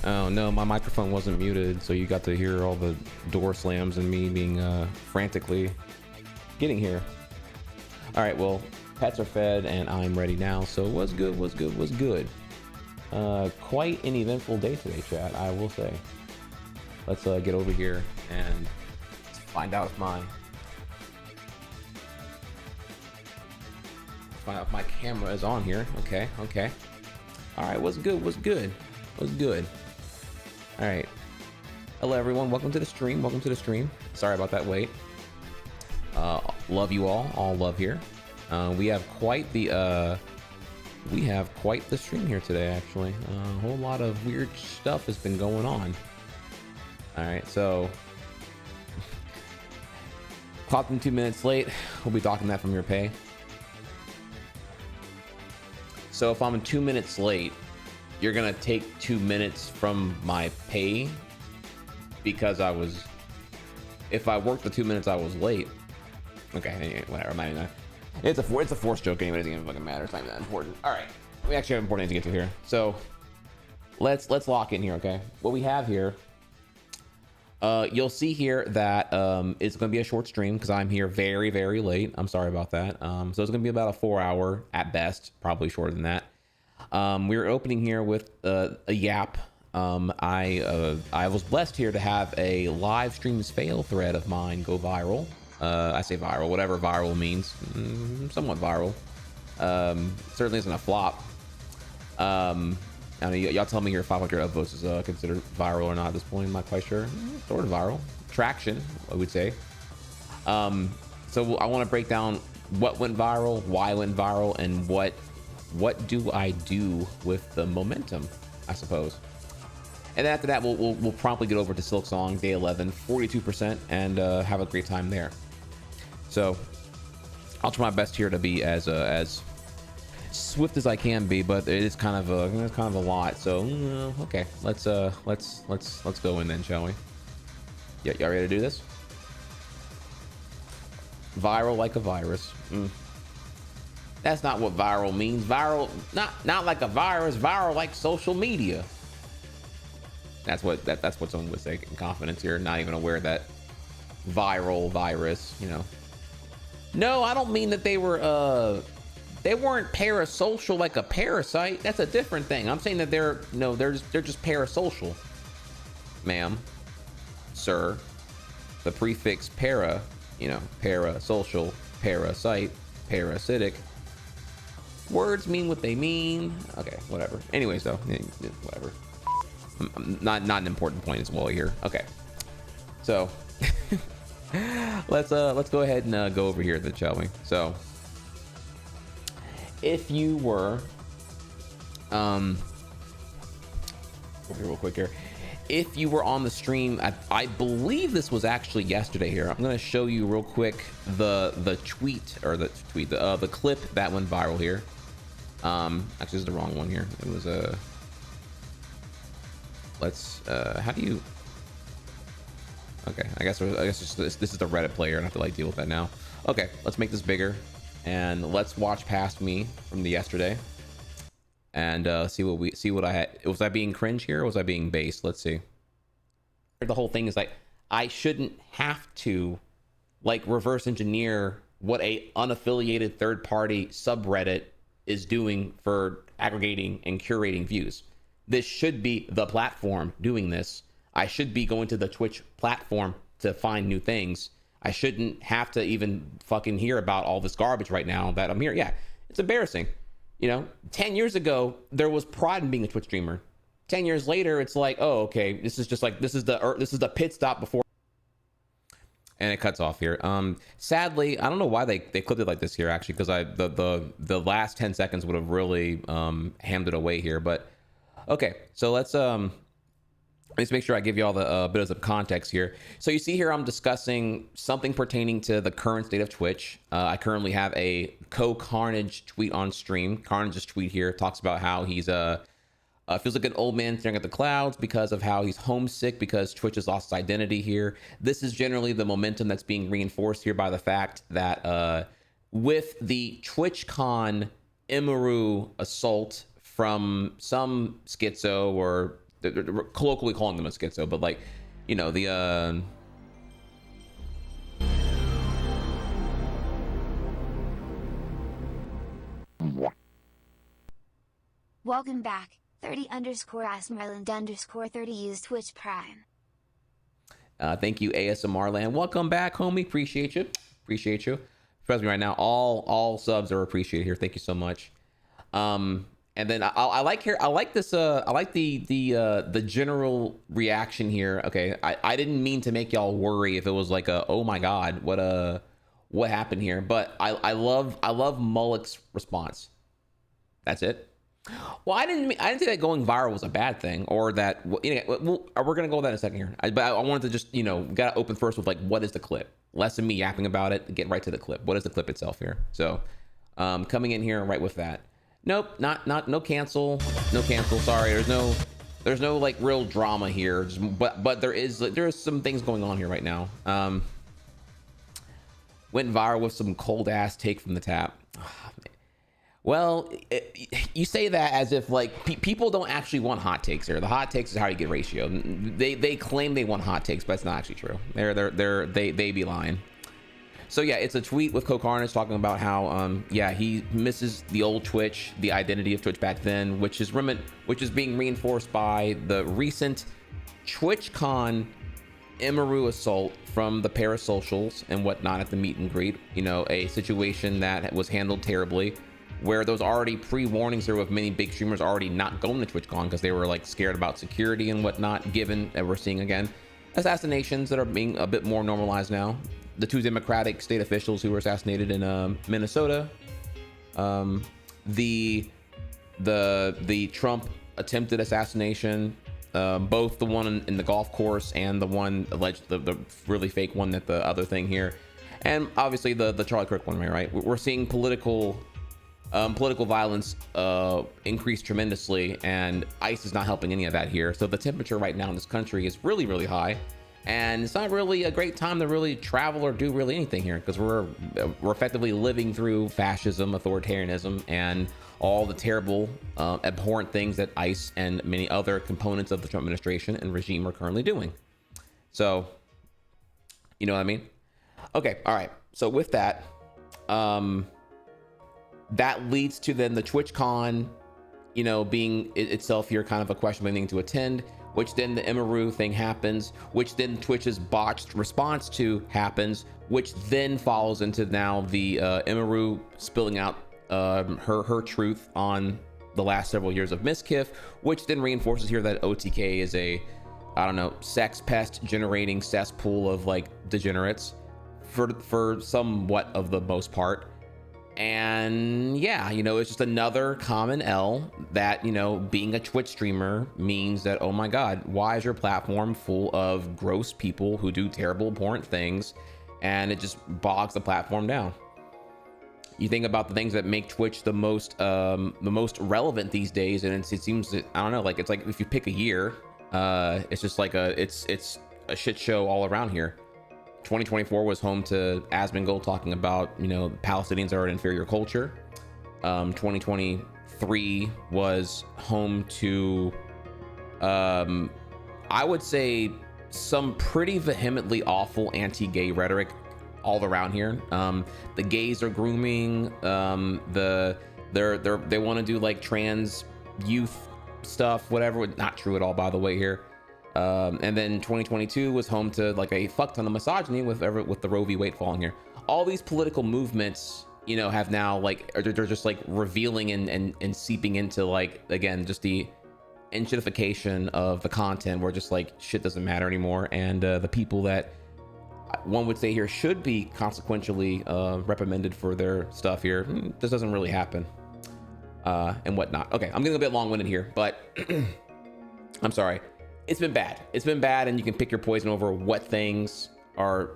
Oh no, my microphone wasn't muted, so you got to hear all the door slams and me being frantically getting here. All right, well, pets are fed and I'm ready now. So what's good? Quite an eventful day today, chat, I will say. Let's get over here and find out if my camera is on here. Okay. All right, what's good? All right, hello everyone, welcome to the stream. Sorry about that wait. Love you all love here. We have quite the stream here today, actually. A whole lot of weird stuff has been going on. All right, so clocked in 2 minutes late. We'll be docking that from your pay. So if I'm 2 minutes late, you're gonna take 2 minutes from my pay because if I worked the 2 minutes I was late. Okay, anyway, whatever, not. It's a force joke anyway, it doesn't even fucking matter, it's not even that important. All right, we actually have important things to get to here. So let's lock in here, okay? What we have here, you'll see here that it's gonna be a short stream because I'm here very, very late. I'm sorry about that. So it's gonna be about a 4 hour at best, probably shorter than that. We're opening here with a Yapp. I was blessed here to have a LiveStreamFails thread of mine go viral. I say viral, whatever viral means, somewhat viral. Certainly isn't a flop. I know y'all tell me here 500 upvotes is considered viral or not at this point. I'm not quite sure. Sort of viral. Traction, I would say. So I want to break down what went viral, why it went viral, and what do I do with the momentum, I suppose. And then after that, we'll promptly get over to Silksong, day 11, 42%, and have a great time there. So I'll try my best here to be as swift as I can be, but it is kind of a lot. So okay, let's go in then, shall we? Yeah, y'all ready to do this? Viral like a virus. That's not what viral means. Viral, not like a virus. Viral like social media. That's what someone would say in confidence here, not even aware that viral virus. You know. No, I don't mean that they weren't parasocial like a parasite. That's a different thing. I'm saying that they're just parasocial, ma'am, sir. The prefix para, parasocial, parasite, parasitic. Words mean what they mean. Okay, whatever. Anyways, though, whatever. Not an important point as well here. Okay, so let's go ahead and go over here then, shall we? So if you were over here real quick here, if you were on the stream, I believe this was actually yesterday here. I'm gonna show you real quick the clip that went viral here. Actually, this is the wrong one here. It was how do you? Okay, I guess this is the Reddit player, and I have to like deal with that now. Okay, let's make this bigger, and let's watch past me from the yesterday, and see what I had. Was I being cringe here, or was I being base? Let's see. The whole thing is like I shouldn't have to like reverse engineer what a unaffiliated third-party subreddit is doing for aggregating and curating views. This should be the platform doing this. I should be going to the Twitch platform to find new things. I shouldn't have to even fucking hear about all this garbage right now that I'm here. Yeah, it's embarrassing. 10 years ago, there was pride in being a Twitch streamer. 10 years later, it's like, oh, okay, this is the pit stop before. And it cuts off here. Sadly, I don't know why they clipped it like this here, actually, because the last 10 seconds would have really hammed it away here. But okay, so let's make sure I give you all the bit of context here. So you see here, I'm discussing something pertaining to the current state of Twitch. I currently have a Carnage tweet on stream. Carnage's tweet here talks about how he's feels like an old man staring at the clouds because of how he's homesick because Twitch has lost its identity here. This is generally the momentum that's being reinforced here by the fact that with the TwitchCon Emiru Assault from some schizo or they're colloquially calling them a schizo, but like, you know, the Welcome back, 30_ASMRland_30 used Twitch Prime. Thank you, ASMR Land. Welcome back, homie. Appreciate you. Appreciate you. Trust me, right now, all subs are appreciated here. Thank you so much. And then I like here. I like this. I like the general reaction here. Okay, I didn't mean to make y'all worry if it was like a, oh my god, what happened here. But I love Mullick's response. That's it. Well, I didn't say that going viral was a bad thing, or that, you know, we're gonna go with that in a second here. But I wanted to just, you know, gotta open first with like, what is the clip? Less than me yapping about it. Get right to the clip. What is the clip itself here? So, coming in here right with that. Nope, no cancel. Sorry, there's no like real drama here. But there is some things going on here right now. Went viral with some cold ass take from the tap. Well, you say that as if like people don't actually want hot takes here. The hot takes is how you get ratio. They claim they want hot takes, but it's not actually true. They be lying. So yeah, it's a tweet with Cocarnage talking about how yeah, he misses the old Twitch, the identity of Twitch back then, which is being reinforced by the recent TwitchCon Emiru Assault from the parasocials and whatnot at the meet and greet. You know, a situation that was handled terribly, where there was already pre-warnings there with many big streamers already not going to TwitchCon because they were like scared about security and whatnot, given that we're seeing again assassinations that are being a bit more normalized now. The 2 Democratic state officials who were assassinated in Minnesota, the Trump attempted assassination, both the one in the golf course and the one alleged, the really fake one, that the other thing here, and obviously the Charlie Kirk one, right? We're seeing political violence increase tremendously, and ICE is not helping any of that here. So the temperature right now in this country is really, really high, and it's not really a great time to really travel or do really anything here, because we're effectively living through fascism, authoritarianism, and all the terrible, abhorrent things that ICE and many other components of the Trump administration and regime are currently doing. So, you know what I mean? Okay, all right. So with that, that leads to then the TwitchCon, you know, being itself here kind of a questionable thing to attend, which then the Emiru thing happens, which then Twitch's botched response to happens, which then follows into now the Emiru spilling out her truth on the last several years of Mizkif, which then reinforces here that OTK is a, I don't know, sex pest generating cesspool of like degenerates for somewhat of the most part. And yeah, you know, it's just another common L that, you know, being a Twitch streamer means that, oh my god, why is your platform full of gross people who do terrible, abhorrent things, and it just bogs the platform down. You think about the things that make Twitch the most relevant these days, and it seems that, I don't know, like, it's like if you pick a year, it's just like it's a shit show all around here. 2024 was home to Asmongold talking about, you know, Palestinians are an inferior culture. 2023 was home to, I would say, some pretty vehemently awful anti-gay rhetoric all around here. The gays are grooming. They want to do like trans youth stuff, whatever. Not true at all, by the way, here. And then 2022 was home to like a fuck ton of misogyny with the Roe v. Wade falling here. All these political movements, you know, have now like, they're just like revealing and seeping into like, again, just the enshittification of the content, where just like shit doesn't matter anymore. And the people that one would say here should be consequentially reprimanded for their stuff here, this doesn't really happen, and whatnot. Okay, I'm getting a bit long-winded here, but I'm sorry. It's been bad. It's been bad, and you can pick your poison over what things are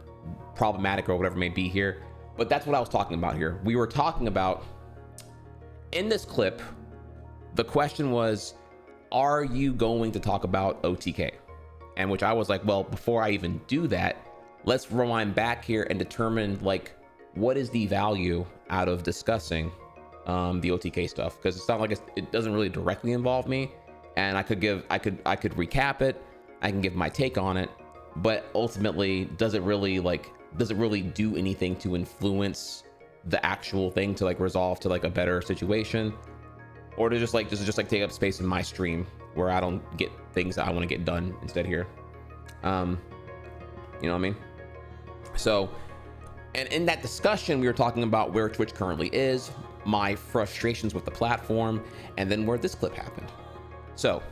problematic or whatever it may be here. But that's what I was talking about here. We were talking about, in this clip, the question was, are you going to talk about OTK? And which I was like, well, before I even do that, let's rewind back here and determine like, what is the value out of discussing the OTK stuff? Because it's not like it doesn't really directly involve me. and I could recap it. I can give my take on it, but ultimately, does it really do anything to influence the actual thing to like resolve to like a better situation, or to just take up space in my stream where I don't get things that I want to get done instead here? You know what I mean? So, and in that discussion, we were talking about where Twitch currently is, my frustrations with the platform, and then where this clip happened. So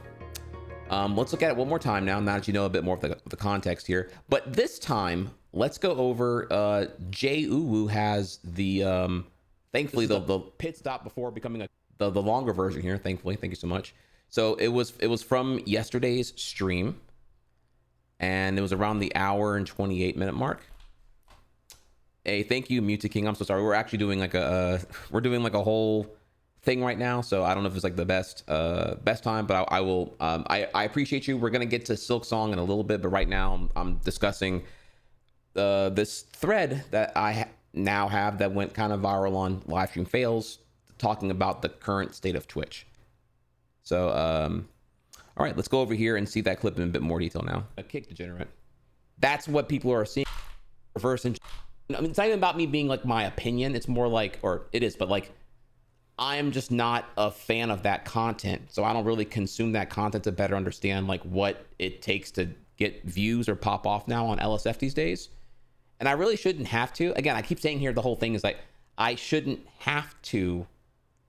let's look at it one more time now that you know a bit more of the context here. But this time, let's go over Jay Uwu has the thankfully the pit stop before becoming the longer version here. Thankfully, thank you so much. So it was from yesterday's stream, and it was around the hour and 28-minute mark. Hey, thank you, Muta King. I'm so sorry. We're actually doing like a whole thing right now, so I don't know if it's like the best time, but I will. I appreciate you. We're gonna get to Silksong in a little bit, but right now I'm discussing this thread that I now have that went kind of viral on LiveStreamFails, talking about the current state of Twitch. So all right, let's go over here and see that clip in a bit more detail now. A kick degenerate. That's what people are seeing. Reverse. I mean, it's not even about me being like my opinion. It's more like, or it is, but like, I'm just not a fan of that content. So I don't really consume that content to better understand like what it takes to get views or pop off now on LSF these days. And I really shouldn't have to. Again, I keep saying here, the whole thing is like, I shouldn't have to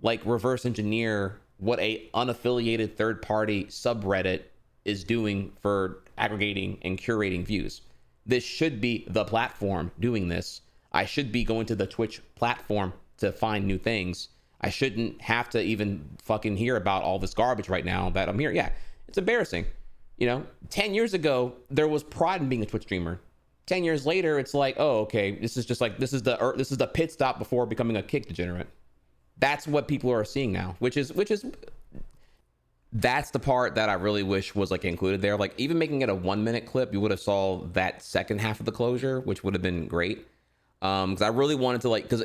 like reverse engineer what a unaffiliated third party subreddit is doing for aggregating and curating views. This should be the platform doing this. I should be going to the Twitch platform to find new things. I shouldn't have to even fucking hear about all this garbage right now that I'm here. Yeah, it's embarrassing. You know, 10 years ago, there was pride in being a Twitch streamer. 10 years later, it's like, oh, okay, this is the pit stop before becoming a kick degenerate. That's what people are seeing now, which is that's the part that I really wish was like included there. Like even making it a 1-minute clip, you would have saw that second half of the closure, which would have been great. Because I really wanted to like, because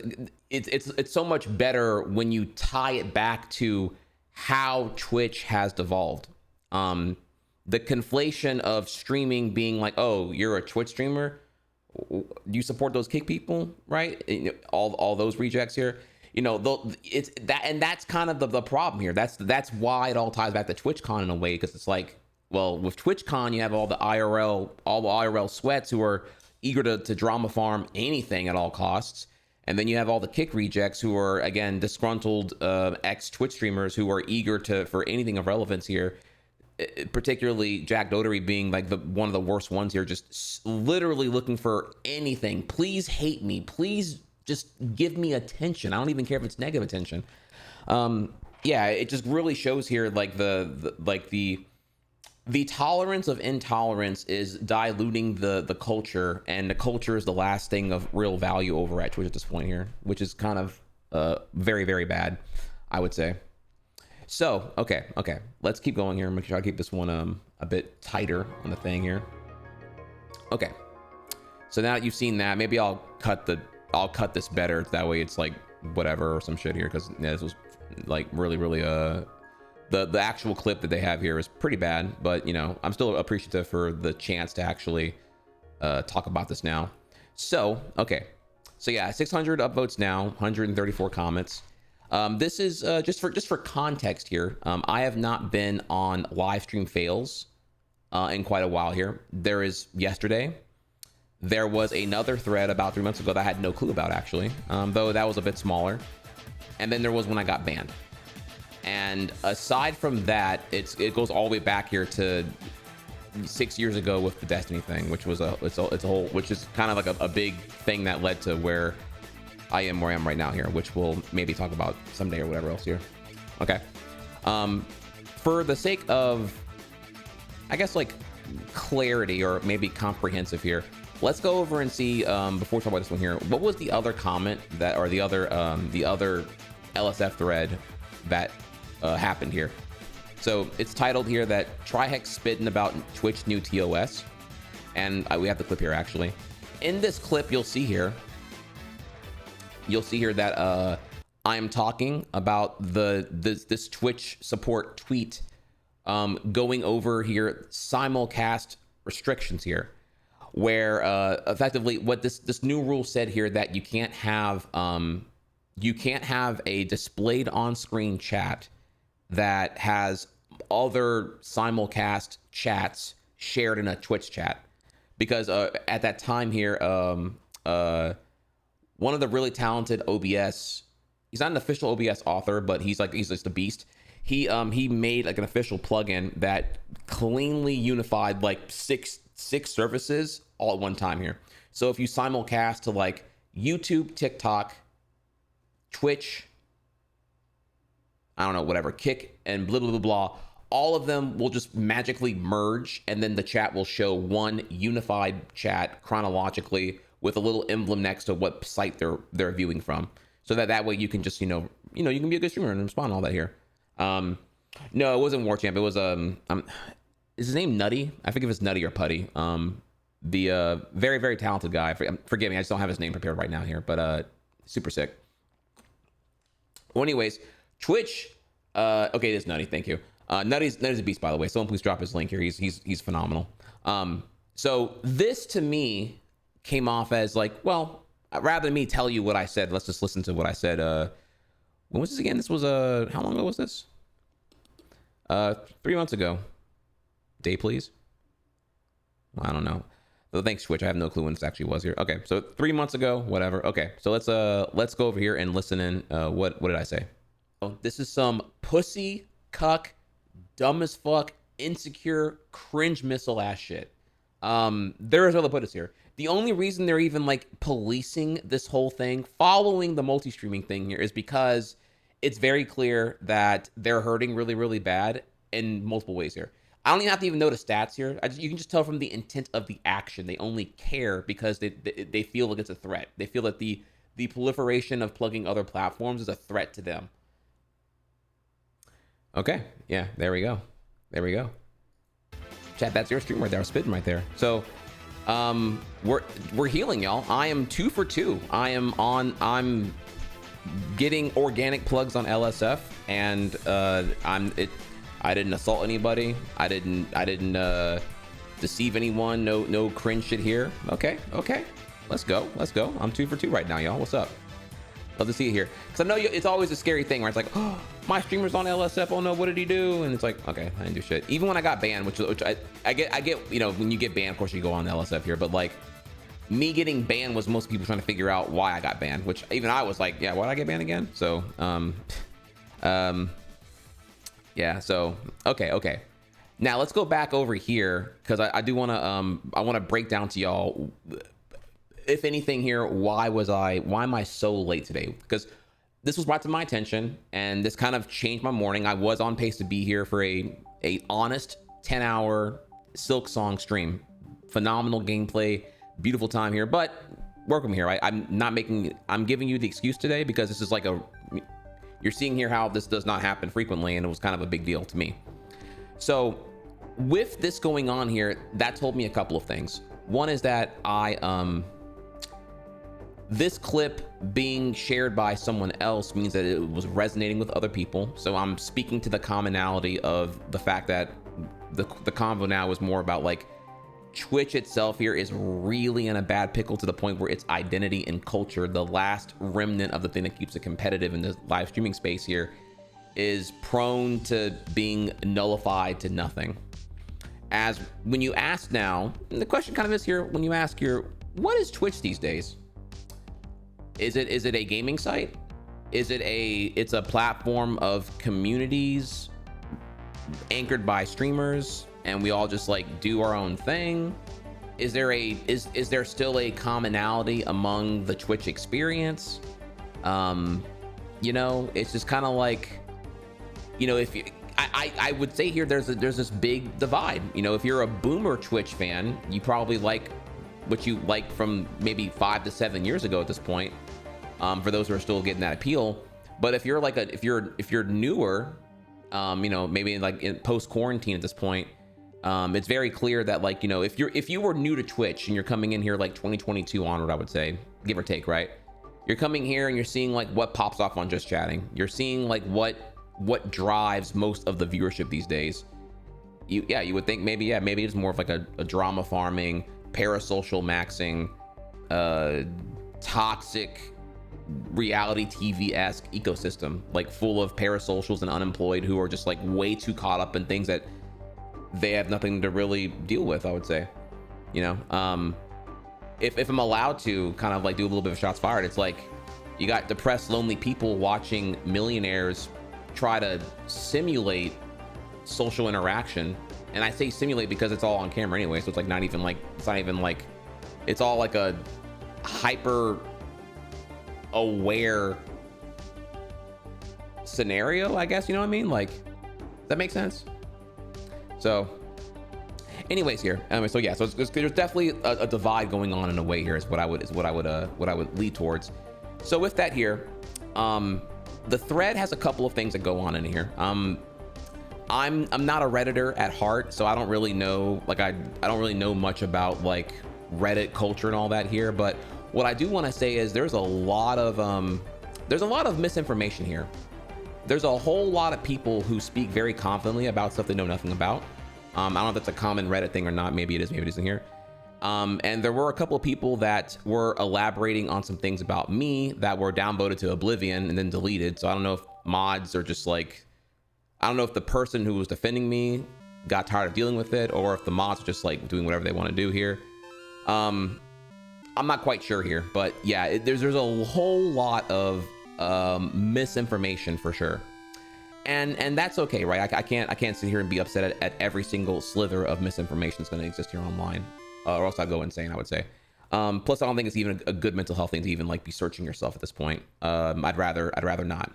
it's so much better when you tie it back to how Twitch has devolved. The conflation of streaming being like, oh, you're a Twitch streamer, you support those kick people, right? All those rejects here. You know, it's that, and that's kind of the problem here. That's why it all ties back to TwitchCon in a way, because it's like, well, with TwitchCon, you have all the IRL sweats who are eager to drama farm anything at all costs, and then you have all the kick rejects who are again disgruntled ex-Twitch streamers who are eager for anything of relevance here. Particularly Jack Dotery being like one of the worst ones here, just literally looking for anything. Please hate me. Please just give me attention. I don't even care if it's negative attention. Yeah, it just really shows here like the tolerance of intolerance is diluting the culture, and the culture is the last thing of real value over at Twitch at this point here, which is kind of very, very bad, I would say. So, okay, let's keep going here. Make sure I keep this one a bit tighter on the thing here. Okay, so now that you've seen that, maybe I'll cut this better. That way it's like whatever or some shit here, because yeah, this was like really the actual clip that they have here is pretty bad, but you know, I'm still appreciative for the chance to actually talk about this now. So, okay, so yeah, 600 upvotes now, 134 comments. This is just for context here. I have not been on LiveStreamFails in quite a while here. There is yesterday. There was another thread about 3 months ago that I had no clue about actually, though that was a bit smaller. And then there was when I got banned. And aside from that, it goes all the way back here to 6 years ago with the Destiny thing, which was it's a whole, which is kind of like a big thing that led to where I am where I am right now here, which we'll maybe talk about someday or whatever else here. Okay. For the sake of, I guess, like clarity or maybe comprehensive here, let's go over and see, before we talk about this one here, what was the other comment that, or the other LSF thread that happened here. So it's titled here that Trihex spitting about Twitch new TOS, and we have the clip here actually. In this clip, you'll see here that I am talking about this Twitch support tweet going over here simulcast restrictions here, where effectively what this new rule said here, that you can't have a displayed on-screen chat that has other simulcast chats shared in a Twitch chat, because at that time here, one of the really talented OBS, he's not an official OBS author, but he's just a beast. He made like an official plugin that cleanly unified like six services all at one time here. So if you simulcast to like YouTube, TikTok, Twitch, I don't know, whatever, Kick, and blah, blah, blah, blah, all of them will just magically merge, and then the chat will show one unified chat chronologically with a little emblem next to what site they're viewing from. So that way you can just, you know, you can be a good streamer and respond to all that here. No, it wasn't War Champ. It was, is his name Nutty? I forget if it's Nutty or Putty. The very, very talented guy. Forgive me, I just don't have his name prepared right now here, but super sick. Well, anyways, Twitch, okay, it is Nutty, thank you. Nutty's a beast, by the way. Someone please drop his link here. He's phenomenal. So this to me came off as like, well, rather than me tell you what I said, let's just listen to what I said. When was this again? This was how long ago was this? 3 months ago. Day, please. Well, I don't know. So thanks, Twitch. I have no clue when this actually was here. Okay, so 3 months ago, whatever. Okay, so let's go over here and listen in. What did I say? Oh, this is some pussy cuck, dumb as fuck, insecure, cringe missile ass shit. There is other put us here. The only reason they're even like policing this whole thing, following the multi-streaming thing here, is because it's very clear that they're hurting really, really bad in multiple ways here. I don't even have to know the stats here. You can just tell from the intent of the action. They only care because they feel like it's a threat. They feel that the proliferation of plugging other platforms is a threat to them. Okay, yeah, there we go. There we go. Chat, that's your stream right there. I was spitting right there. So, we're healing, y'all. I am 2 for 2. I'm getting organic plugs on LSF, and I didn't assault anybody. I didn't deceive anyone. No cringe shit here. Okay. Let's go. I'm 2 for 2 right now, y'all. What's up? Love to see it here, because I know it's always a scary thing where it's like, oh, my streamer's on LSF. Oh no, what did he do? And it's like, okay, I didn't do shit. Even when I got banned, which I get, you know, when you get banned, of course you go on LSF here, but like me getting banned was most people trying to figure out why I got banned, which even I was like, yeah, why did I get banned again? So, yeah. So, okay. Now let's go back over here, because I do want to break down to y'all, if anything here, why am I so late today? Because this was brought to my attention, and this kind of changed my morning. I was on pace to be here for a honest 10-hour Silksong stream. Phenomenal gameplay, beautiful time here, but welcome here. I'm giving you the excuse today because this is like you're seeing here how this does not happen frequently, and it was kind of a big deal to me. So with this going on here, that told me a couple of things. One is that this clip being shared by someone else means that it was resonating with other people. So I'm speaking to the commonality of the fact that the convo now is more about like Twitch itself here is really in a bad pickle, to the point where its identity and culture, the last remnant of the thing that keeps it competitive in the live streaming space here, is prone to being nullified to nothing. As when you ask now, the question kind of is here, when you ask here, what is Twitch these days? Is it a gaming site? Is it's a platform of communities anchored by streamers, and we all just like do our own thing? Is there still a commonality among the Twitch experience? You know, it's just kind of like, you know, if you, I would say here there's this big divide. You know, if you're a boomer Twitch fan, you probably like what you like from maybe 5 to 7 years ago at this point, for those who are still getting that appeal. But if you're like if you're newer, you know, maybe like in post quarantine at this point, it's very clear that, like, you know, if you were new to Twitch and you're coming in here like 2022 onward, I would say, give or take, right? You're coming here and you're seeing like what pops off on just chatting. You're seeing like what drives most of the viewership these days. you would think maybe it's more of like a drama farming, parasocial maxing, toxic reality TV-esque ecosystem, like full of parasocials and unemployed who are just like way too caught up in things that they have nothing to really deal with, I would say. You know, if I'm allowed to kind of like do a little bit of shots fired, it's like you got depressed, lonely people watching millionaires try to simulate social interaction. And I say simulate because it's all on camera anyway, so it's like not even like, it's all like a hyper aware scenario, I guess, you know what I mean? Like, does that make sense? So anyways here, so yeah, so there's definitely a divide going on in a way here, is what I would lead towards. So with that here, the thread has a couple of things that go on in here. I'm not a Redditor at heart, so I don't really know, like I don't really know much about like Reddit culture and all that here, but what I do want to say is there's a lot of misinformation here. There's a whole lot of people who speak very confidently about stuff they know nothing about. I don't know if that's a common Reddit thing or not. Maybe it is, maybe it isn't here. And there were a couple of people that were elaborating on some things about me that were downvoted to oblivion and then deleted. So I don't know if mods are just like, I don't know if the person who was defending me got tired of dealing with it, or if the mods are just like doing whatever they want to do here. I'm not quite sure here, but yeah, there's a whole lot of misinformation for sure. And that's okay, right? I can't sit here and be upset at every single slither of misinformation that's going to exist here online, or else I'd go insane, I would say. Plus, I don't think it's even a good mental health thing to even like be searching yourself at this point. I'd rather not.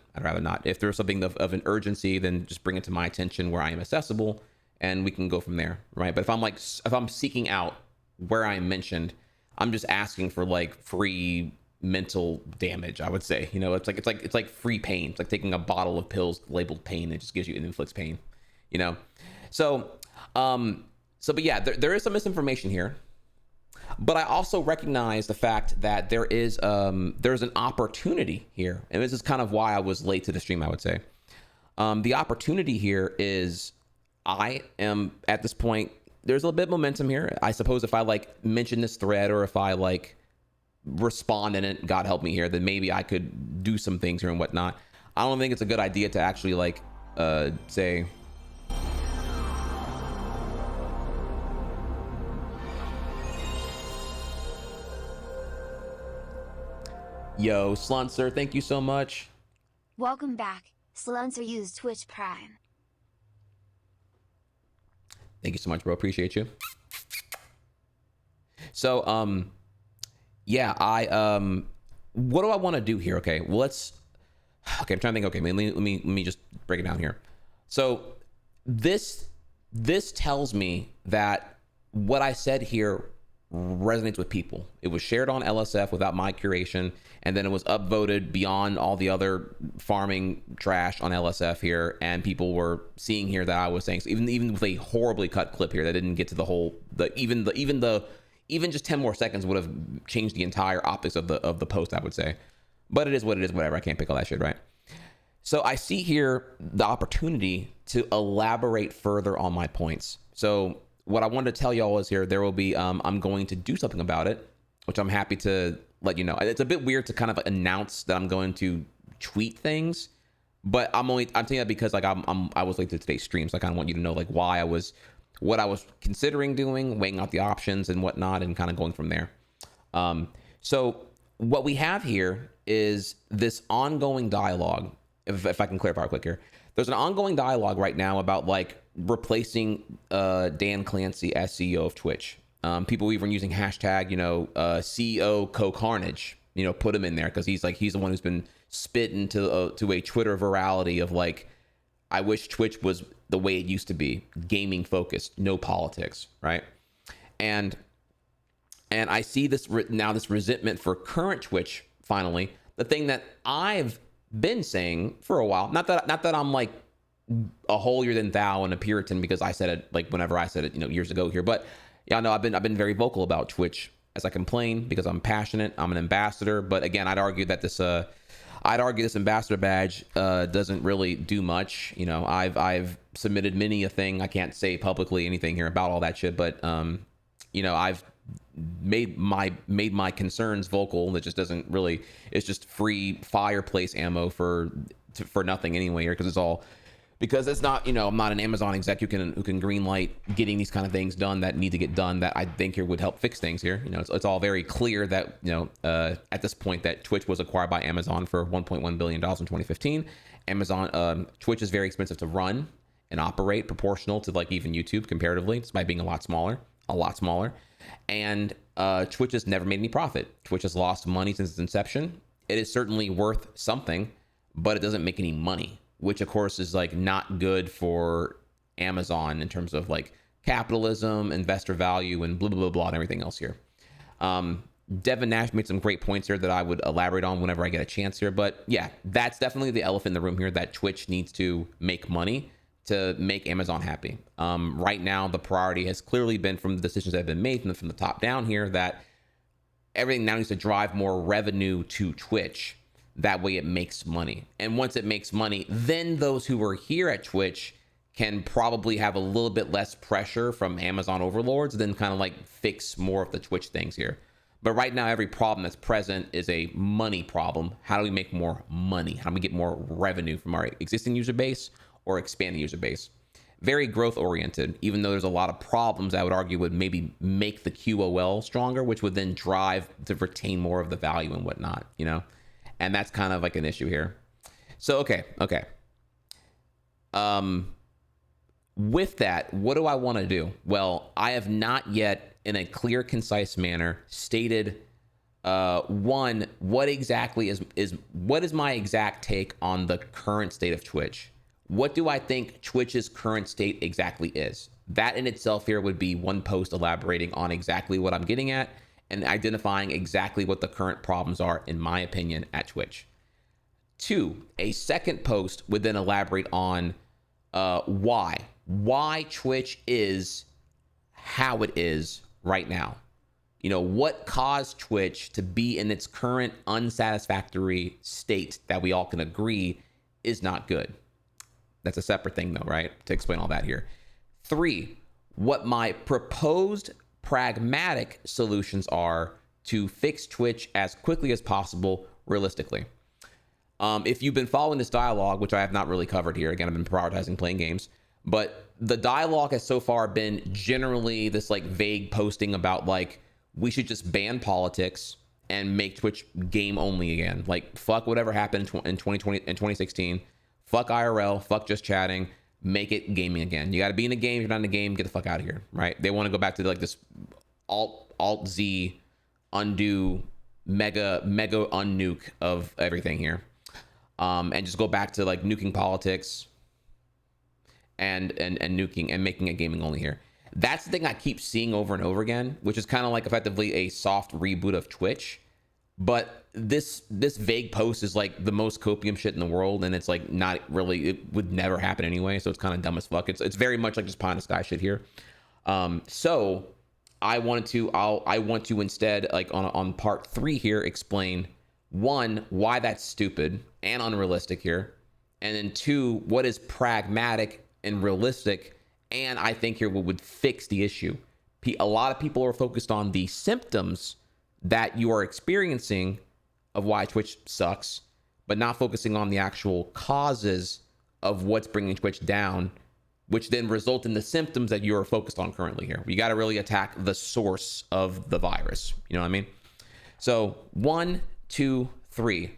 If there's something of an urgency, then just bring it to my attention where I am accessible, and we can go from there, right? But if I'm seeking out where I am mentioned, I'm just asking for like free mental damage, I would say. You know, it's like free pain. It's like taking a bottle of pills labeled pain. It just gives you, it inflicts pain, you know? So but yeah, there is some misinformation here, but I also recognize the fact that there's an opportunity here. And this is kind of why I was late to the stream, I would say. The opportunity here is I am at this point, there's a little bit of momentum here. I suppose if I like mention this thread, or if I like respond in it, God help me here, then maybe I could do some things here and whatnot. I don't think it's a good idea to actually like say, yo, Slunser, thank you so much. Welcome back. Slunser used Twitch Prime. Thank you so much, bro. Appreciate you. So, yeah, what do I want to do here? Okay, well, I'm trying to think. Okay, let me just break it down here. So this tells me that what I said here resonates with people. It was shared on LSF without my curation, and then it was upvoted beyond all the other farming trash on LSF here, and people were seeing here that I was saying, so even with a horribly cut clip here that didn't get to the whole, even just 10 more seconds would have changed the entire optics of the post, I would say. But it is what it is, whatever. I can't pick all that shit, right? So I see here the opportunity to elaborate further on my points. So what I wanted to tell y'all is here, there will be, I'm going to do something about it, which I'm happy to let you know. It's a bit weird to kind of announce that I'm going to tweet things, but I'm telling you that because like I was late to today's stream, so I kind of want you to know like what I was considering doing, weighing out the options and whatnot, and kind of going from there. So what we have here is this ongoing dialogue. If I can clarify quick here, there's an ongoing dialogue right now about like replacing Dan Clancy as CEO of Twitch. People even using hashtag, CEO Co-Carnage, put him in there because he's the one who's been spitting to a Twitter virality of like, I wish Twitch was the way it used to be, gaming focused, no politics, right? And I see this resentment for current Twitch. Finally, the thing that I've been saying for a while, not that I'm like a holier than thou and a Puritan because I said it like whenever I said it, years ago here, but yeah, no, I've been very vocal about Twitch as I complain because I'm passionate. I'm an ambassador, but again, I'd argue that this I'd argue this ambassador badge doesn't really do much. You know, I've submitted many a thing. I can't say publicly anything here about all that shit, but you know, I've made my concerns vocal. That just doesn't really. It's just free fireplace ammo for nothing anyway here, because it's not, you know, I'm not an Amazon exec who can greenlight getting these kind of things done that need to get done, that I think here would help fix things here. You know, it's all very clear that, you know, at this point that Twitch was acquired by Amazon for $1.1 billion in 2015. Twitch is very expensive to run and operate, proportional to like even YouTube comparatively, despite being a lot smaller. And Twitch has never made any profit. Twitch has lost money since its inception. It is certainly worth something, but it doesn't make any money, which of course is like not good for Amazon in terms of like capitalism, investor value, and blah, blah, blah, blah, and everything else here. Devin Nash made some great points here that I would elaborate on whenever I get a chance here. But yeah, that's definitely the elephant in the room here, that Twitch needs to make money to make Amazon happy. Right now, the priority has clearly been, from the decisions that have been made from the top down here, that everything now needs to drive more revenue to Twitch. That way it makes money. And once it makes money, then those who are here at Twitch can probably have a little bit less pressure from Amazon overlords, then kind of like fix more of the Twitch things here. But right now, every problem that's present is a money problem. How do we make more money? How do we get more revenue from our existing user base or expand the user base? Very growth oriented, even though there's a lot of problems I would argue would maybe make the QOL stronger, which would then drive to retain more of the value and whatnot, you know? And that's kind of like an issue here. So, okay. With that, what do I want to do? Well, I have not yet, in a clear, concise manner, stated, one, what exactly what is my exact take on the current state of Twitch? What do I think Twitch's current state exactly is? That in itself here would be one post elaborating on exactly what I'm getting at and identifying exactly what the current problems are, in my opinion, at Twitch. 2, a second post would then elaborate on why Twitch is how it is right now. You know, what caused Twitch to be in its current unsatisfactory state that we all can agree is not good. That's a separate thing though, right? To explain all that here. 3, what my proposed pragmatic solutions are to fix Twitch as quickly as possible, realistically. If you've been following this dialogue, which I have not really covered here, again, I've been prioritizing playing games, but the dialogue has so far been generally this like vague posting about like, we should just ban politics and make Twitch game only again. Like, fuck whatever happened in 2020 and 2016. Fuck IRL, fuck just chatting, make it gaming again. You got to be in a game, you're not in a game, get the fuck out of here, right? They want to go back to like this Alt-Z undo, mega unnuke of everything here. And just go back to like nuking politics and nuking and making it gaming only here. That's the thing I keep seeing over and over again, which is kind of like effectively a soft reboot of Twitch. But this vague post is like the most copium shit in the world, and it's like not really, it would never happen anyway, so it's kind of dumb as fuck. It's very much like just pie in the sky shit here. So I want to instead, like on part 3 here, explain 1, why that's stupid and unrealistic here, and then 2, what is pragmatic and realistic, and I think here would fix the issue. A lot of people are focused on the symptoms that you are experiencing of why Twitch sucks, but not focusing on the actual causes of what's bringing Twitch down, which then result in the symptoms that you are focused on currently here. You got to really attack the source of the virus. You know what I mean? So 1, 2, 3.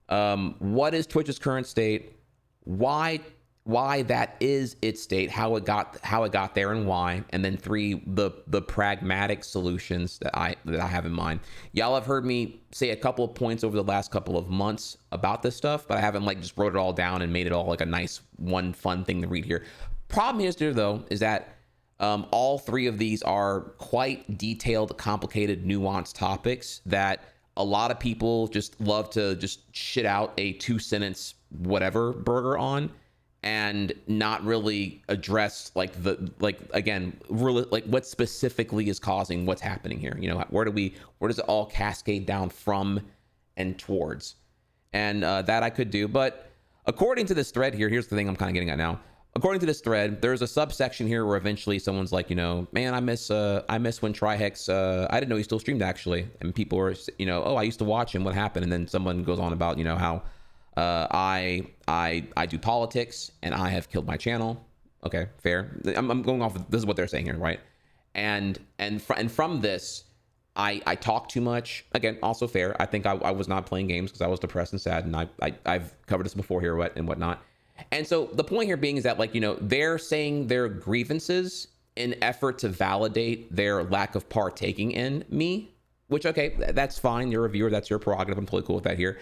What is Twitch's current state? Why that is its state, how it got there, and why, and then 3, the pragmatic solutions that I have in mind. Y'all have heard me say a couple of points over the last couple of months about this stuff, but I haven't like just wrote it all down and made it all like a nice one fun thing to read here. Problem is there though is that all 3 of these are quite detailed, complicated, nuanced topics that a lot of people just love to just shit out a 2-sentence whatever burger on, and not really address like what specifically is causing what's happening here. You know, where does it all cascade down from and towards? and that I could do. But according to this thread here, here's the thing I'm kind of getting at now. According to this thread, there's a subsection here where eventually someone's like, you know, man, I miss when Trihex, I didn't know he still streamed actually. And people were, you know, oh, I used to watch him. What happened? And then someone goes on about, you know, how I do politics and I have killed my channel. Okay, fair. I'm going off of, this is what they're saying here, right? And from this, I talk too much. Again, also fair. I think I was not playing games because I was depressed and sad, and I've covered this before here and whatnot. And so the point here being is that, like, you know, they're saying their grievances in effort to validate their lack of partaking in me, which, okay, that's fine. You're a viewer. That's your prerogative. I'm totally cool with that here.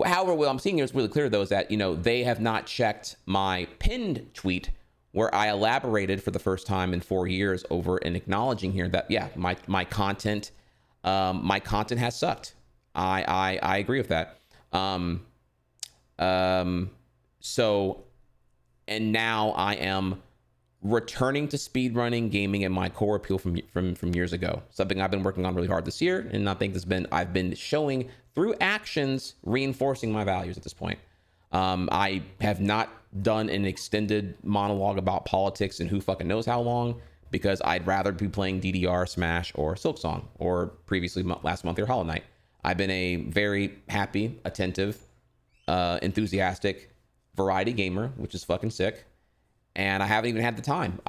However, what I'm seeing here is really clear, though, is that, you know, they have not checked my pinned tweet where I elaborated for the first time in 4 years over and acknowledging here that, yeah, my content has sucked. I agree with that. So, and now I am returning to speedrunning gaming and my core appeal from years ago. Something I've been working on really hard this year, and I think I've been showing through actions reinforcing my values at this point. I have not done an extended monologue about politics and who fucking knows how long, because I'd rather be playing DDR, Smash, or Silksong, or previously last month here Hollow Knight. I've been a very happy, attentive, enthusiastic variety gamer, which is fucking sick, and I haven't even had the time.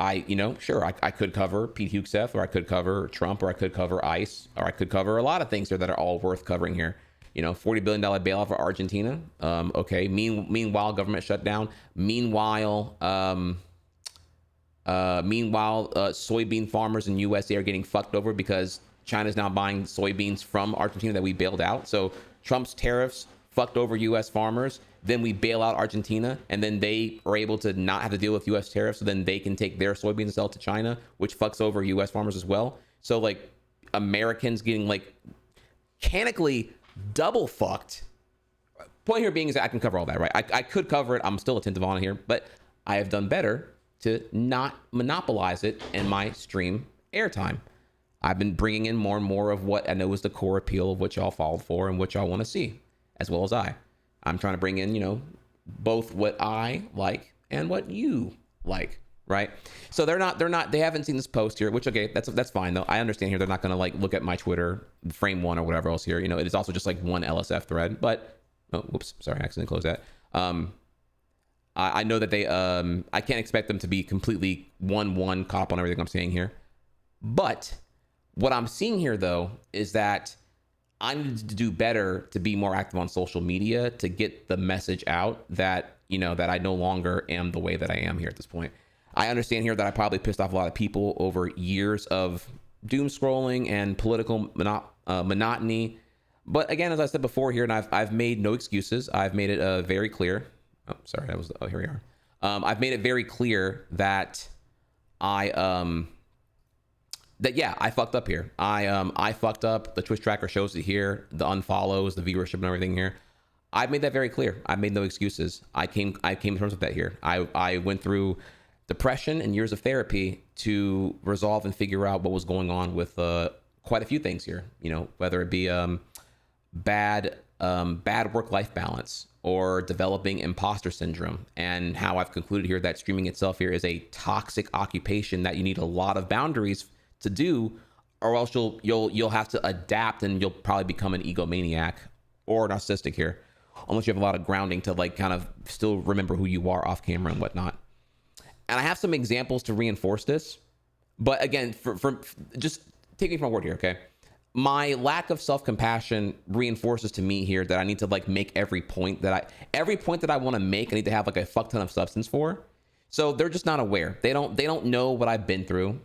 Sure, I could cover Pete Hugseth, or I could cover Trump, or I could cover ICE, or I could cover a lot of things here that are all worth covering here. You know, $40 billion bailout for Argentina. Okay. Meanwhile, government shutdown. Meanwhile, soybean farmers in USA are getting fucked over because China's now buying soybeans from Argentina that we bailed out. So Trump's tariffs fucked over US farmers. Then we bail out Argentina, and then they are able to not have to deal with US tariffs. So then they can take their soybeans and sell to China, which fucks over US farmers as well. So, like, Americans getting, like, mechanically double fucked. Point here being is that I can cover all that, right? I could cover it. I'm still attentive on it here, but I have done better to not monopolize it in my stream airtime. I've been bringing in more and more of what I know is the core appeal of what y'all followed for and what y'all want to see, as well as I'm trying to bring in, you know, both what I like and what you like, right? So they haven't seen this post here, which, okay, that's fine though. I understand here they're not going to, like, look at my Twitter frame one or whatever else here. You know, it is also just like one LSF thread, but, oh, whoops, sorry, I accidentally closed that. I know that they, I can't expect them to be completely 1-1 caught up on everything I'm saying here. But what I'm seeing here though is that I need to do better to be more active on social media to get the message out that, you know, that I no longer am the way that I am here at this point. I understand here that I probably pissed off a lot of people over years of doom scrolling and political monotony. But again, as I said before here, and I've made no excuses. I've made it very clear. Oh, sorry, here we are. I've made it very clear that I fucked up here. I fucked up. The Twitch tracker shows it here. The unfollows, the viewership, and everything here. I've made that very clear. I've made no excuses. I came to terms with that here. I went through depression and years of therapy to resolve and figure out what was going on with quite a few things here. You know, whether it be bad work-life balance or developing imposter syndrome, and how I've concluded here that streaming itself here is a toxic occupation that you need a lot of boundaries to do, or else you'll have to adapt and you'll probably become an egomaniac or narcissistic here, unless you have a lot of grounding to, like, kind of still remember who you are off camera and whatnot. And I have some examples to reinforce this, but again, for just take me from my word here, okay? My lack of self-compassion reinforces to me here that I need to, like, make every point that I want to make, I need to have, like, a fuck ton of substance for. So they're just not aware. They don't know what I've been through.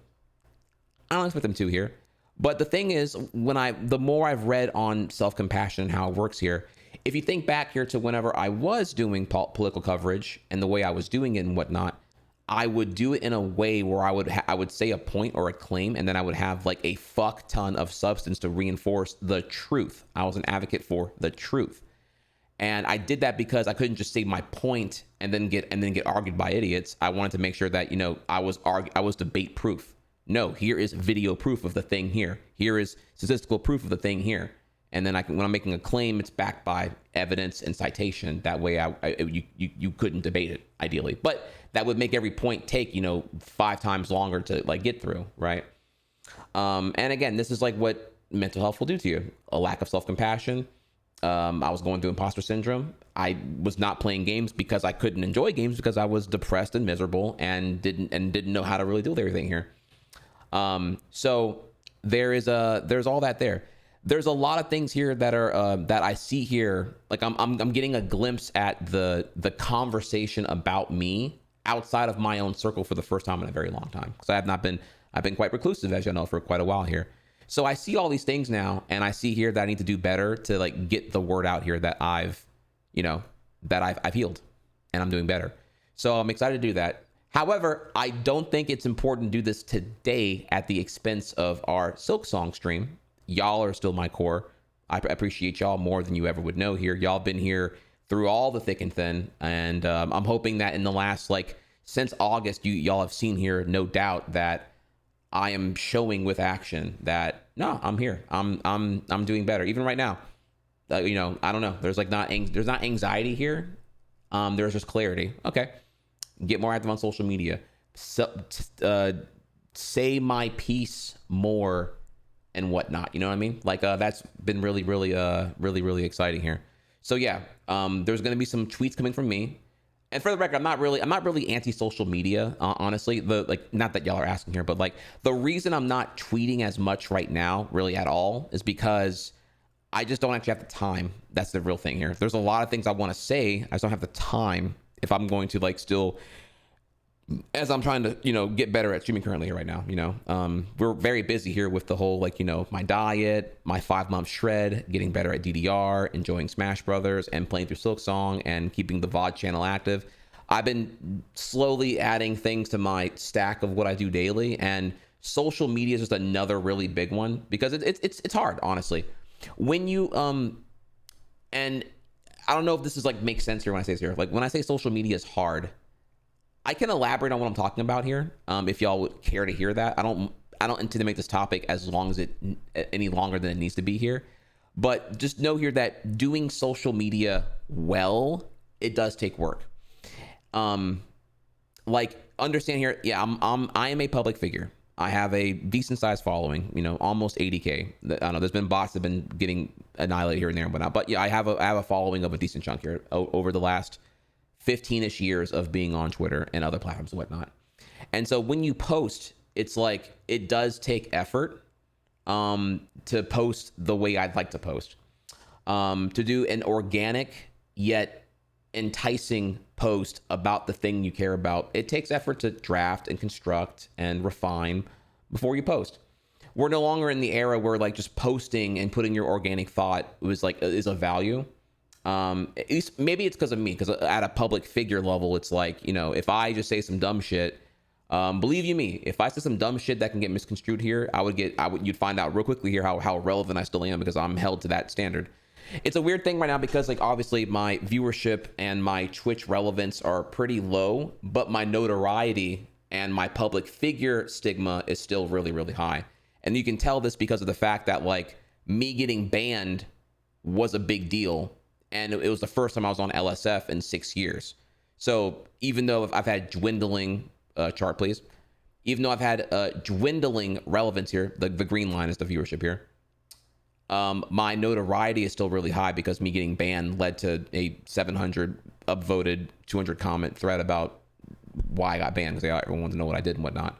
I don't expect them to here. But the thing is, the more I've read on self-compassion and how it works here, if you think back here to whenever I was doing political coverage and the way I was doing it and whatnot, I would do it in a way where I would say a point or a claim, and then I would have, like, a fuck ton of substance to reinforce the truth. I was an advocate for the truth. And I did that because I couldn't just say my point and then get argued by idiots. I wanted to make sure that, you know, I was debate proof. No, here is video proof of the thing here. Here is statistical proof of the thing here. And then when I'm making a claim, it's backed by evidence and citation. That way you couldn't debate it ideally, but that would make every point take, 5 times longer to like get through. Right. And again, this is like what mental health will do to you. A lack of self-compassion. I was going through imposter syndrome. I was not playing games because I couldn't enjoy games because I was depressed and miserable and didn't know how to really deal with everything here. So there's all that there. There's a lot of things here that are that I see here. Like I'm getting a glimpse at the conversation about me outside of my own circle for the first time in a very long time, because I've been quite reclusive, as you know, for quite a while here. So I see all these things now, and I see here that I need to do better to like get the word out here that I've healed and I'm doing better. So I'm excited to do that. However, I don't think it's important to do this today at the expense of our Silksong stream. Y'all are still my core. I appreciate y'all more than you ever would know here. Y'all been here through all the thick and thin. And I'm hoping that in the last, since August, y'all have seen here, no doubt, that I am showing with action that no, I'm here. I'm doing better. Even right now, I don't know. There's not anxiety here. There's just clarity. Okay, get more active on social media. Say my piece more and whatnot. You know what I mean? That's been really exciting here. So yeah, there's gonna be some tweets coming from me. And for the record, I'm not really anti-social media, honestly. Not that y'all are asking here, but the reason I'm not tweeting as much right now, really at all, is because I just don't actually have the time. That's the real thing here. There's a lot of things I want to say. I just don't have the time if I'm going to still, as I'm trying to, get better at streaming currently here right now. We're very busy here with the whole, my diet, my 5-month shred, getting better at DDR, enjoying Smash Brothers, and playing through Silksong and keeping the VOD channel active. I've been slowly adding things to my stack of what I do daily, and social media is just another really big one because it's hard, honestly. When you and I don't know if this is makes sense here when I say this here. When I say social media is hard, I can elaborate on what I'm talking about here. If y'all would care to hear that. I don't intend to make this topic as long as any longer than it needs to be here. But just know here that doing social media well, it does take work. Understand here, yeah, I am a public figure. I have a decent sized following, almost 80K. I don't know, there's been bots that have been getting annihilated here and there and whatnot. But yeah, I have a following of a decent chunk here over the last 15-ish years of being on Twitter and other platforms and whatnot. And so when you post, it's it does take effort to post the way I'd like to post. To do an organic yet enticing post about the thing you care about, it takes effort to draft and construct and refine before you post. We're no longer in the era where just posting and putting your organic thought is a value. At least maybe it's because of me, because at a public figure level, it's if I just say some dumb shit, believe you me, if I say some dumb shit that can get misconstrued here, you'd find out real quickly here how relevant I still am, because I'm held to that standard. It's a weird thing right now because obviously my viewership and my Twitch relevance are pretty low, but my notoriety and my public figure stigma is still really, really high. And you can tell this because of the fact that me getting banned was a big deal. And it was the first time I was on LSF in 6 years. So even though I've had dwindling, chart please. Even though I've had dwindling relevance here, the green line is the viewership here. My notoriety is still really high because me getting banned led to a 700 upvoted, 200 comment thread about why I got banned, because everyone wanted to know what I did and whatnot.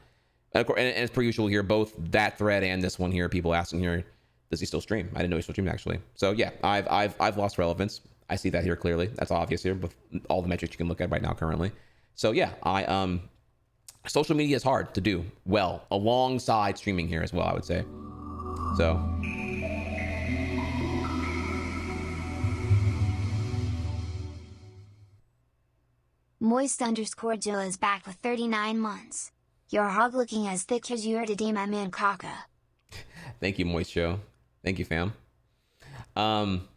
And as per usual here, both that thread and this one here, people asking here, does he still stream? I didn't know he still streamed, actually. So yeah, I've lost relevance. I see that here clearly. That's obvious here with all the metrics you can look at right now currently. So yeah, social media is hard to do well alongside streaming here as well, I would say. So Moist_Joe is back with 39 months. Your hog looking as thick as you are today, my man Kaka. Thank you, Moist Joe. Thank you, fam. Damn.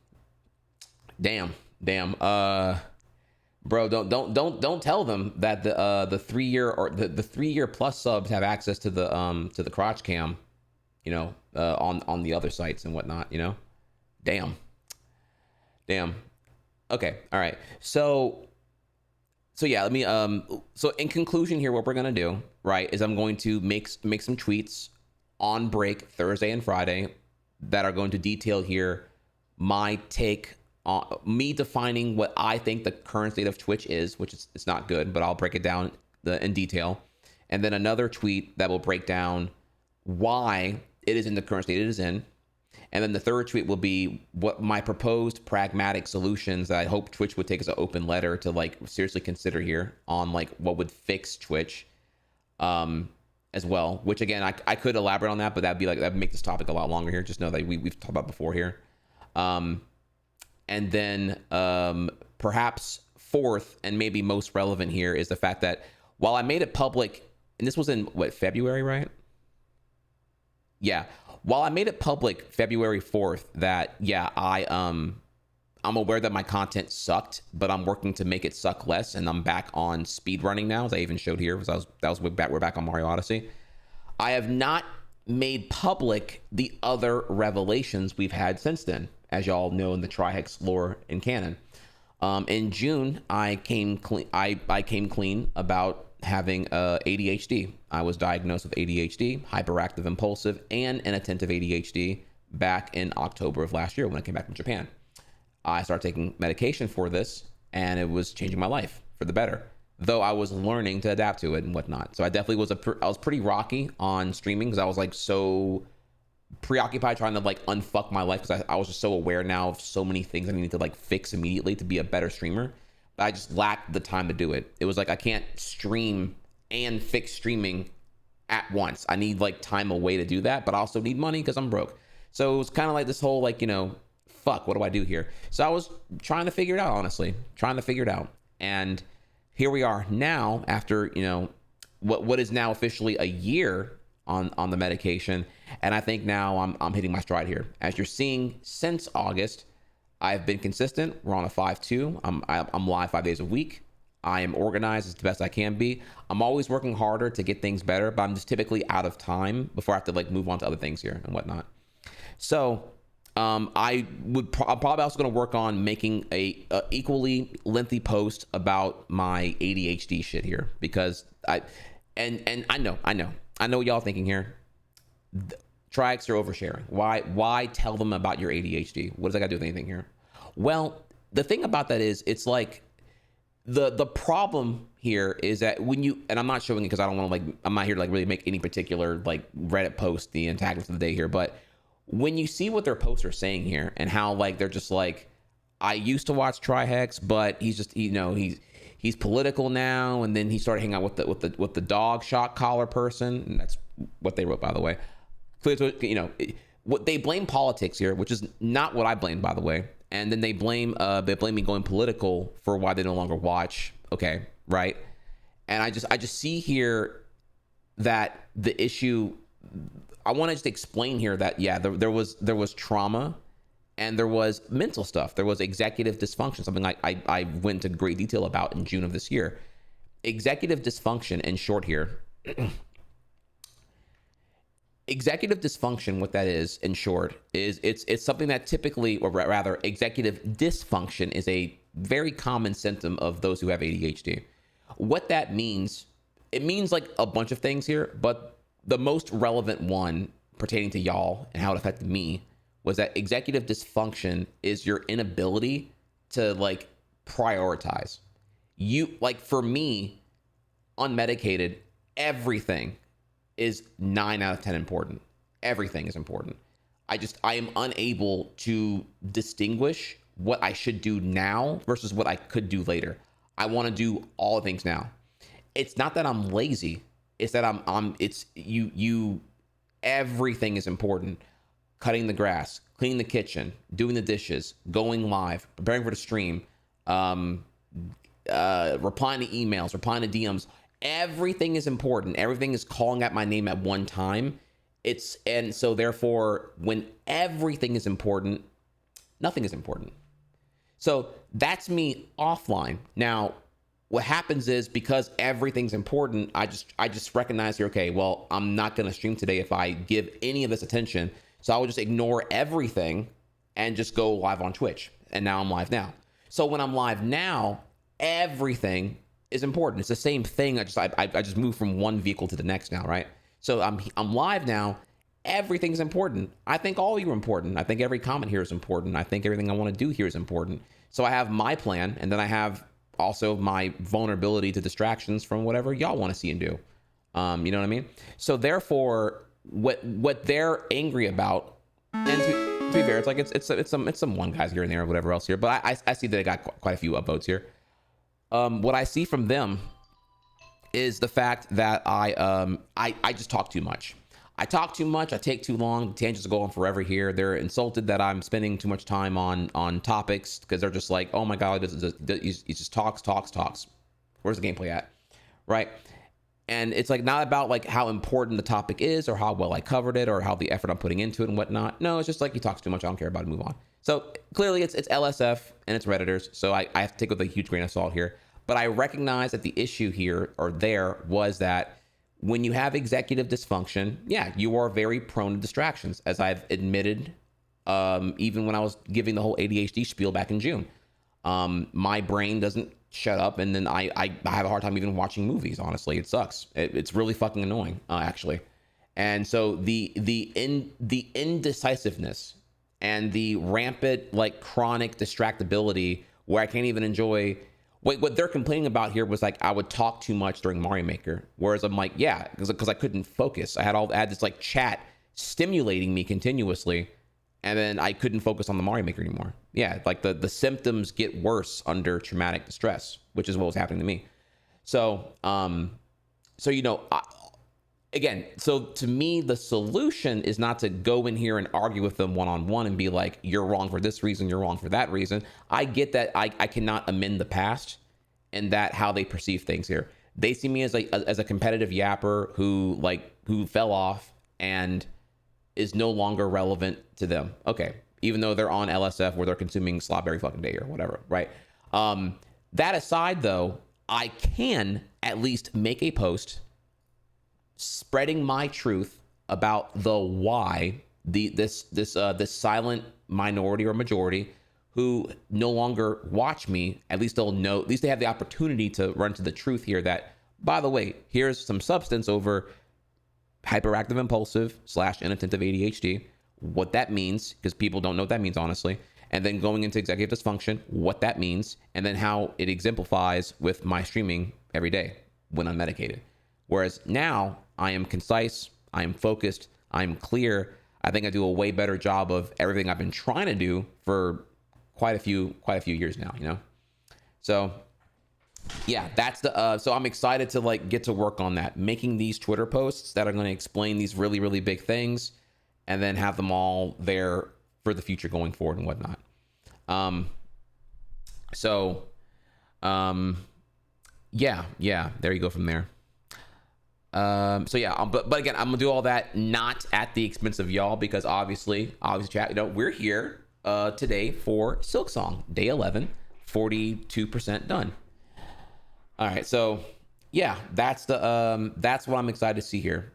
Bro, don't tell them that the 3 year or the 3 year plus subs have access to the crotch cam, on the other sites and whatnot, Damn. Okay. All right. So yeah, let me so in conclusion here, what we're gonna do, right, is I'm going to make some tweets on break Thursday and Friday that are going to detail here my take on me defining what I think the current state of Twitch is, which is it's not good, but I'll break it down in detail. And then another tweet that will break down why it is in the current state it is in. And then the third tweet will be what my proposed pragmatic solutions that I hope Twitch would take as an open letter to like seriously consider here on like what would fix Twitch as well, which again, I could elaborate on that, but that'd make this topic a lot longer here. Just know that we've talked about before here. And then perhaps fourth and maybe most relevant here is the fact that while I made it public, and this was in February, right? Yeah. While I made it public February 4th that, yeah, I'm aware that my content sucked, but I'm working to make it suck less, and I'm back on speedrunning now, as I even showed here, because we're back on Mario Odyssey. I have not made public the other revelations we've had since then, as y'all know in the Trihex lore and canon. In June, I came clean about having ADHD. I was diagnosed with ADHD, hyperactive impulsive, and inattentive ADHD back in October of last year when I came back from Japan. I started taking medication for this, and it was changing my life for the better, though I was learning to adapt to it and whatnot. So I definitely I was pretty rocky on streaming because I was like so preoccupied trying to like unfuck my life because I was just so aware now of so many things I needed to like fix immediately to be a better streamer. But I just lacked the time to do it. It was like I can't stream and fix streaming at once. I need like time away to do that, but I also need money because I'm broke. So it was kind of like this whole like, you know, fuck, what do I do here? So I was trying to figure it out, honestly, And here we are now after, you know, what is now officially a year on the medication. And I think now I'm hitting my stride here. As you're seeing since August, I've been consistent. We're on a 5-2. I'm live 5 days a week. I am organized as the best I can be. I'm always working harder to get things better, but I'm just typically out of time before I have to like move on to other things here and whatnot. So I'm probably also going to work on making a equally lengthy post about my ADHD shit here because I know what y'all thinking here. Trihex are oversharing. Why tell them about your ADHD? What does that got to do with anything here? Well, the thing about that is it's like the problem here is that when you, and I'm not showing it because I don't want to like, I'm not here to like really make any particular like Reddit post the antagonist of the day here, but when you see what their posts are saying here and how like they're just like, I used to watch Trihex, but he's just, you know, he's political now, and then he started hanging out with the dog shock collar person, and that's what they wrote, by the way. You know, what they blame politics here, which is not what I blame, by the way. And then they blame me going political for why they no longer watch. Okay, right? And I just see here that the issue. I want to just explain here that yeah, there was trauma, and there was mental stuff. There was executive dysfunction, something like I went into great detail about in June of this year. Executive dysfunction, in short here. Executive dysfunction, what that is, in short, is it's something that typically, or rather, executive dysfunction is a very common symptom of those who have ADHD. What that means, it means like a bunch of things here, but the most relevant one pertaining to y'all and how it affected me was that executive dysfunction is your inability to like prioritize. You, like for me, unmedicated, everything is 9 out of 10 important. Everything is important. I am unable to distinguish what I should do now versus what I could do later. I want to do all the things now. It's not that I'm lazy. It's that everything is important. Cutting the grass, cleaning the kitchen, doing the dishes, going live, preparing for the stream, replying to emails, replying to DMs. Everything is important. Everything is calling out my name at one time. And so therefore, when everything is important, nothing is important. So that's me offline. Now, what happens is because everything's important, I just recognize here, okay, well, I'm not going to stream today if I give any of this attention. So I will just ignore everything and just go live on Twitch. And now I'm live now. So when I'm live now, everything is important. It's the same thing. I just moved from one vehicle to the next now, right? So I'm live now. Everything's important. I think all of you are important. I think every comment here is important. I think everything I want to do here is important. So I have my plan, and then I have also my vulnerability to distractions from whatever y'all want to see and do. You know what I mean? So therefore, what they're angry about, and to be fair, it's like it's some one guys here and there or whatever else here. But I see that they got quite a few upvotes here. What I see from them is the fact that I just talk too much. I talk too much. I take too long. Tangents go on forever here. They're insulted that I'm spending too much time on topics because they're just like, oh my god, he just talks. Where's the gameplay at, right? And it's like not about like how important the topic is or how well I covered it or how the effort I'm putting into it and whatnot. No, it's just like he talks too much. I don't care about it. Move on. So clearly it's LSF and it's Redditors. So I have to take it with a huge grain of salt here. But I recognize that the issue here or there was that when you have executive dysfunction, yeah, you are very prone to distractions, as I've admitted, even when I was giving the whole ADHD spiel back in June. My brain doesn't shut up, and then I have a hard time even watching movies, honestly. It sucks. It's really fucking annoying, actually. And so the indecisiveness and the rampant, like, chronic distractibility where I can't even enjoy... What they're complaining about here was like I would talk too much during Mario Maker, whereas I'm like, yeah, because I couldn't focus. I had this like chat stimulating me continuously, and then I couldn't focus on the Mario Maker anymore. Yeah, like the symptoms get worse under traumatic distress, which is what was happening to me. So, you know, again, so to me, the solution is not to go in here and argue with them one-on-one and be like, you're wrong for this reason, you're wrong for that reason. I get that I cannot amend the past and that how they perceive things here. They see me as a competitive yapper who fell off and is no longer relevant to them. Okay, even though they're on LSF where they're consuming slop every fucking day or whatever, right? That aside, though, I can at least make a post spreading my truth about the why this silent minority or majority who no longer watch me, at least they'll know, at least they have the opportunity to run to the truth here that, by the way, here's some substance over hyperactive impulsive / inattentive ADHD, what that means, because people don't know what that means, honestly, and then going into executive dysfunction, what that means, and then how it exemplifies with my streaming every day when I'm medicated. Whereas now I am concise, I am focused, I'm clear. I think I do a way better job of everything I've been trying to do for quite a few years now, you know? So yeah, that's the, so I'm excited to like get to work on that, making these Twitter posts that are going to explain these really, really big things and then have them all there for the future going forward and whatnot. Yeah, there you go from there. So yeah, but again, I'm gonna do all that not at the expense of y'all, because obviously chat, you know, we're here today for Silksong day 11, 42% done. All right, so yeah, that's what I'm excited to see here.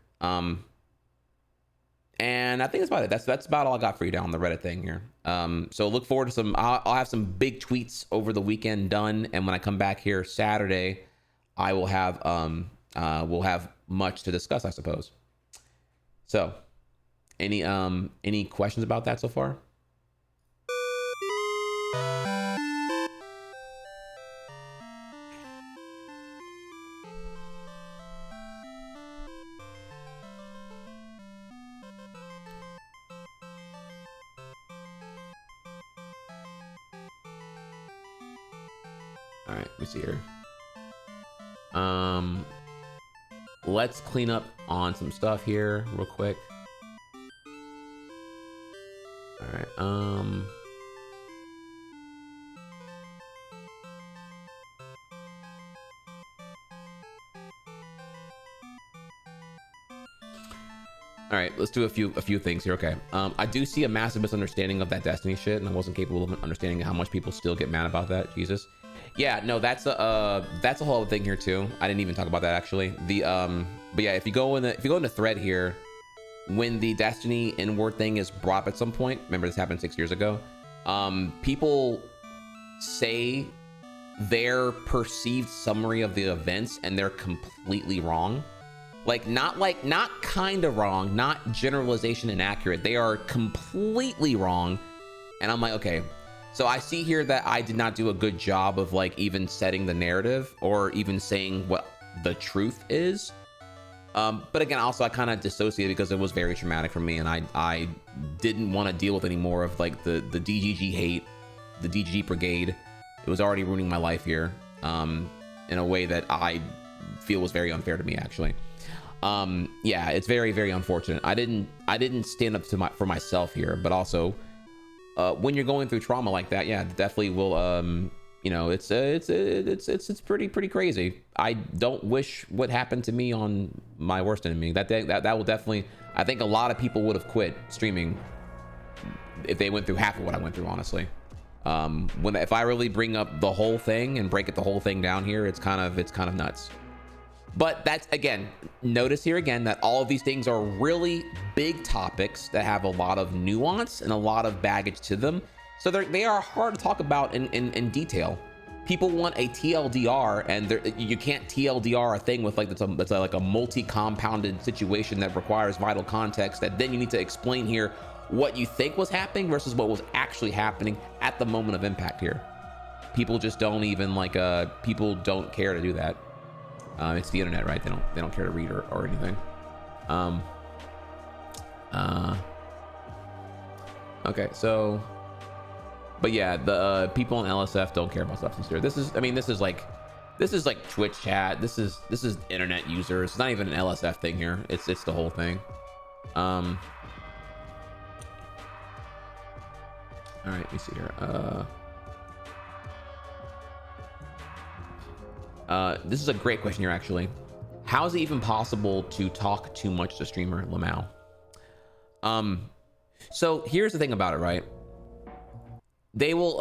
And I think that's about it. That's about all I got for you down on the Reddit thing here. So look forward to some. I'll have some big tweets over the weekend done, and when I come back here Saturday, I will have we'll have much to discuss, I suppose. So, any questions about that so far? All right, let me see here. Let's clean up on some stuff here real quick. All right. All right, let's do a few things here. Okay. I do see a massive misunderstanding of that Destiny shit, and I wasn't capable of understanding how much people still get mad about that. Jesus. Yeah, no, that's a whole other thing here too. I didn't even talk about that actually. But yeah, if you go into thread here, when the Destiny inward thing is brought up at some point, remember this happened 6 years ago, People say their perceived summary of the events and they're completely wrong. Not kind of wrong, not generalization inaccurate. They are completely wrong. And I'm like, okay, so I see here that I did not do a good job of like even setting the narrative or even saying what the truth is. But again, also I kind of dissociated because it was very traumatic for me, and I didn't want to deal with any more of like the DGG hate, the DGG brigade. It was already ruining my life here, in a way that I feel was very unfair to me, actually. Yeah, it's very, very unfortunate. I didn't stand up to for myself here, but also when you're going through trauma like that, yeah, definitely will. You know, it's pretty crazy. I don't wish what happened to me on my worst enemy. That will definitely. I think a lot of people would have quit streaming if they went through half of what I went through, honestly. If I really bring up the whole thing and break the whole thing down here, it's kind of nuts. But that's, again, notice here again that all of these things are really big topics that have a lot of nuance and a lot of baggage to them. So they are hard to talk about in detail. People want a TLDR, and you can't TLDR a thing with like that's like a multi-compounded situation that requires vital context, that then you need to explain here what you think was happening versus what was actually happening at the moment of impact here. People just don't even like people don't care to do that. It's the internet, right? They don't care to read or anything. Okay, so, but yeah, the people in LSF don't care about substance here. This is like Twitch chat. This is internet users. It's not even an LSF thing here. It's the whole thing. All right, let me see here. This is a great question here, actually. How is it even possible to talk too much to streamer Lamau? So here's the thing about it, right? They will,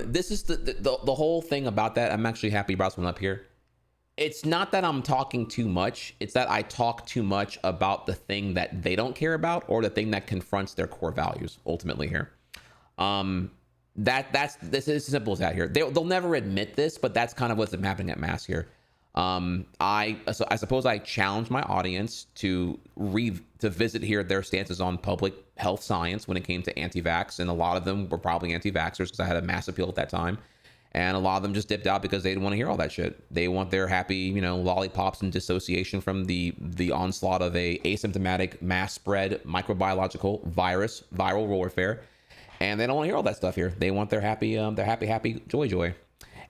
this is the whole thing about that. I'm actually happy you brought someone up here. It's not that I'm talking too much. It's that I talk too much about the thing that they don't care about, or the thing that confronts their core values ultimately here. This is as simple as that here. They'll never admit this, but that's kind of what's happening at mass here. I suppose I challenge my audience to visit here their stances on public health science when it came to anti-vax, and a lot of them were probably anti-vaxxers because I had a mass appeal at that time, and a lot of them just dipped out because they didn't want to hear all that shit. They want their happy, lollipops and dissociation from the onslaught of a asymptomatic mass spread microbiological viral warfare. And they don't want to hear all that stuff here. They want their happy joy.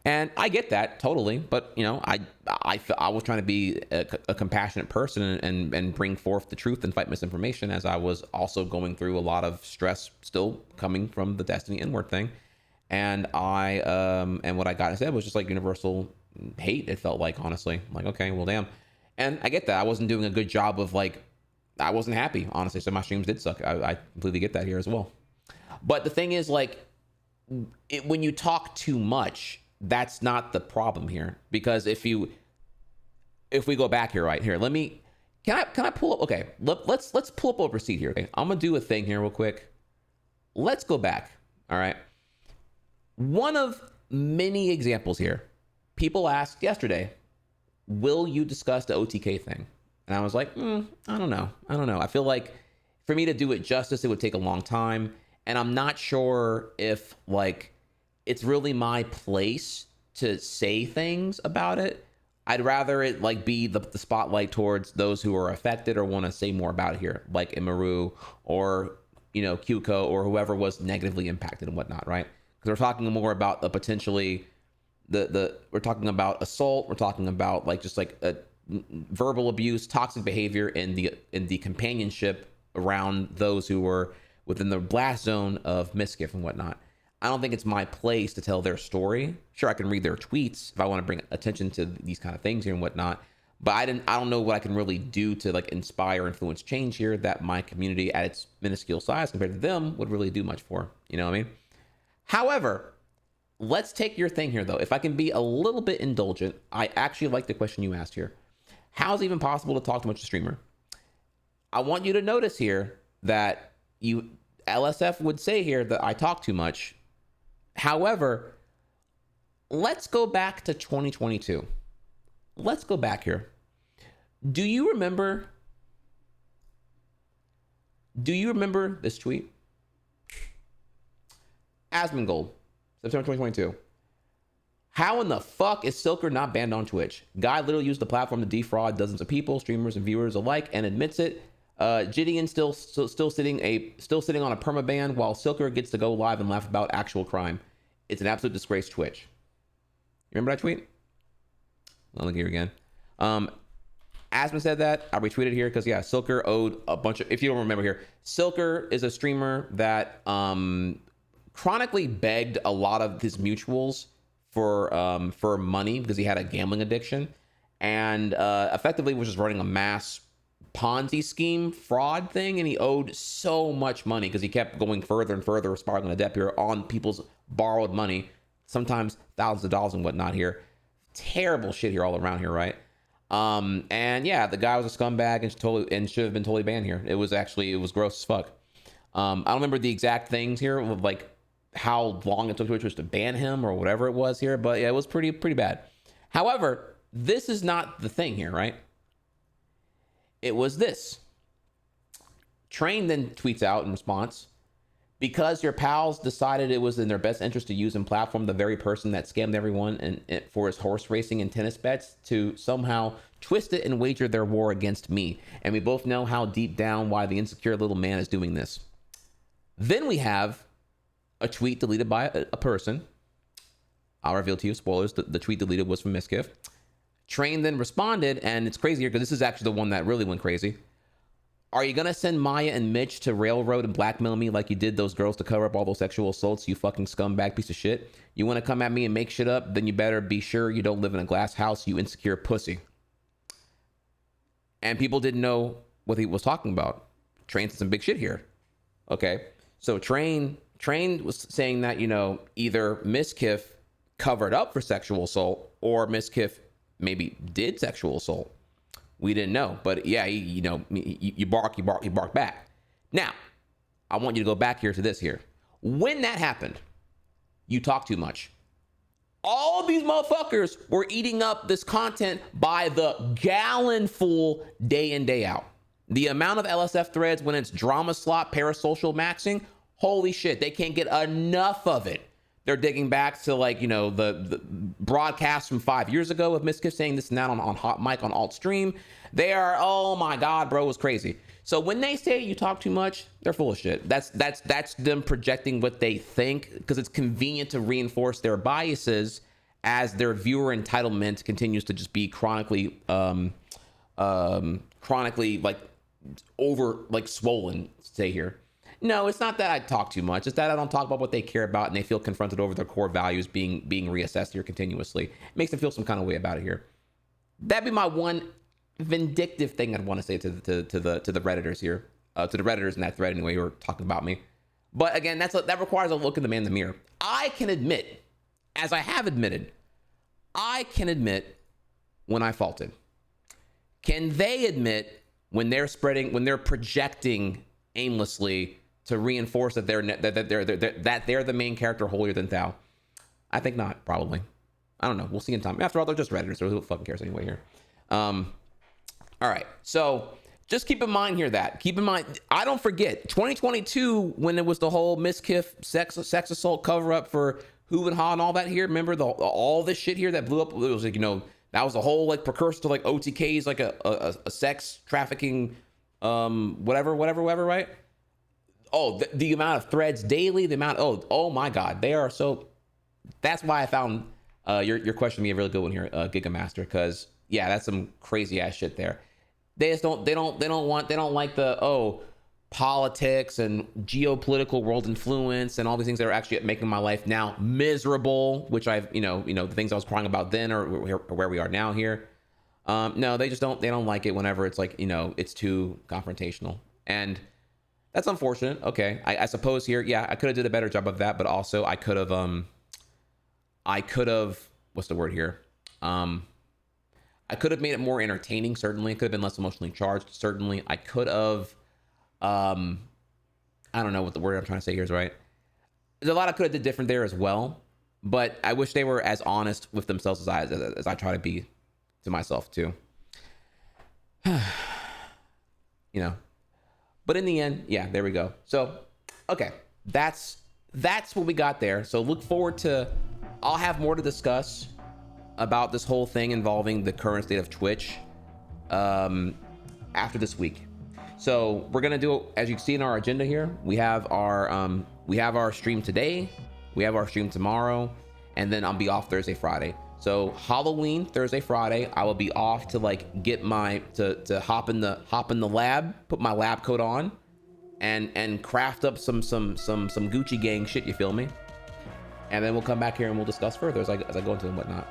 And I get that totally. But, I was trying to be a compassionate person and bring forth the truth and fight misinformation, as I was also going through a lot of stress still coming from the Destiny inward thing. And and what I got instead was just like universal hate, it felt like, honestly. Like, okay, well, damn. And I get that. I wasn't doing a good job of I wasn't happy, honestly. So my streams did suck. I completely get that here as well. But the thing is, when you talk too much, that's not the problem here. Because if we go back here, right here, can I pull up? Okay, let's pull up a receipt here. Okay, I'm gonna do a thing here real quick. Let's go back. All right. One of many examples here. People asked yesterday, "Will you discuss the OTK thing?" And I was like, I don't know. I feel like for me to do it justice, it would take a long time. And I'm not sure if it's really my place to say things about it. I'd rather it be the spotlight towards those who are affected or want to say more about it here, like Emiru or, Kyuko or whoever was negatively impacted and whatnot, right? Because we're talking more about potentially we're talking about assault. We're talking about verbal abuse, toxic behavior in the companionship around those who were within the blast zone of Mizkif and whatnot. I don't think it's my place to tell their story. Sure, I can read their tweets if I want to bring attention to these kind of things here and whatnot, but I don't know what I can really do to inspire, influence change here that my community at its minuscule size compared to them would really do much for. You know what I mean? However, let's take your thing here though. If I can be a little bit indulgent, I actually like the question you asked here. How is it even possible to talk too much to streamer? I want you to notice here that LSF would say here that I talk too much. However, let's go back to 2022. Let's go back here. Do you remember this tweet? Asmongold, September 2022. How in the fuck is Silker not banned on Twitch? Guy literally used the platform to defraud dozens of people, streamers and viewers alike, and admits it. Gideon still sitting on a permaban while Silker gets to go live and laugh about actual crime. It's an absolute disgrace, Twitch. You remember that tweet? I'll look here again. Aspen said that. I retweeted here because, yeah, Silker owed a bunch of... If you don't remember here, Silker is a streamer that chronically begged a lot of his mutuals for money because he had a gambling addiction, and effectively was just running a mass Ponzi scheme fraud thing, and he owed so much money because he kept going further and further, spiraling into debt here on people's borrowed money, sometimes thousands of dollars and whatnot here. Terrible shit here all around here, right? And yeah, the guy was a scumbag and should have been totally banned here. It was gross as fuck. I don't remember the exact things here of like how long it took Twitch to ban him or whatever it was here, but yeah, it was pretty bad. However, this is not the thing here, right? It was this. Train then tweets out in response, because your pals decided it was in their best interest to use and platform the very person that scammed everyone and for his horse racing and tennis bets to somehow twist it and wager their war against me. And we both know how deep down why the insecure little man is doing this. Then we have a tweet deleted by a person. I'll reveal to you, spoilers, the tweet deleted was from Mizkif. Train then responded, and it's crazy here because this is actually the one that really went crazy. Are you gonna send Maya and Mitch to railroad and blackmail me like you did those girls to cover up all those sexual assaults, you fucking scumbag piece of shit? You wanna come at me and make shit up? Then you better be sure you don't live in a glass house, you insecure pussy. And people didn't know what he was talking about. Train said some big shit here. Okay, so Train was saying that, you know, either Mizkif covered up for sexual assault or Mizkif maybe did sexual assault. We didn't know, but yeah, you bark back. Now, I want you to go back here to this here. When that happened, you talk too much. All these motherfuckers were eating up this content by the gallon full day in, day out. The amount of LSF threads when it's drama slot, parasocial maxing, holy shit, they can't get enough of it. They're digging back to, like, you know, the broadcast from 5 years ago of Mizkif saying this and that on Hot Mic on Alt Stream. They are, oh my God, bro, it was crazy. So when they say you talk too much, they're full of shit. That's them projecting what they think because it's convenient to reinforce their biases as their viewer entitlement continues to just be chronically like over, like, swollen, say here. No, it's not that I talk too much. It's that I don't talk about what they care about and they feel confronted over their core values being reassessed here continuously. It makes them feel some kind of way about it here. That'd be my one vindictive thing I'd want to say to the Redditors here, to the Redditors in that thread anyway who are talking about me. But again, that requires a look in the man in the mirror. I can admit, as I have admitted, I can admit when I faulted. Can they admit when they're projecting aimlessly to reinforce that they're the main character holier than thou? I think not, probably. I don't know. We'll see in time. After all, they're just Redditors, so who fucking cares anyway here? All right. So just keep in mind here I don't forget 2022 when it was the whole Mizkif sex assault cover up for Who and Ha and all that here. Remember all this shit here that blew up? It was like, you know, that was the whole like precursor to like OTKs, like a sex trafficking, whatever, right? Oh, the amount of threads daily, the amount, oh my God, they are so. That's why I found your question to be a really good one here, Gigamaster, because yeah, that's some crazy ass shit there. They just don't like the politics and geopolitical world influence and all these things that are actually making my life now miserable, which I've, the things I was crying about then or where we are now here. No, they don't like it whenever it's like, it's too confrontational. And that's unfortunate. Okay. I suppose here, yeah, I could have did a better job of that, but also I could have, what's the word here? I could have made it more entertaining. Certainly. It could have been less emotionally charged. Certainly. I could have, I don't know what the word I'm trying to say here is, right? there's a lot I could have did different there as well, but I wish they were as honest with themselves as I try to be to myself too. You know, but in the end, yeah, there we go. So, okay, that's what we got there. So look forward to, I'll have more to discuss about this whole thing involving the current state of Twitch after this week. So we're gonna do, as you can see in our agenda here, we have our stream today, we have our stream tomorrow, and then I'll be off Thursday, Friday. So Halloween, Thursday, Friday, I will be off to like get my to hop in the lab, put my lab coat on, and craft up some Gucci gang shit. You feel me? And then we'll come back here and we'll discuss further as I go into and whatnot.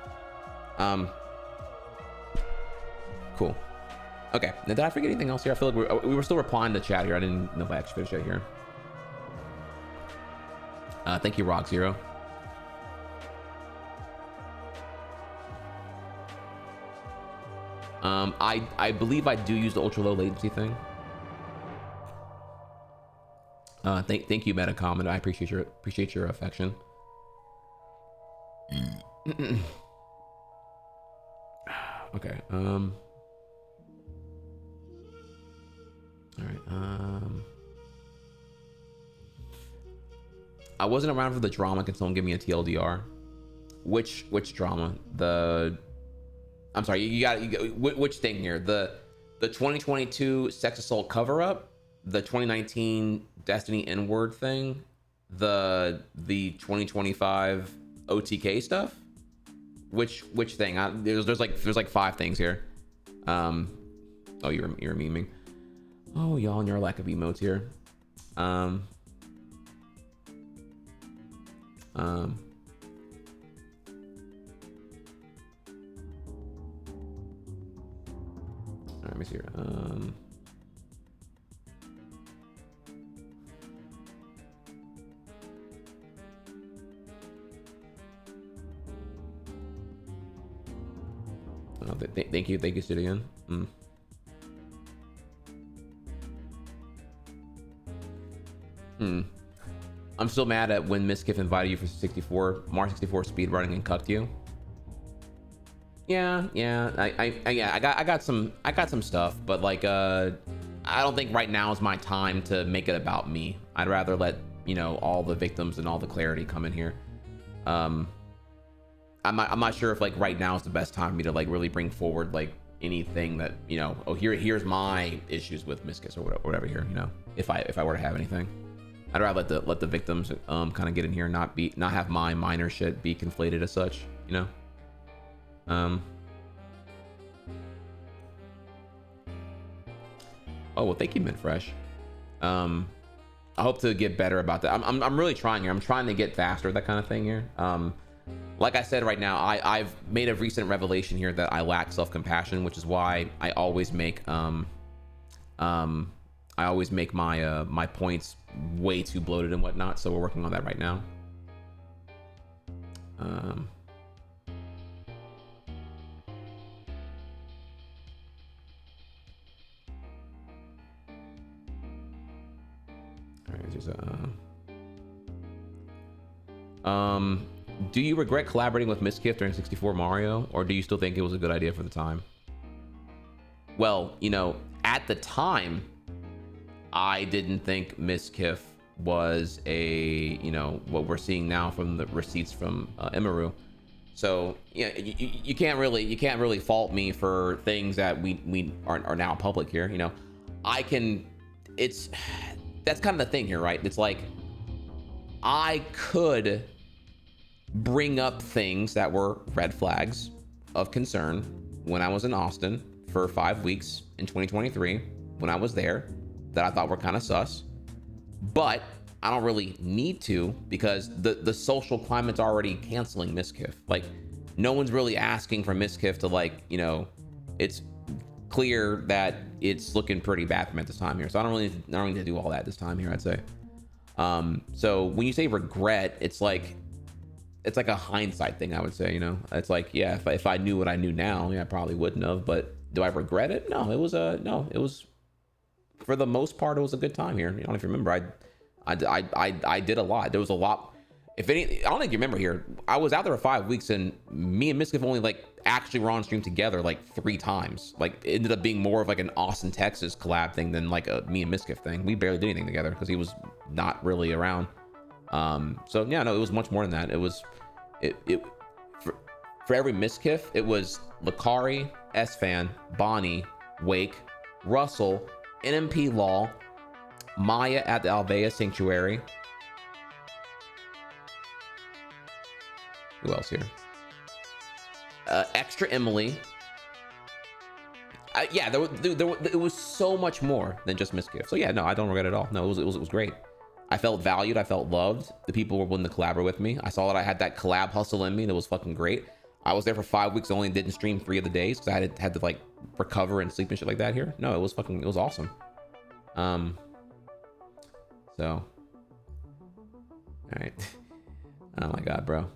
Cool. Okay. Now, did I forget anything else here? I feel like we were still replying to chat here. I didn't know if I actually finished it here. Thank you, Rock Zero. I believe I do use the ultra low latency thing. Thank you, Metacom, and I appreciate your affection. Okay. All right. I wasn't around for the drama. Can someone give me a TLDR? Which drama? I'm sorry. You got which thing here? The 2022 sex assault cover up, the 2019 Destiny N-word thing, the 2025 OTK stuff. Which thing? There's like 5 things here. Oh, you're memeing. Oh, y'all and your lack of emotes here. Let me see here. Oh, thank you, Studian. I'm still mad at when Mizkif invited you for Mar 64 speedrunning and cucked you. Yeah, I got some stuff, but like I don't think right now is my time to make it about me. I'd rather let, you know, all the victims and all the clarity come in here. I'm not sure if like right now is the best time for me to like really bring forward like anything that, you know, oh here's my issues with Mizkif or whatever here, you know, if I were to have anything. I'd rather let the victims kind of get in here and not have my minor shit be conflated as such, you know. Oh well, thank you, Mint Fresh. I hope to get better about that. I'm really trying here. I'm trying to get faster, that kind of thing here. Like I said, right now I've made a recent revelation here that I lack self-compassion, which is why I always make my points way too bloated and whatnot. So we're working on that right now. Do you regret collaborating with Mizkif during 64 Mario, or do you still think it was a good idea for the time? Well, you know, at the time, I didn't think Mizkif was a, you know, what we're seeing now from the receipts from Emiru. So yeah, you can't really fault me for things that we are now public here. You know, that's kind of the thing here, right? It's like I could bring up things that were red flags of concern when I was in Austin for 5 weeks in 2023 when I was there that I thought were kind of sus, but I don't really need to because the social climate's already canceling Mizkif. Like no one's really asking for Mizkif to, like, you know, it's clear that it's looking pretty bad for me at this time here. So I don't really need to do all that this time here, I'd say. So when you say regret, it's like a hindsight thing, I would say, you know. It's like, yeah, if I knew what I knew now, yeah, I probably wouldn't have. But do I regret it? No, it was for the most part, it was a good time here. You know, if you remember, I did a lot. There was a lot. If any, I don't think you remember here. I was out there for 5 weeks, and me and Mizkif only like actually were on stream together like 3 times. Like it ended up being more of like an Austin, Texas collab thing than like a me and Mizkif thing. We barely did anything together because he was not really around. So yeah, no, it was much more than that. It was for every Mizkif, it was Lakari, S-Fan, Bonnie, Wake, Russell, NMP Law, Maya at the Alvea Sanctuary. Who else here? Extra Emily. Yeah, it was so much more than just Mizkif. So yeah, no, I don't regret it at all. No, it was great. I felt valued. I felt loved. The people were willing to collaborate with me. I saw that I had that collab hustle in me. That was fucking great. I was there for 5 weeks. Only didn't stream 3 of the days because I had to like recover and sleep and shit like that here. No, it was awesome. So, all right. Oh my God, bro.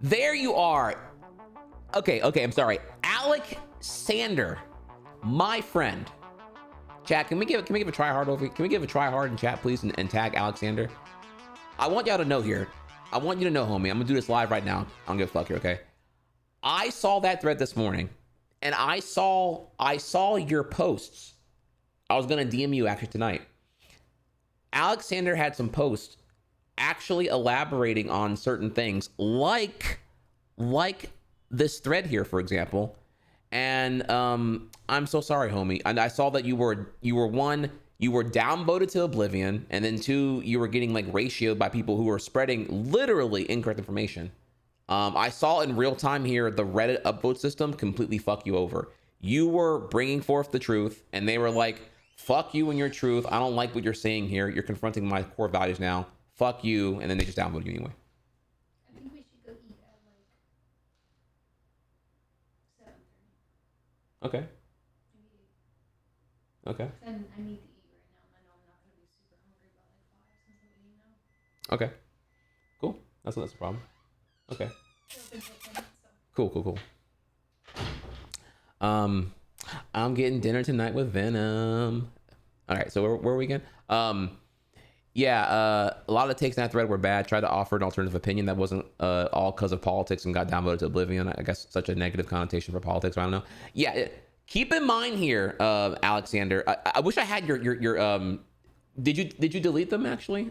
There you are. Okay, I'm sorry. Alexander, my friend. Chat, can we give a try hard over here? Can we give a try hard in chat, please, and tag Alexander? I want y'all to know here. I want you to know, homie. I'm gonna do this live right now. I don't give a fuck here, okay? I saw that thread this morning, and I saw your posts. I was gonna DM you actually tonight. Alexander had some posts actually elaborating on certain things, like this thread here, for example. And I'm so sorry, homie. And I saw that you were one, you were downvoted to oblivion, and then 2, you were getting like ratioed by people who were spreading literally incorrect information. I saw in real time here the Reddit upvote system completely fuck you over. You were bringing forth the truth, and they were like, fuck you and your truth. I don't like what you're saying here. You're confronting my core values now. Fuck you. And then they just downvoted you anyway. I think we should go eat at like 7:30. Okay. Okay. And I need to eat right now. I know I'm not going to be super hungry by like 5 since I'm eating now. Okay. Cool. That's a problem. Okay. Cool. I'm getting dinner tonight with Venom. All right. So where are we again? Yeah, a lot of the takes in that thread were bad. Tried to offer an alternative opinion that wasn't all because of politics and got downvoted to oblivion. I guess such a negative connotation for politics. I don't know. Yeah, keep in mind here, Alexander. I wish I had your Did you delete them actually?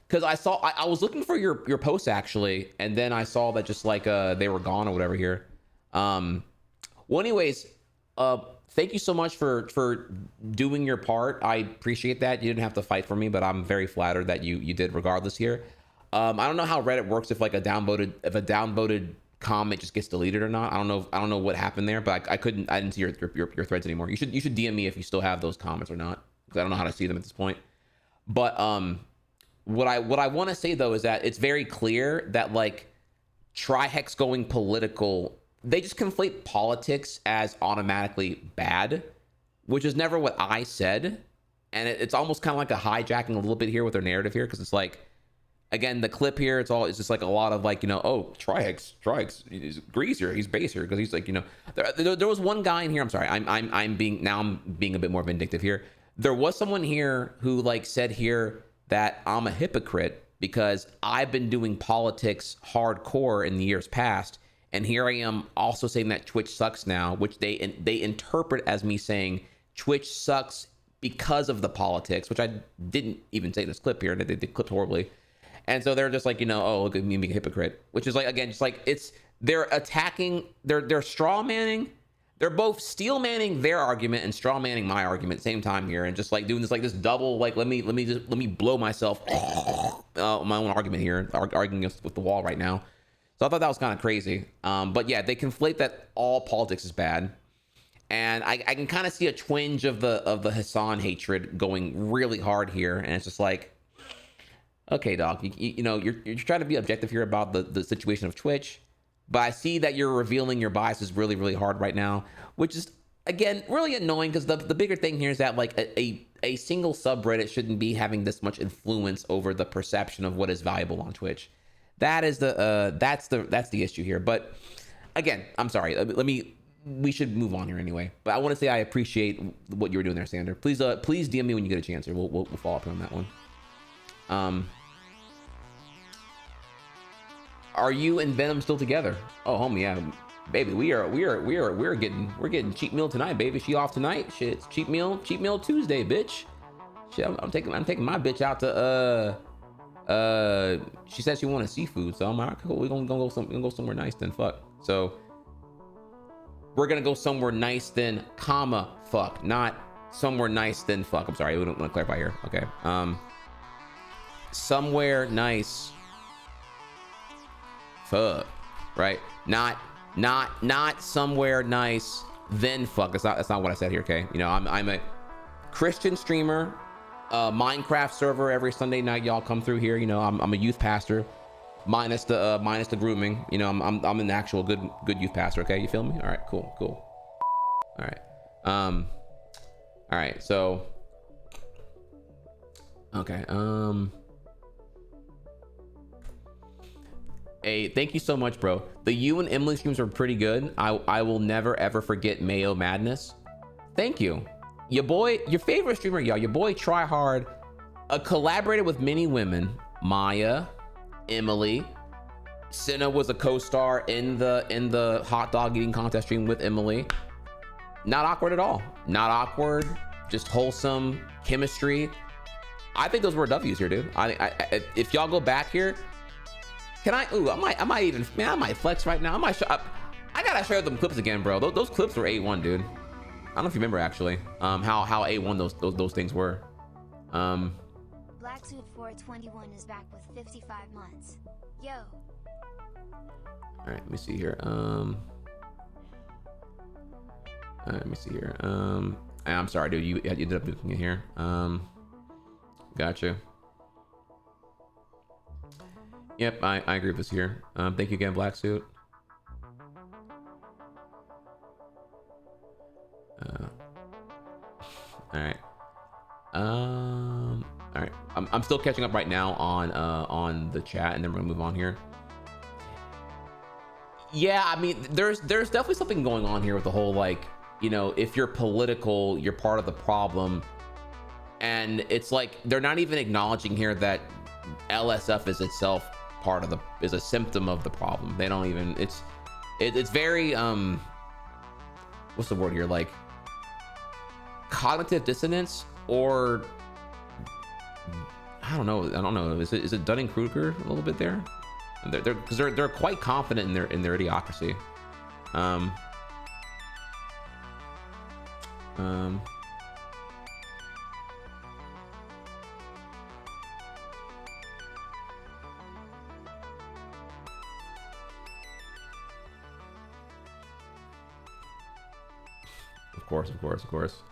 Because I was looking for your posts actually, and then I saw that just like they were gone or whatever here. Well, anyways, thank you so much for doing your part. I appreciate that. You didn't have to fight for me, but I'm very flattered that you did regardless here. I don't know how Reddit works if like a downvoted comment just gets deleted or not. I don't know what happened there, but I didn't see your threads anymore. You should DM me if you still have those comments or not, because I don't know how to see them at this point. But what I want to say though is that it's very clear that like Trihex going political, they just conflate politics as automatically bad, which is never what I said. And it's almost kind of like a hijacking a little bit here with their narrative here, because it's like, again, the clip here, it's just like a lot of like, oh, Trihex is greasier, he's basier, because he's like, there was one guy in here. I'm sorry, I'm being a bit more vindictive here. There was someone here who like said here that I'm a hypocrite because I've been doing politics hardcore in the years past, and here I am also saying that Twitch sucks now, which they interpret as me saying Twitch sucks because of the politics, which I didn't even say in this clip here. They clipped horribly. And so they're just like, oh, look at me being a hypocrite, which is like, again, just like they're attacking, they're straw manning. They're both steel manning their argument and straw manning my argument at the same time here, and just like doing this double, like let me blow myself my own argument here, arguing with the wall right now. So I thought that was kind of crazy. But yeah, they conflate that all politics is bad, and I can kind of see a twinge of the Hassan hatred going really hard here, and it's just like, okay, dog, you're trying to be objective here about the situation of Twitch. But I see that you're revealing your biases really, really hard right now, which is, again, really annoying, because the bigger thing here is that like a single subreddit shouldn't be having this much influence over the perception of what is valuable on Twitch. That is that's the issue here. But again, I'm sorry. Let me we should move on here anyway. But I want to say I appreciate what you were doing there, Sander. Please DM me when you get a chance here. We'll follow up on that one. Are you and Venom still together? Oh, homie, yeah, baby, we're getting cheap meal tonight, baby. She off tonight. Shit, it's cheap meal Tuesday, bitch. Shit, I'm taking my bitch out to she said she wanted seafood, so I'm like, cool, we're gonna go somewhere nice then. Fuck. So we're gonna go somewhere nice then, comma, fuck, not somewhere nice then fuck. I'm sorry, we don't want to clarify here. Okay. Somewhere nice. Fuck. Right? Not somewhere nice then fuck. That's not what I said here, okay? You know, I'm a Christian streamer, Minecraft server every Sunday night. Y'all come through here. You know, I'm a youth pastor, minus the grooming. You know, I'm an actual good youth pastor. Okay, you feel me? All right, cool. All right, all right. So, okay. Hey, thank you so much, bro. The you and Emily streams are pretty good. I will never ever forget Mayo Madness. Thank you. Your boy, your favorite streamer, y'all, your boy Tryhard, collaborated with many women. Maya, Emily, Senna was a co-star in the hot dog eating contest stream with Emily. Not awkward at all. Not awkward. Just wholesome chemistry. I think those were W's here, dude. I if y'all go back here, can I? Ooh, I might even, man, I might flex right now. I gotta show them clips again, bro. Those clips were A1, dude. I don't know if you remember actually, how A1 those things were. Black Suit 421 is back with 55 months. Yo. All right, let me see here. Let me see here. I'm sorry, dude. You ended up looking in here. Gotcha. Yep, I agree with this here. Thank you again, Black Suit. All right. All right. I'm still catching up right now on the chat, and then we're gonna move on here. Yeah, I mean, there's definitely something going on here with the whole, like, you know, if you're political, you're part of the problem, and it's like they're not even acknowledging here that LSF is itself is a symptom of the problem. They don't even. It's very what's the word here, like cognitive dissonance, or I don't know. Is it Dunning-Kruger a little bit there? Because they're quite confident in their idiocracy. Of course.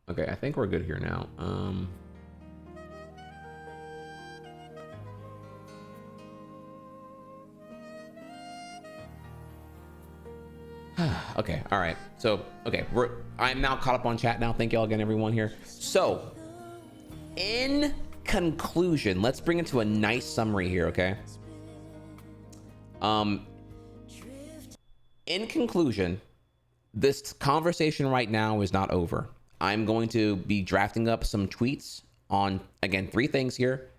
Okay, I think we're good here now. Okay, all right. So, okay, I'm now caught up on chat now. Thank y'all again, everyone here. So, in conclusion, let's bring it to a nice summary here, okay? In conclusion, this conversation right now is not over. I'm going to be drafting up some tweets on, again, 3 things here.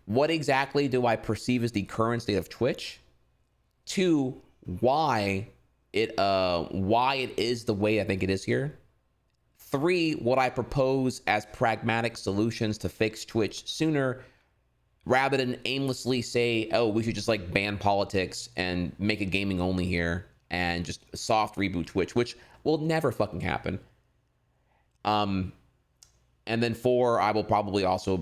What exactly do I perceive as the current state of Twitch? 2, why it is the way I think it is here. 3, what I propose as pragmatic solutions to fix Twitch sooner, rather than aimlessly say, oh, we should just like ban politics and make it gaming only here and just soft reboot Twitch, which will never fucking happen. And then 4, I will probably also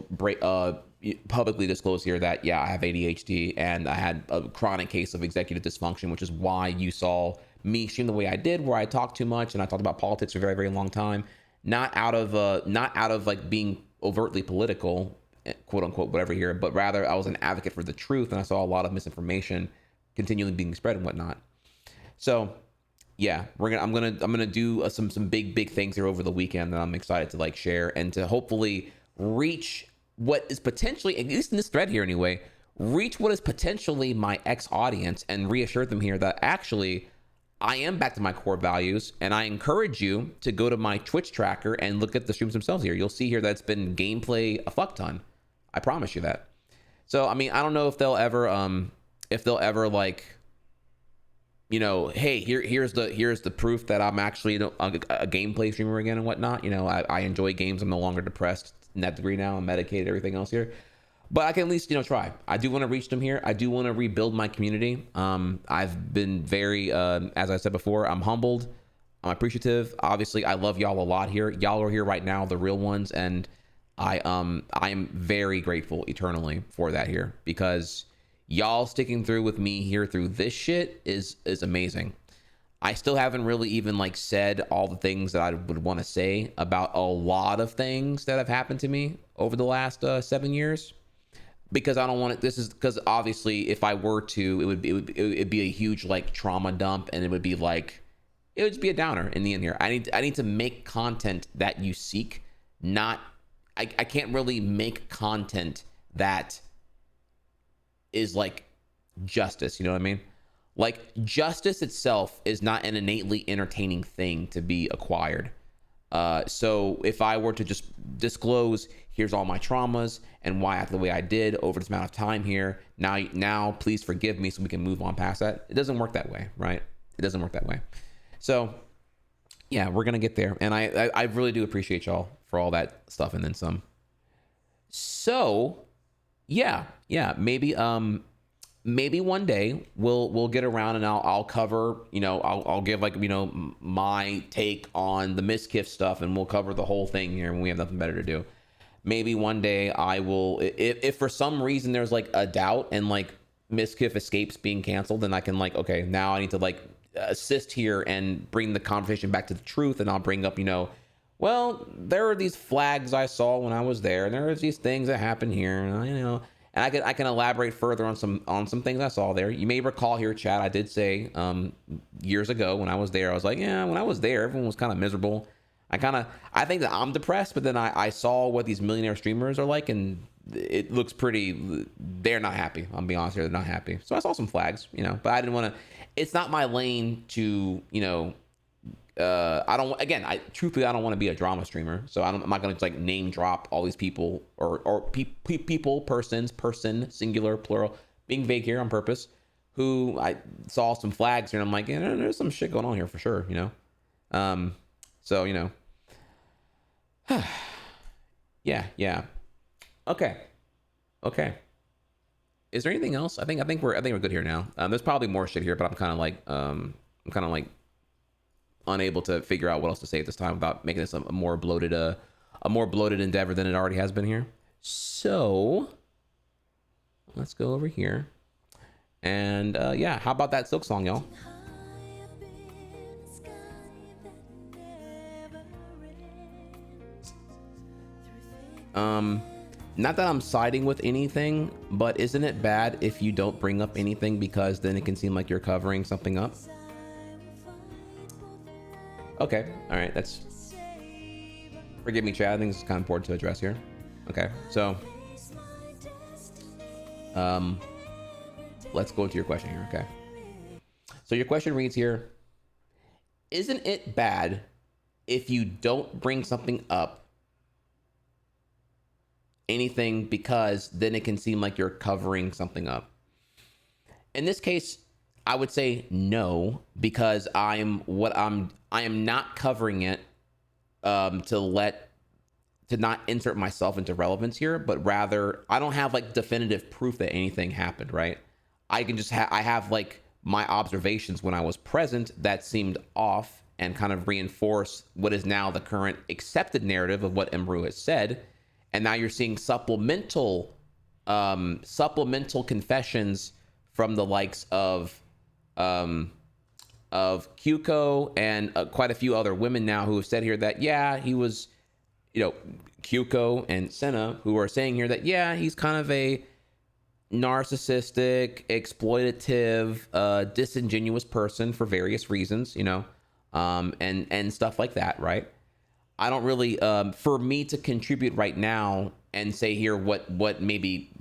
publicly disclose here that, yeah, I have ADHD and I had a chronic case of executive dysfunction, which is why you saw me stream the way I did, where I talked too much and I talked about politics for a very, very long time. Not out of like being overtly political, quote unquote, whatever here, but rather I was an advocate for the truth, and I saw a lot of misinformation continually being spread and whatnot. So yeah, I'm gonna do some big things here over the weekend that I'm excited to like share and to hopefully reach what is potentially, at least in this thread here anyway, reach what is potentially my ex audience and reassure them here that actually I am back to my core values. And I encourage you to go to my Twitch tracker and look at the streams themselves here. You'll see here that it's been gameplay a fuck ton. I promise you that. So I mean, I don't know if they'll ever like, you know, hey, here's the proof that I'm actually a gameplay streamer again and whatnot. You know, I enjoy games. I'm no longer depressed in that degree now. I'm medicated, everything else here. But I can at least, you know, try. I do want to reach them here. I do want to rebuild my community. I've been very, as I said before, I'm humbled. I'm appreciative. Obviously, I love y'all a lot here. Y'all are here right now, the real ones, and I'm very grateful eternally for that here, because y'all sticking through with me here through this shit is amazing. I still haven't really even like said all the things that I would want to say about a lot of things that have happened to me over the last 7 years, because I don't want it. This is because obviously if I were to, it'd be a huge like trauma dump, and it would just be a downer in the end here. I need to make content that you seek, not, I can't really make content that is like justice, you know what I mean? Like, justice itself is not an innately entertaining thing to be acquired. So if I were to just disclose, here's all my traumas and why I act the way I did over this amount of time here, now please forgive me so we can move on past that. It doesn't work that way, right? It doesn't work that way. So yeah, we're gonna get there, and I really do appreciate y'all for all that stuff and then some. So yeah, maybe one day we'll get around and I'll cover, you know, I'll give like, you know, my take on the Mizkif stuff, and we'll cover the whole thing here when we have nothing better to do. Maybe one day I will, if for some reason there's like a doubt and like Mizkif escapes being canceled, then I can like, okay, now I need to like assist here and bring the conversation back to the truth, and I'll bring up, you know, well, there are these flags I saw when I was there, and there are these things that happen here, and you know, and I can elaborate further on some things I saw there. You may recall here, chat, I did say years ago when I was there, I was like, yeah, when I was there, everyone was kind of miserable. I think that I'm depressed, but then I saw what these millionaire streamers are like, and it looks pretty, they're not happy. I'll be honest here, they're not happy. So I saw some flags, you know, but I didn't want to, it's not my lane to, you know, truthfully, I don't want to be a drama streamer. So I'm not going to like name drop all these people or people, person, singular, plural, being vague here on purpose, who I saw some flags here and I'm like, yeah, there's some shit going on here for sure, you know? So, you know, yeah. Okay. Is there anything else? I think we're good here now. There's probably more shit here, but I'm kind of like unable to figure out what else to say at this time without making this a more bloated endeavor than it already has been here. So let's go over here and yeah, how about that Silksong, y'all? Not that I'm siding with anything, but isn't it bad if you don't bring up anything, because then it can seem like you're covering something up? Okay, all right, that's, forgive me, Chad, I think this is kind of important to address here. Okay, so let's go into your question here. Okay, so your question reads here: isn't it bad if you don't bring something up, anything, because then it can seem like you're covering something up? In this case, I would say no, because I am not covering it to not insert myself into relevance here, but rather I don't have like definitive proof that anything happened, right? I can just I have like my observations when I was present that seemed off and kind of reinforce what is now the current accepted narrative of what Emiru has said. And now you're seeing supplemental confessions from the likes of Kyuko and quite a few other women now who have said here that, yeah, he was, you know, Kyuko and Senna, who are saying here that, yeah, he's kind of a narcissistic, exploitative, disingenuous person for various reasons, you know, and stuff like that, right? I don't really, for me to contribute right now and say here what maybe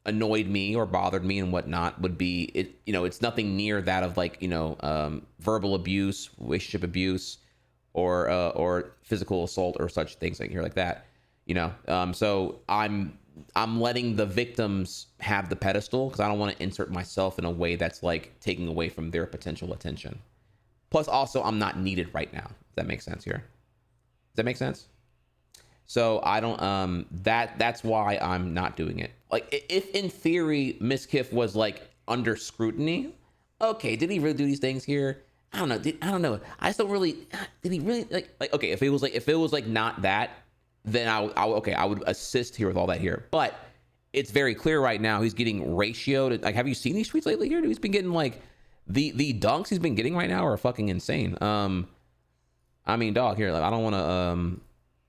annoyed me or bothered me and whatnot would be, it, you know, it's nothing near that of like, you know, verbal abuse, relationship abuse, or physical assault or such things like here like that, you know. So I'm letting the victims have the pedestal because I don't want to insert myself in a way that's like taking away from their potential attention. Plus, also, I'm not needed right now. If that makes sense here. Does that make sense? So I don't. That's why I'm not doing it. Like, if in theory Mizkif was like under scrutiny, okay, did he really do these things here? I don't know. I don't know. I just don't really. Did he really like? Okay, if it was like not that, then I would assist here with all that here. But it's very clear right now he's getting ratioed. Like, have you seen these tweets lately here? Dude, he's been getting like the dunks he's been getting right now are fucking insane. I mean, dog, here, like, I don't want to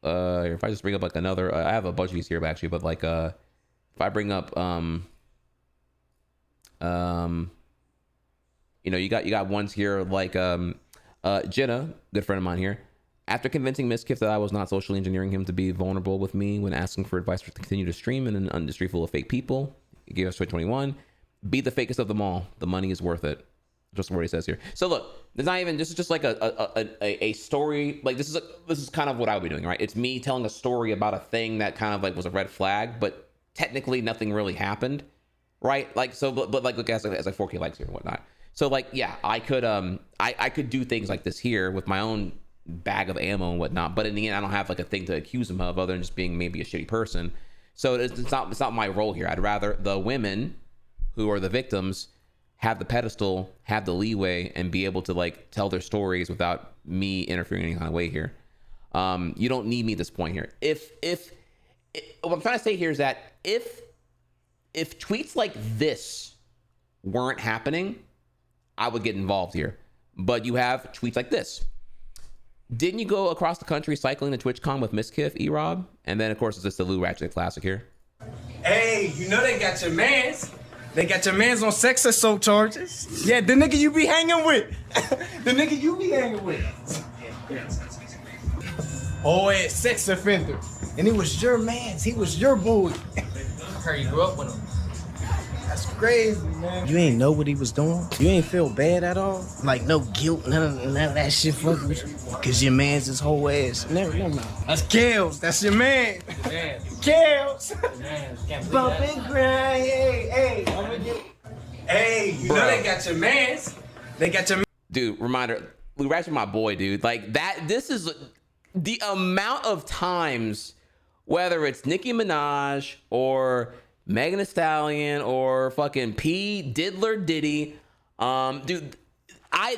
if I just bring up like another, I have a bunch of these here actually, but like if I bring up you know, you got ones here like Jenna, good friend of mine here. After convincing Mizkif that I was not socially engineering him to be vulnerable with me when asking for advice to continue to stream in an industry full of fake people, he gave us 2021. Be the fakest of them all. The money is worth it. Just what he says here. So look, there's not even, this is just like a story. Like this is kind of what I would be doing, right? It's me telling a story about a thing that kind of like was a red flag, but technically nothing really happened, right? Like, so, but like, look, as like 4K likes here and whatnot. So like, yeah, I could do things like this here with my own bag of ammo and whatnot, but in the end I don't have like a thing to accuse him of other than just being maybe a shitty person. So it's not my role here. I'd rather the women who are the victims have the pedestal, have the leeway, and be able to like tell their stories without me interfering in any kind of way here. You don't need me at this point here. What I'm trying to say here is that if tweets like this weren't happening, I would get involved here. But you have tweets like this. Didn't you go across the country cycling to TwitchCon with Mizkif, E-Rob? And then, of course, it's just the Lou Ratchet classic here. Hey, you know they got your mans. They got your mans on sex assault charges. Yeah, the nigga you be hanging with. The nigga you be hanging with. Oh, yeah, sex offender. And it was your mans. He was your boy. I heard you grew up with him. That's crazy, man. You ain't know what he was doing? You ain't feel bad at all? Like no guilt, none of that shit fucking with you? Cause your man's his whole ass. Never. That's Kales. That's your man. Kales. Bump and grind. Hey, you know they got your mans. They got your. Dude, reminder, Lou Ratchet, my boy, dude. Like that. This is the amount of times, whether it's Nicki Minaj or Megan Thee Stallion or fucking P Diddler Diddy, dude,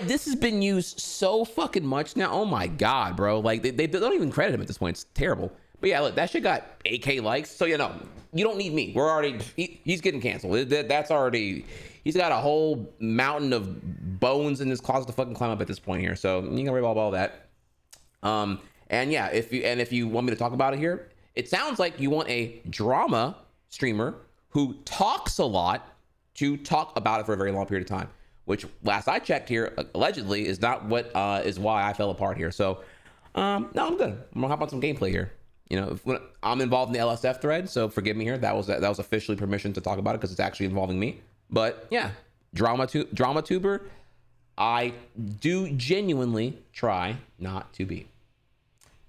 this has been used so fucking much now. Oh my god, bro! Like they don't even credit him at this point. It's terrible. But yeah, look, that shit got 8K likes. So you know, you don't need me. We're already he's getting canceled. That's already, he's got a whole mountain of bones in his closet to fucking climb up at this point here. So you can worry about all that. And yeah, if you want me to talk about it here, it sounds like you want a drama streamer who talks a lot to talk about it for a very long period of time, which last I checked here, allegedly is not what is why I fell apart here. So no, I'm good. I'm gonna hop on some gameplay here. You know, I'm involved in the LSF thread, so forgive me here. That was officially permission to talk about it because it's actually involving me. But yeah, drama tuber, I do genuinely try not to be.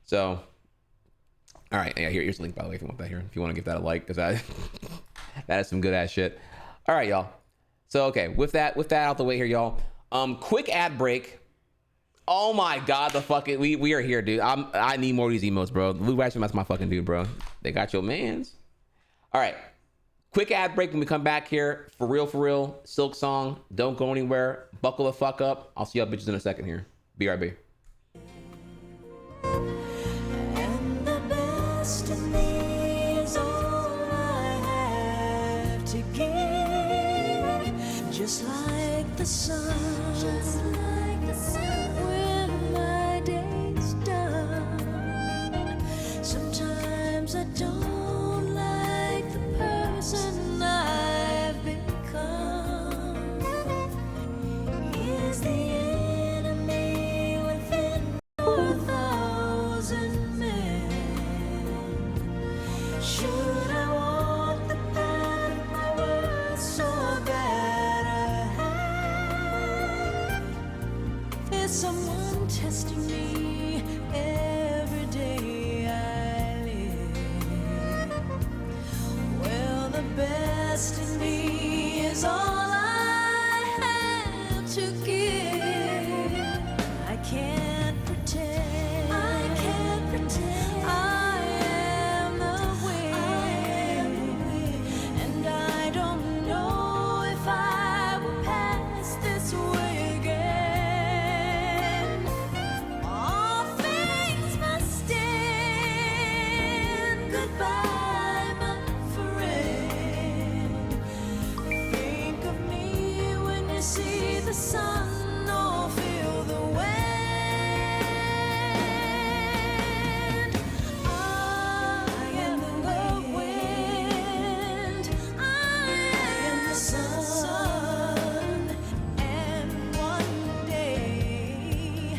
So all right, yeah, here's the link, by the way, if you want that here. If you want to give that a like, because that is some good ass shit. All right, y'all. So okay, with that out the way here, y'all. Quick ad break. Oh my god, the fucking we are here, dude. I need more of these emotes, bro. Lou Ratchet, that's my fucking dude, bro. They got your mans. All right, quick ad break. When we come back here, for real, Silksong. Don't go anywhere. Buckle the fuck up. I'll see y'all bitches in a second here. BRB. Just like the sun, when my day's done. Sometimes I don't like the person I've testing me every day I live. Well, the best in me is all I have to give. I can't pretend. I can't pretend. I am the wind, and I don't know if I will pass this way again. All things must end. Goodbye, my friend. Think of me when you see the sun or feel the wind. I am the wind. I am the sun. And one day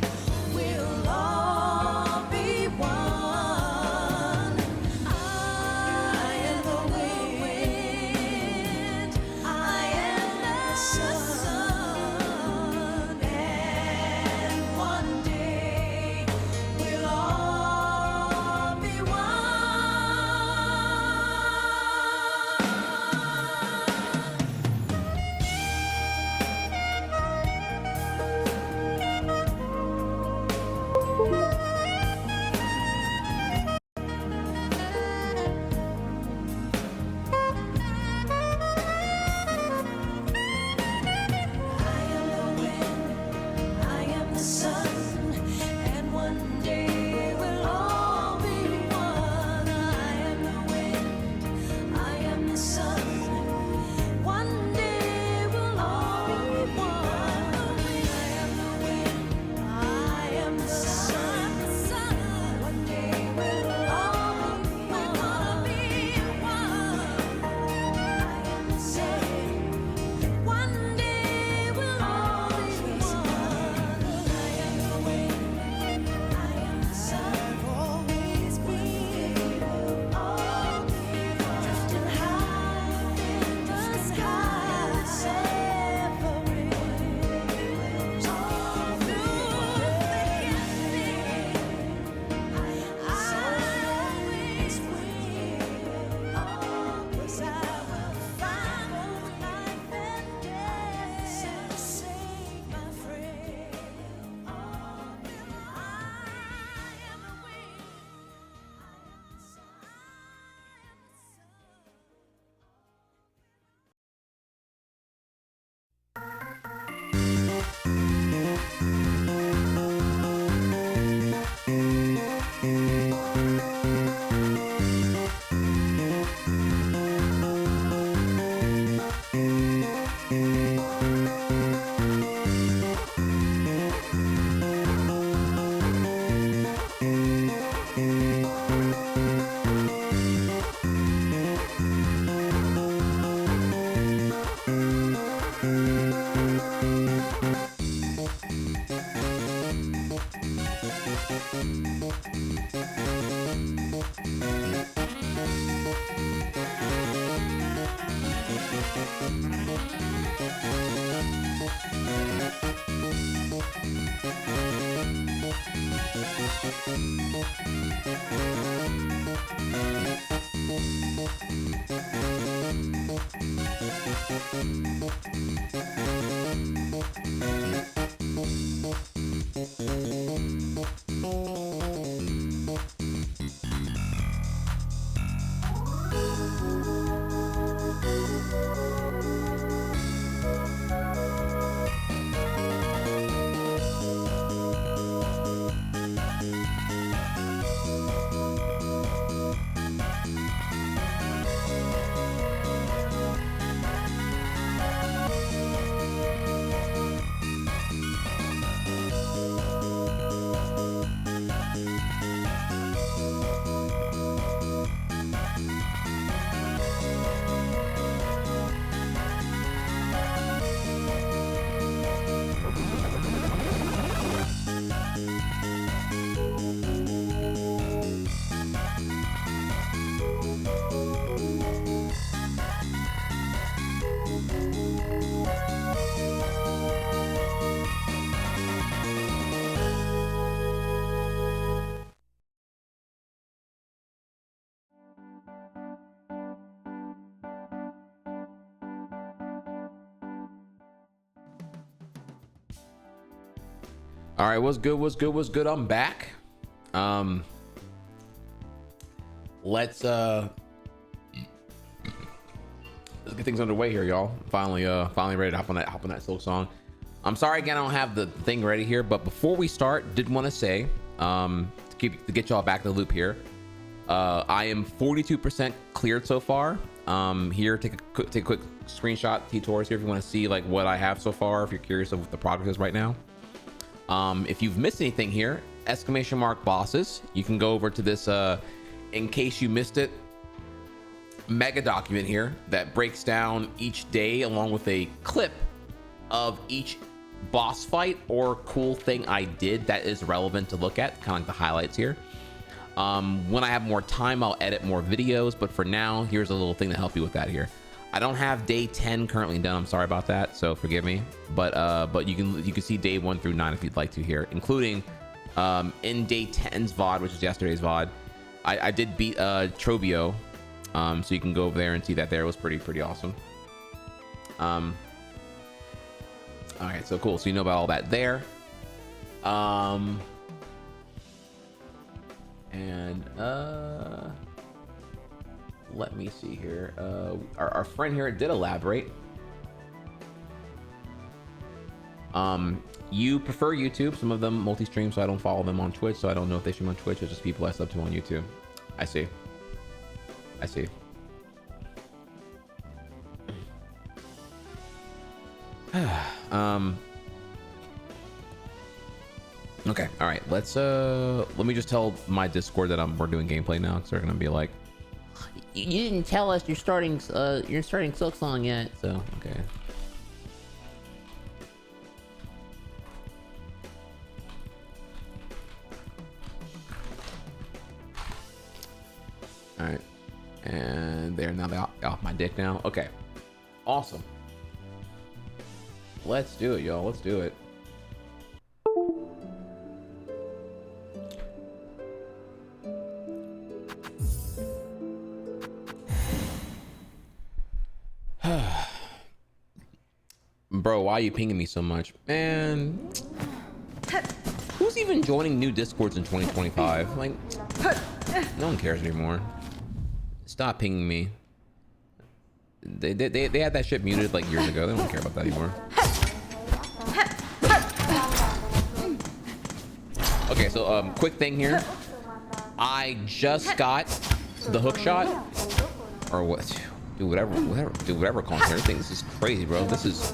we'll all be one. I am the wind. I am the sun. And one day we'll all be one. I am the wind, I am the sun, and one day we'll all be one. I am the wind, I am the sun, one day we'll all be one. I am the wind, I am the sun, one day we'll all be one. I am the sun. One day we'll all be one. I am the wind, I am the sun, always be. We'll all be drifting high in the sky, separate. All through thick and thin, I always will. Always I will find both life and death to save my friend. I am the wind. I am the sun. All right, what's good? What's good? What's good? I'm back. Let's get things underway here, y'all. Finally ready to hop on that Silksong. I'm sorry again, I don't have the thing ready here, but before we start, did want to say to get y'all back in the loop here. I am 42% cleared so far. Here, take a quick screenshot, T-Tours here if you want to see like what I have so far. If you're curious of what the progress is right now. If you've missed anything here, exclamation mark bosses, you can go over to this in case you missed it mega document here that breaks down each day along with a clip of each boss fight or cool thing I did that is relevant to look at, kind of like the highlights here. When I have more time, I'll edit more videos, but for now, here's a little thing to help you with that here. I don't have day 10 currently done. I'm sorry about that, so forgive me. But you can see day 1 through 9 if you'd like to here, including in day 10's VOD, which is yesterday's VOD. I did beat Trobio, so you can go over there and see that there. It was pretty awesome. All right, so cool. So you know about all that there. Let me see here. Our friend here did elaborate. You prefer YouTube. Some of them multi-stream, so I don't follow them on Twitch, so I don't know if they stream on Twitch. It's just people I sub to on YouTube. I see. Okay, all right. Let me just tell my Discord that we're doing gameplay now, because they're gonna be like, you didn't tell us you're starting Silksong yet. So okay. All right, and they're now off my dick now. Okay, awesome. Let's do it, y'all. Let's do it. Bro, why are you pinging me so much? Man, who's even joining new Discords in 2025? Like, no one cares anymore. Stop pinging me. They had that shit muted like years ago. They don't care about that anymore. Okay, so quick thing here. I just got the hook shot, or what? Do whatever content. This is crazy, bro. This is.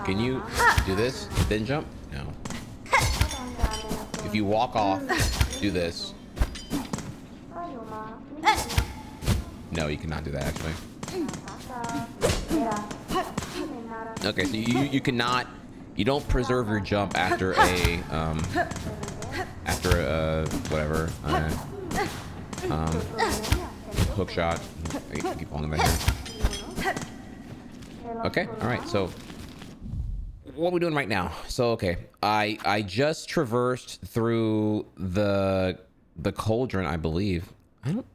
Can you do this, then jump? No. If you walk off, do this. No, you cannot do that actually. Okay, so you cannot, you don't preserve your jump after a whatever hook shot. Keep on back here. Okay, all right, so what are we doing right now? So okay, I just traversed through the cauldron, I believe. I don't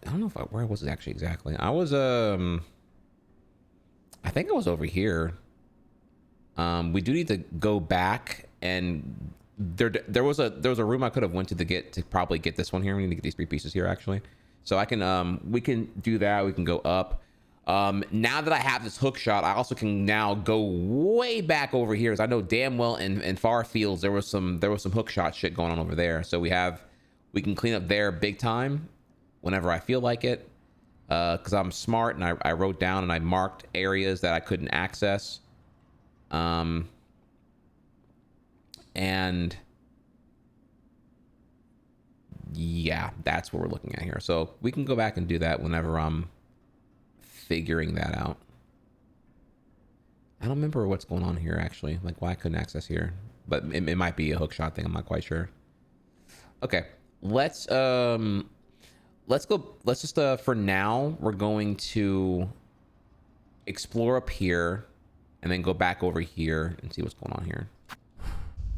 know if where was it actually exactly. I was I think I was over here. We do need to go back, and there was a room I could have went to probably get this one here. We need to get these 3 pieces here actually. So I can we can do that. We can go up. Now that I have this hook shot, I also can now go way back over here, as I know damn well in far fields there was some hook shot shit going on over there. So we can clean up there big time whenever I feel like it, because I'm smart and I wrote down and I marked areas that I couldn't access, and yeah, that's what we're looking at here. So we can go back and do that whenever I'm figuring that out. I don't remember what's going on here actually, like why I couldn't access here. but it might be a hook shot thing. I'm not quite sure. Okay, let's go. Let's just for now we're going to explore up here and then go back over here and see what's going on here.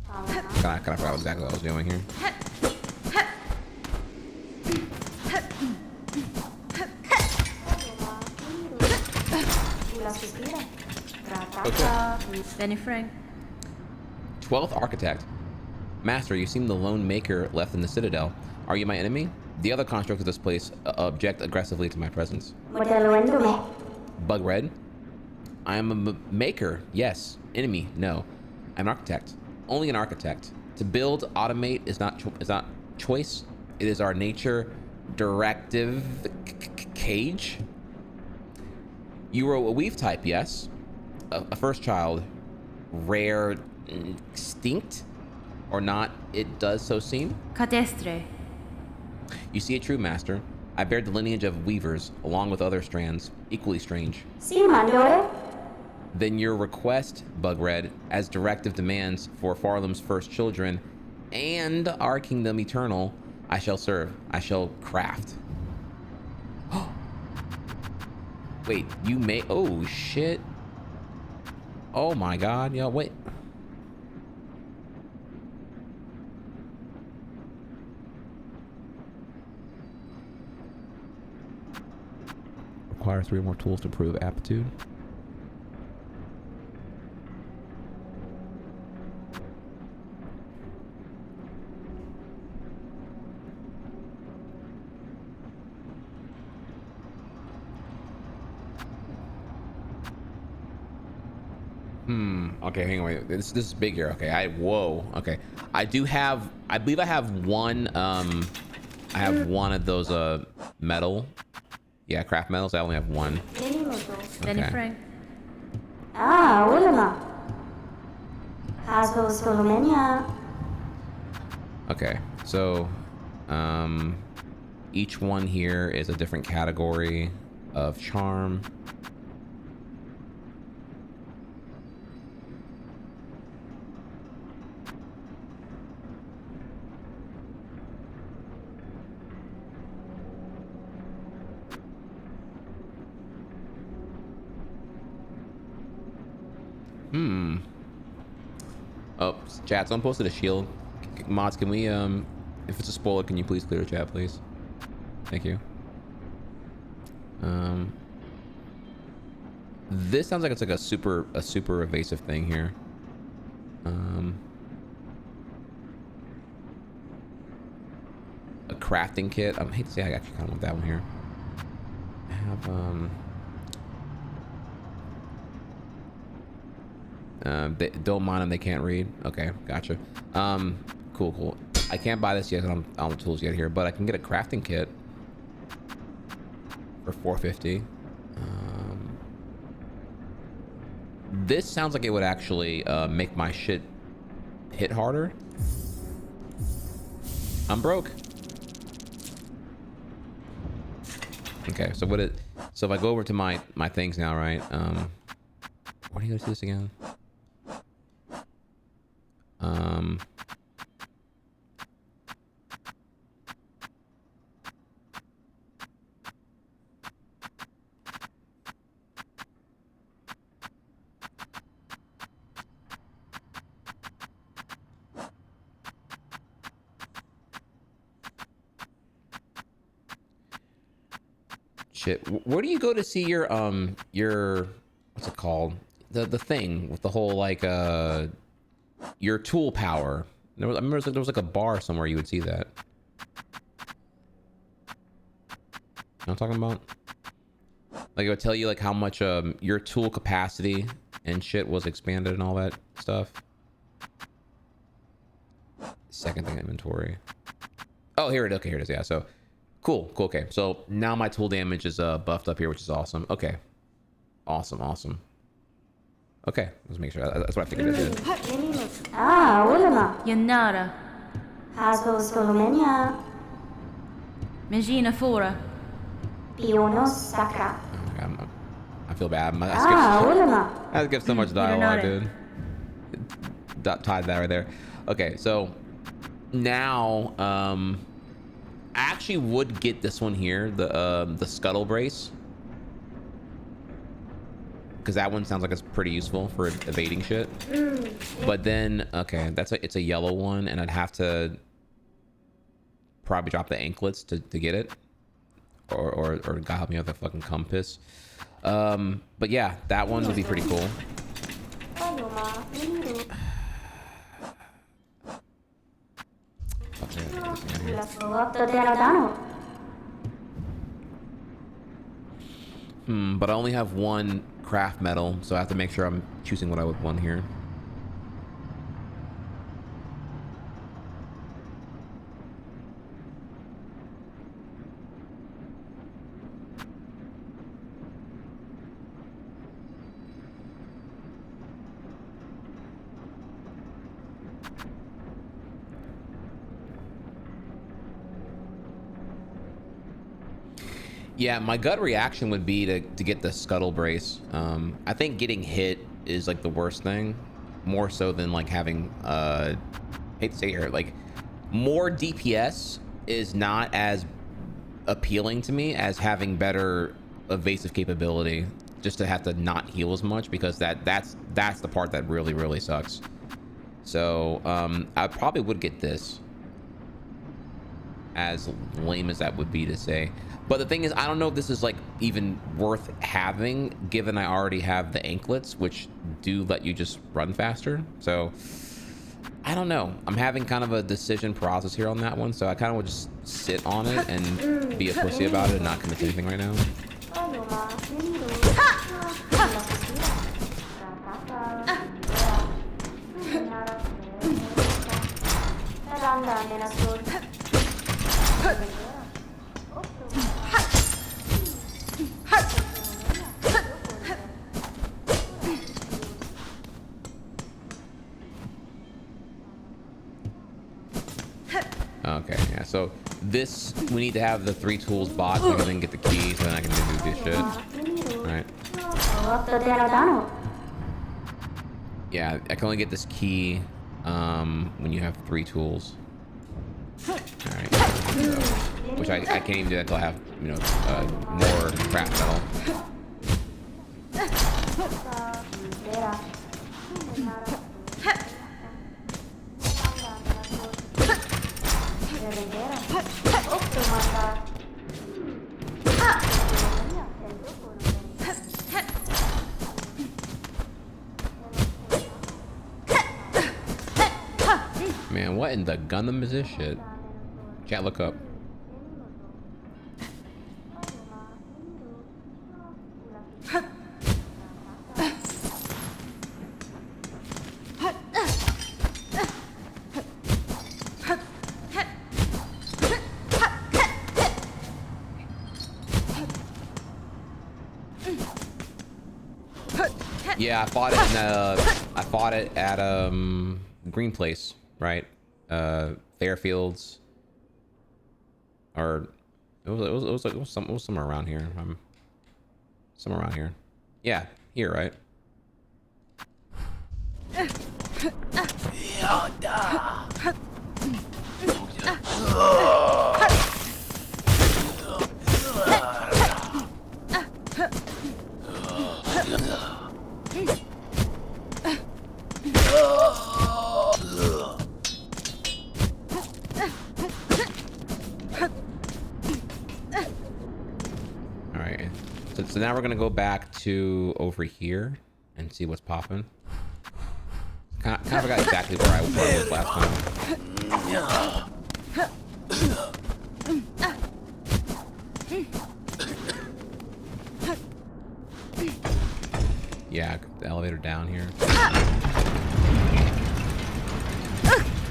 Kind of forgot exactly what I was doing here. Okay. Benny Frank. 12th Architect. Master, you seem the lone maker left in the Citadel. Are you my enemy? The other constructs of this place object aggressively to my presence. Bug Red. I am a maker, yes. Enemy, no. I'm an architect. Only an architect. To build, automate is not choice. It is our nature. Directive cage. You were a weave type, yes. A first child. Rare, extinct, or not? It does so seem. Cadestre. You see it true, Master. I bear the lineage of weavers, along with other strands, equally strange. Then your request, Bug Red, as directive demands for Farlam's first children and our kingdom eternal, I shall serve. I shall craft. Wait, you may... Oh, shit. Oh, my God. Yo, wait. Require 3 more tools to prove aptitude. Okay, hang on, wait. This is big here. Okay, whoa. Okay, I believe I have one. I have one of those metal. Yeah, craft metals. I only have one. Benny Okay. Frank. Okay, so each one here is a different category of charm. Oh, chat, someone posted a shield. Mods, can we, if it's a spoiler, can you please clear the chat, please? Thank you. This sounds like it's like a super evasive thing here. A crafting kit. I hate to say I actually kind of want that one here. I have, they don't mind them, they can't read. Okay, gotcha. Cool. I can't buy this yet because I'm on the tools yet here, but I can get a crafting kit for 450. This sounds like it would actually make my shit hit harder. I'm broke. Okay, so so if I go over to my things now, right? Where do you go to this again? Shit, where do you go to see your what's it called? The thing with the whole like your tool power. I remember there was like a bar somewhere you would see that. You know what I'm talking about? Like it would tell you like how much your tool capacity and shit was expanded and all that stuff. Second thing, inventory. Oh, here it is. Okay, here it is. Yeah, so cool. Okay, so now my tool damage is buffed up here, which is awesome. Okay, awesome. Okay, let's make sure. That's what I figured it did. Yanara. Megina Fora. I feel bad. I skipped so much dialogue, dude. tied that right there. Okay, so now I actually would get this one here, the scuttle brace, because that one sounds like it's pretty useful for evading shit. But then, okay, it's a yellow one, and I'd have to probably drop the anklets to get it, or God help me with the fucking compass. But yeah, that one would be pretty cool. But I only have one craft metal, so I have to make sure I'm choosing what I would want here. Yeah, my gut reaction would be to get the scuttle brace. I think getting hit is like the worst thing, more so than like having hate to say here, like more DPS is not as appealing to me as having better evasive capability, just to have to not heal as much, because that's the part that really sucks. So I probably would get this, as lame as that would be to say. But the thing is, I don't know if this is like even worth having, given I already have the anklets, which do let you just run faster. So I don't know. I'm having kind of a decision process here on that one. So I kind of would just sit on it and be a pussy about it and not commit to anything right now. Okay, yeah, so this, we need to have the 3 tools bought so I can then get the key, so then I can do this shit. Alright. Yeah, I can only get this key when you have 3 tools. Alright. So, which I can't even do that until I have, you know, more craft metal. Man, what in the Gundam is this shit? Chat, look up. Yeah, I fought it at Green Place, right? Fairfields, or it was somewhere around here. Somewhere around here. Yeah, here, right? So now we're gonna go back to over here and see what's popping. Kind of forgot exactly where I was last time. Yeah, the elevator down here.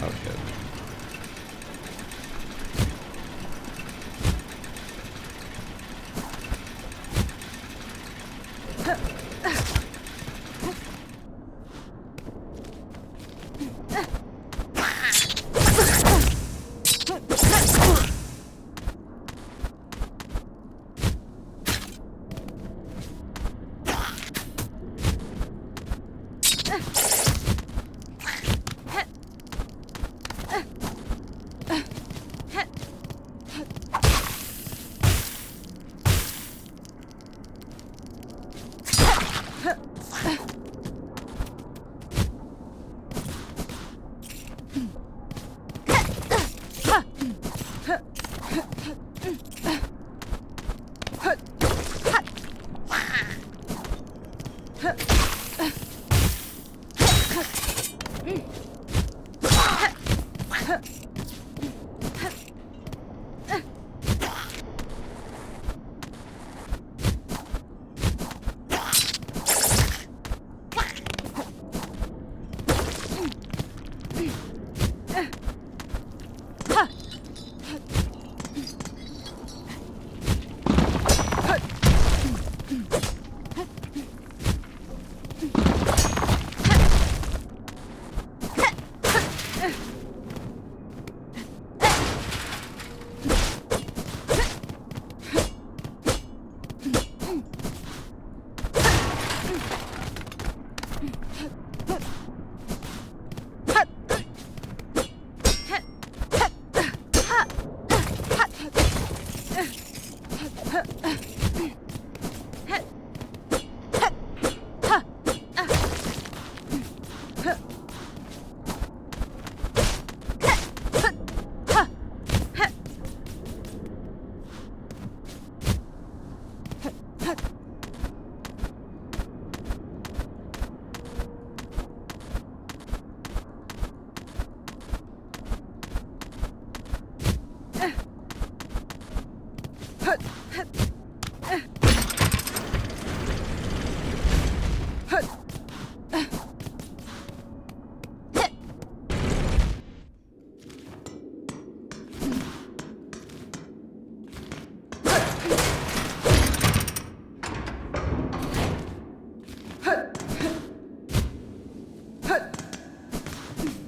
Oh shit.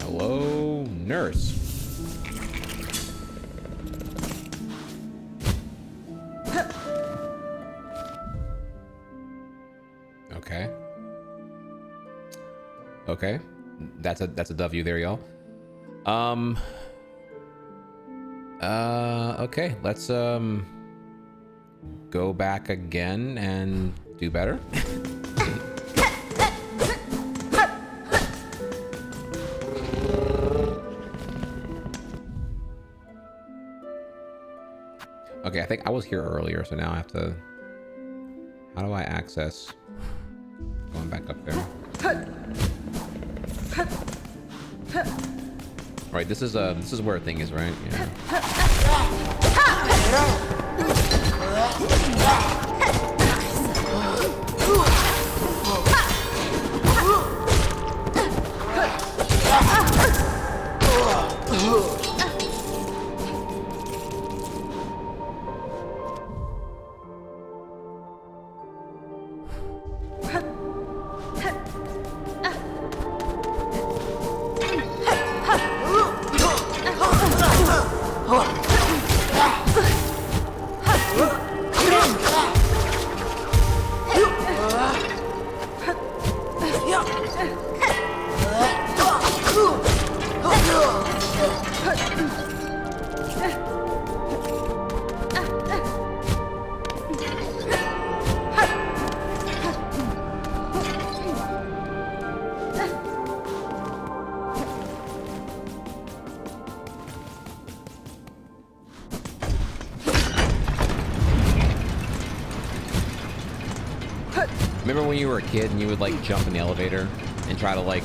Hello, nurse. Okay. Okay. That's a W there, y'all. Okay, let's go back again and do better. Okay, I think I was here earlier, so now I have to... How do I access... Going back up there. Right, this is where a thing is, right? Yeah. Remember when you were a kid and you would like jump in the elevator and try to like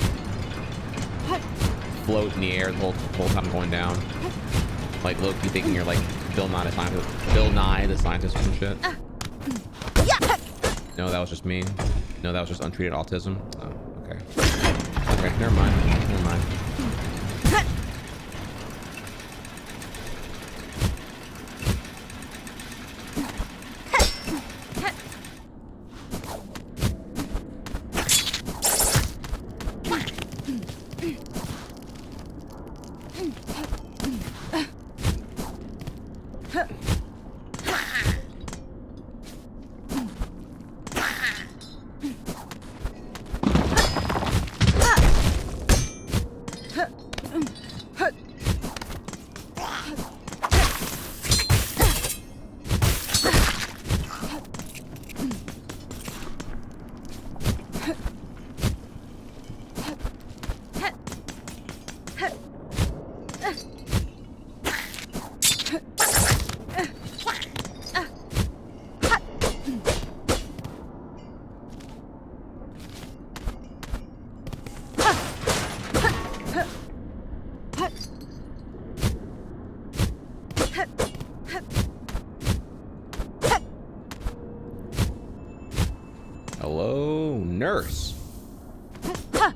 float in the air the whole time going down? Like low-key thinking you're like Bill Nye the scientist or some shit? No, that was just me. No, that was just untreated autism. Oh, okay. Okay, never mind. Never mind. nurse. Okay.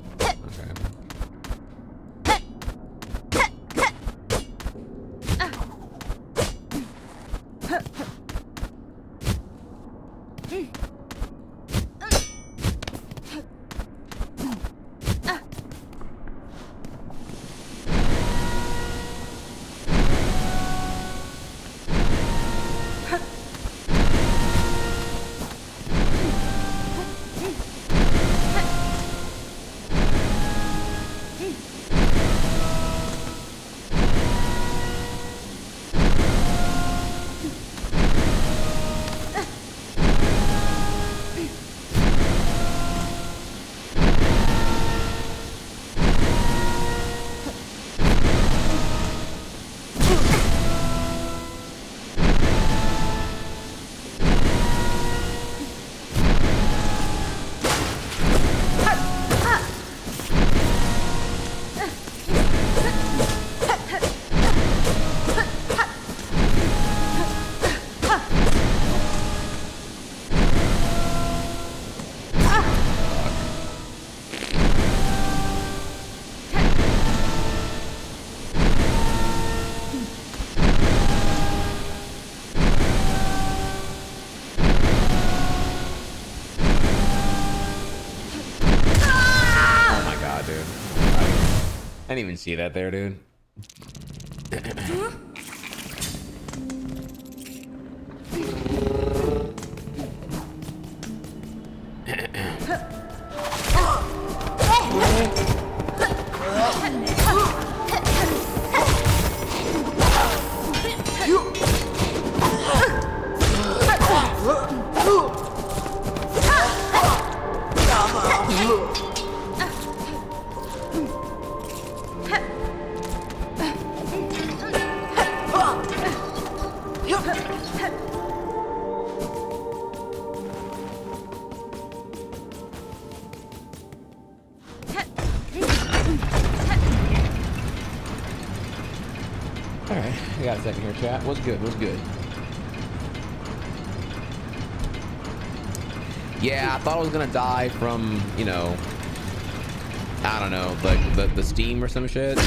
I didn't even see that there, dude. Second here, chat. What's good? What's good? Yeah, I thought I was gonna die from, you know, I don't know, like the steam or some shit.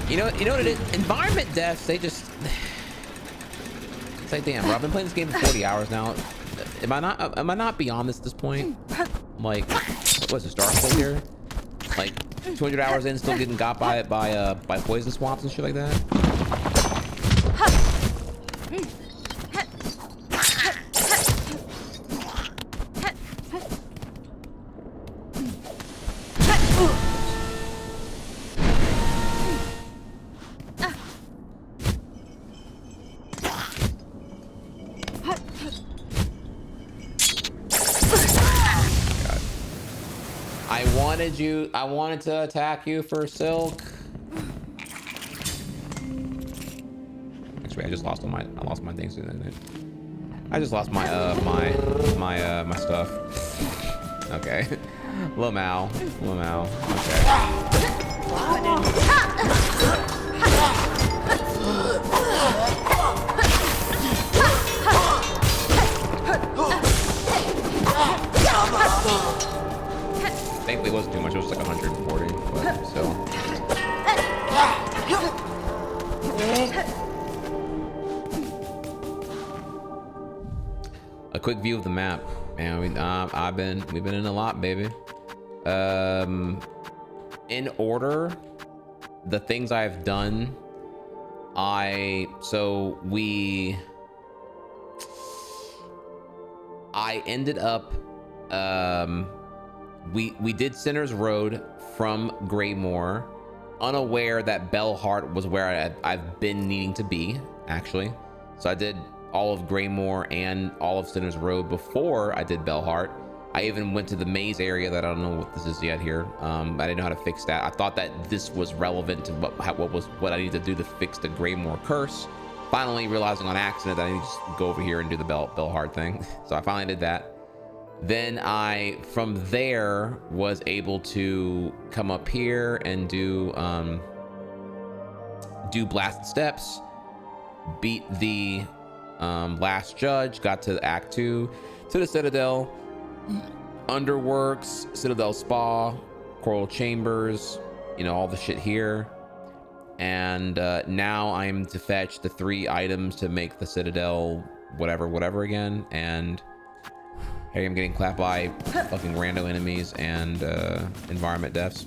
You know what it is? Environment deaths, they just. It's like, damn, bro, I've been playing this game for 40 hours now. Am I not beyond this at this point? Like, what's this, Dark Souls here? Like 200 hours in, still getting got by poison swamps and shit like that. I wanted to attack you for Silk. Actually, I just lost all my things, didn't I? I just lost my my stuff. Okay. Lamau. Okay. Thankfully, it wasn't too much. It was like 140, but still. A quick view of the map, man. We've been in a lot, baby. In order, the things I've done. I ended up. We did Sinner's Road from Greymoor, unaware that Bellheart was where I've been needing to be, actually. So I did all of Greymoor and all of Sinner's Road before I did Bellheart. I even went to the maze area that I don't know what this is yet here. I didn't know how to fix that. I thought that this was relevant to what I need to do to fix the Greymoor curse. Finally realizing on accident that I need to just go over here and do the Bellheart thing. So I finally did that. Then I, from there, was able to come up here and do Blasted Steps, beat the last judge, got to Act 2, to the Citadel, Underworks, Citadel Spa, Coral Chambers, you know, all the shit here. And now I'm to fetch the 3 items to make the Citadel whatever again. And hey, I'm getting clapped by fucking rando enemies and environment deaths.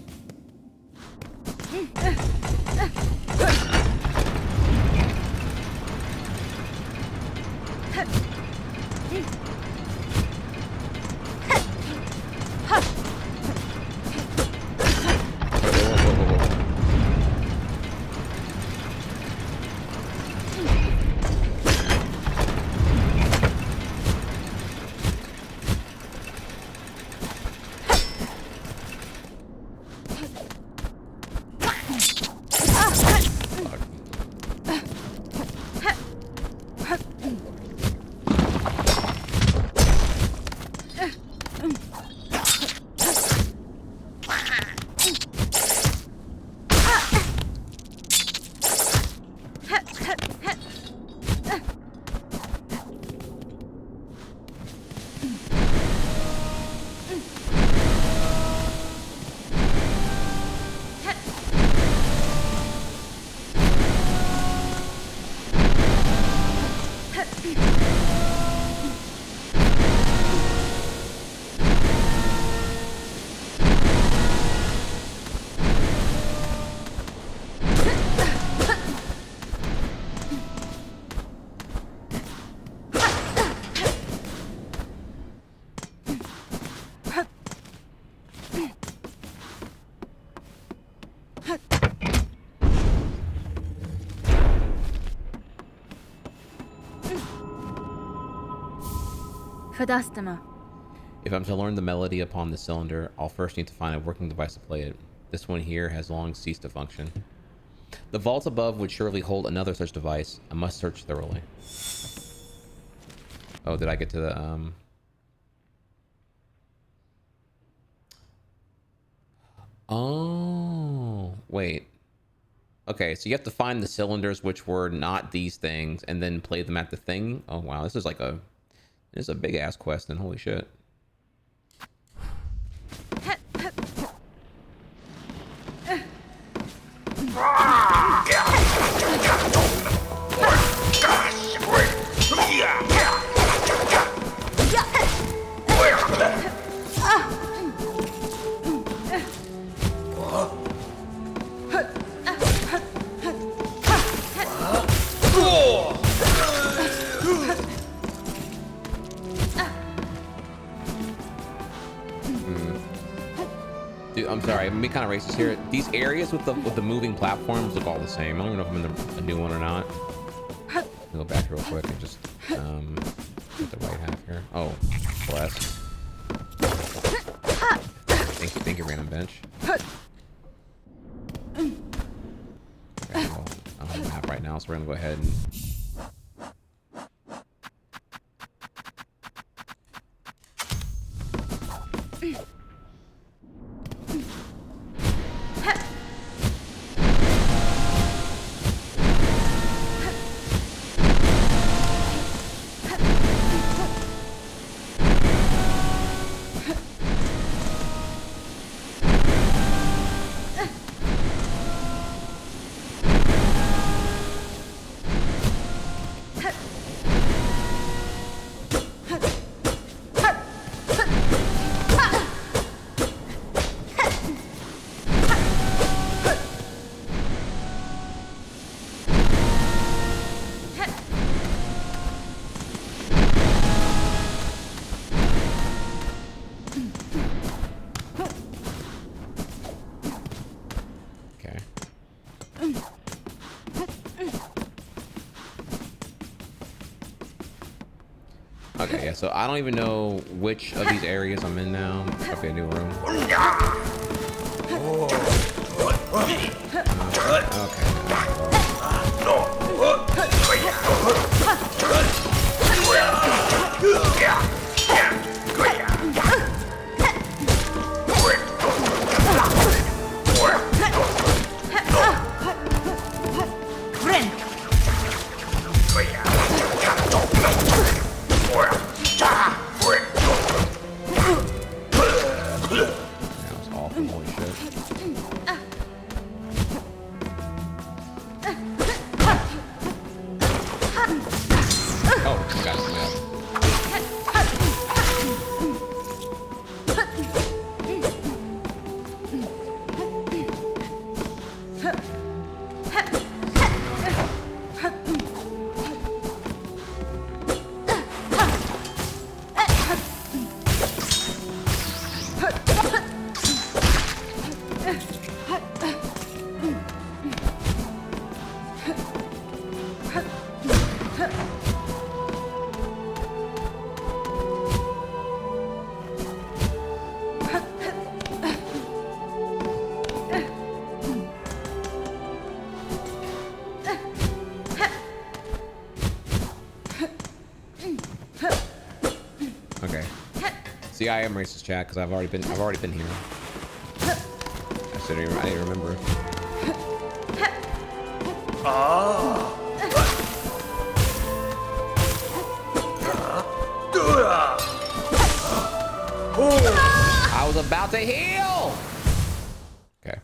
If I'm to learn the melody upon the cylinder, I'll first need to find a working device to play it. This one here has long ceased to function. The vault above would surely hold another such device. I must search thoroughly. Oh, did I get to the Oh, wait. Okay, so you have to find the cylinders which were not these things and then play them at the thing. Oh wow, this is like a big ass quest then, holy shit. Dude, I'm sorry, I'm gonna be kind of racist here. These areas with the moving platforms look all the same. I don't even know if I'm in a new one or not. I'll go back real quick and just get the right half here. Oh, bless. Thank you, random bench. Okay, well, I don't have a map right now, so we're gonna go ahead and Okay, yeah, so I don't even know which of these areas I'm in now. Okay, new room. I got it. Yeah. See, I am racist, chat, because I've already been here. I didn't remember. I was about to heal. Okay.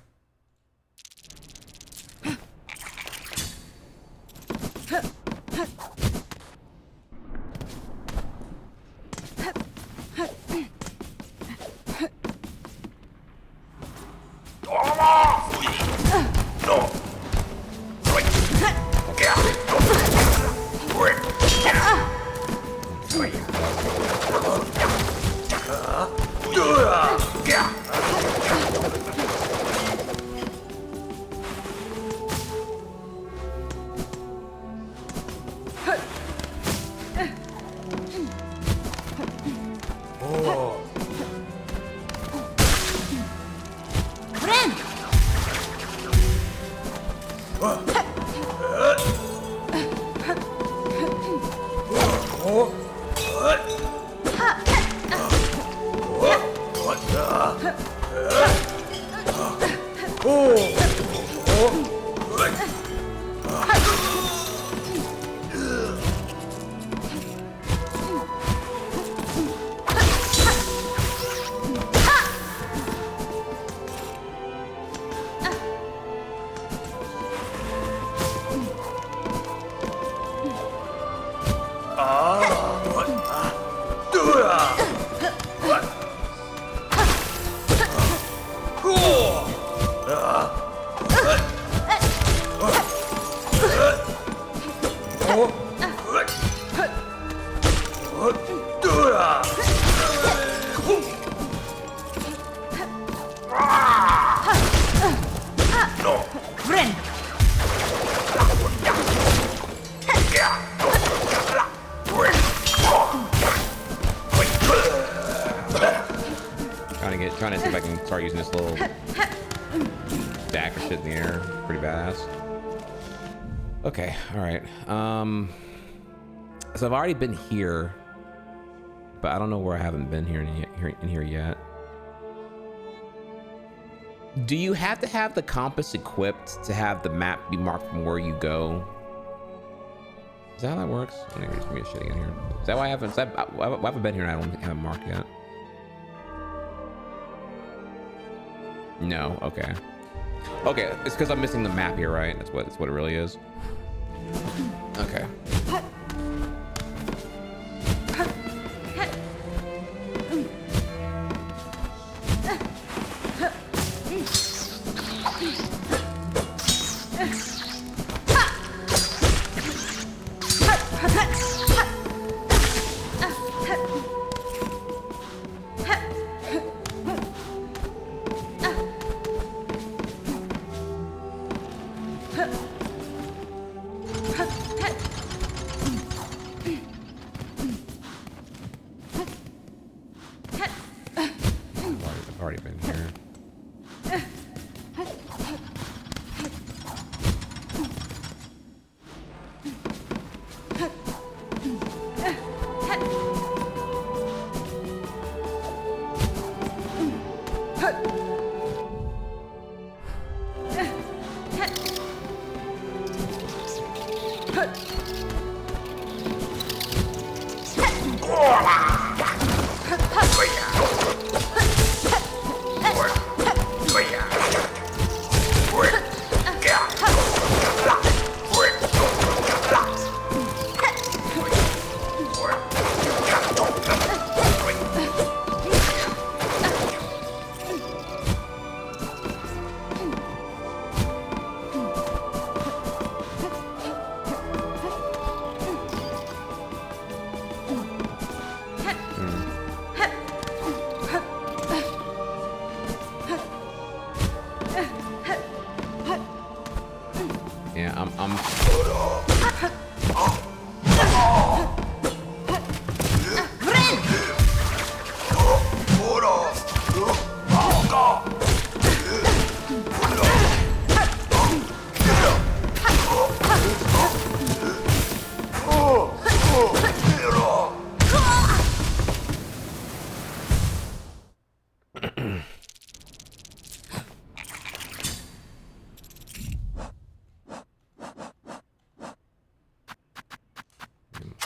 Trying to see if I can start using this little dagger shit in the air. Pretty badass. Okay, all right. So I've already been here, but I don't know where I haven't been here in here yet. Do you have to have the compass equipped to have the map be marked from where you go? Is that how that works? I think there's gonna be a shitting in here. Is that why I haven't? Why have I been here and I don't have it marked yet? No, okay. Okay, it's because I'm missing the map here, right? That's what it really is. Okay. Yeah, I'm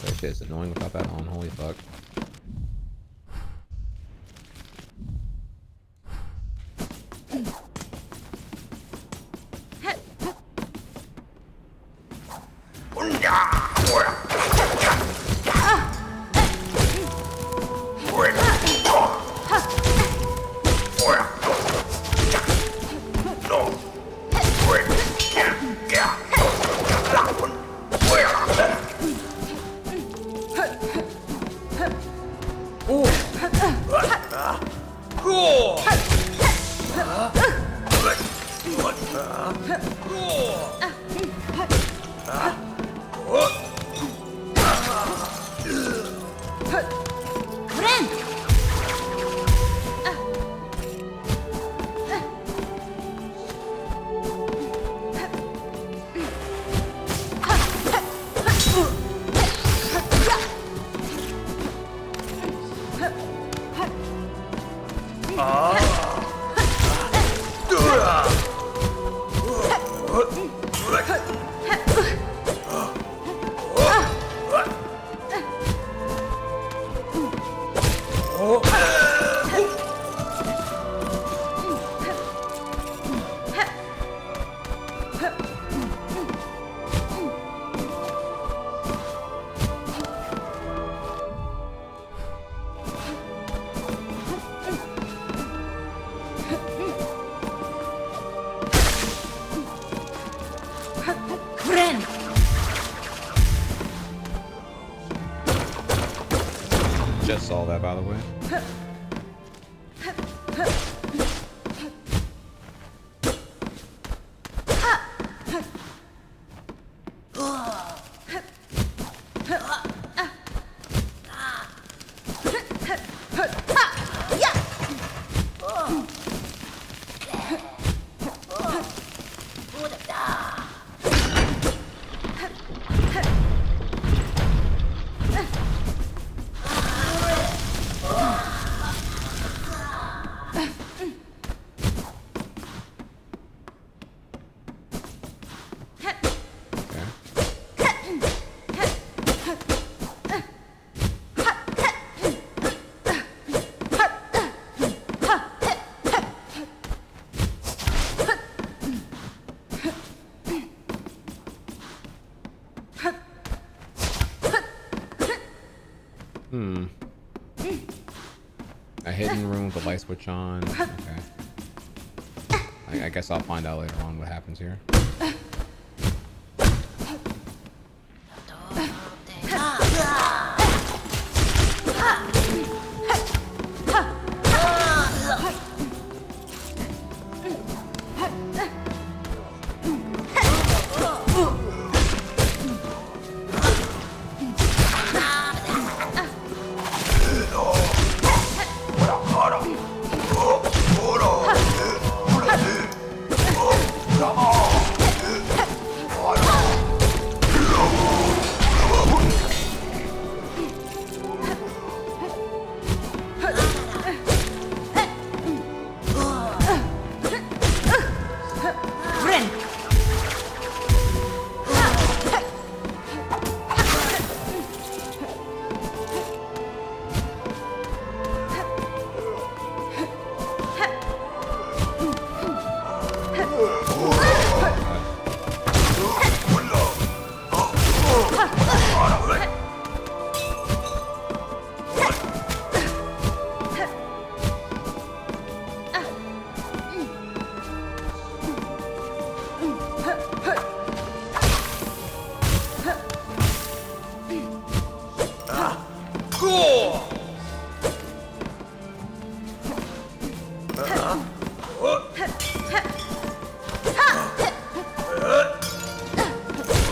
that shit is annoying without that on. Holy fuck. Just saw that, by the way. A hidden room with the light switch on. Okay. I guess I'll find out later on what happens here. Come on!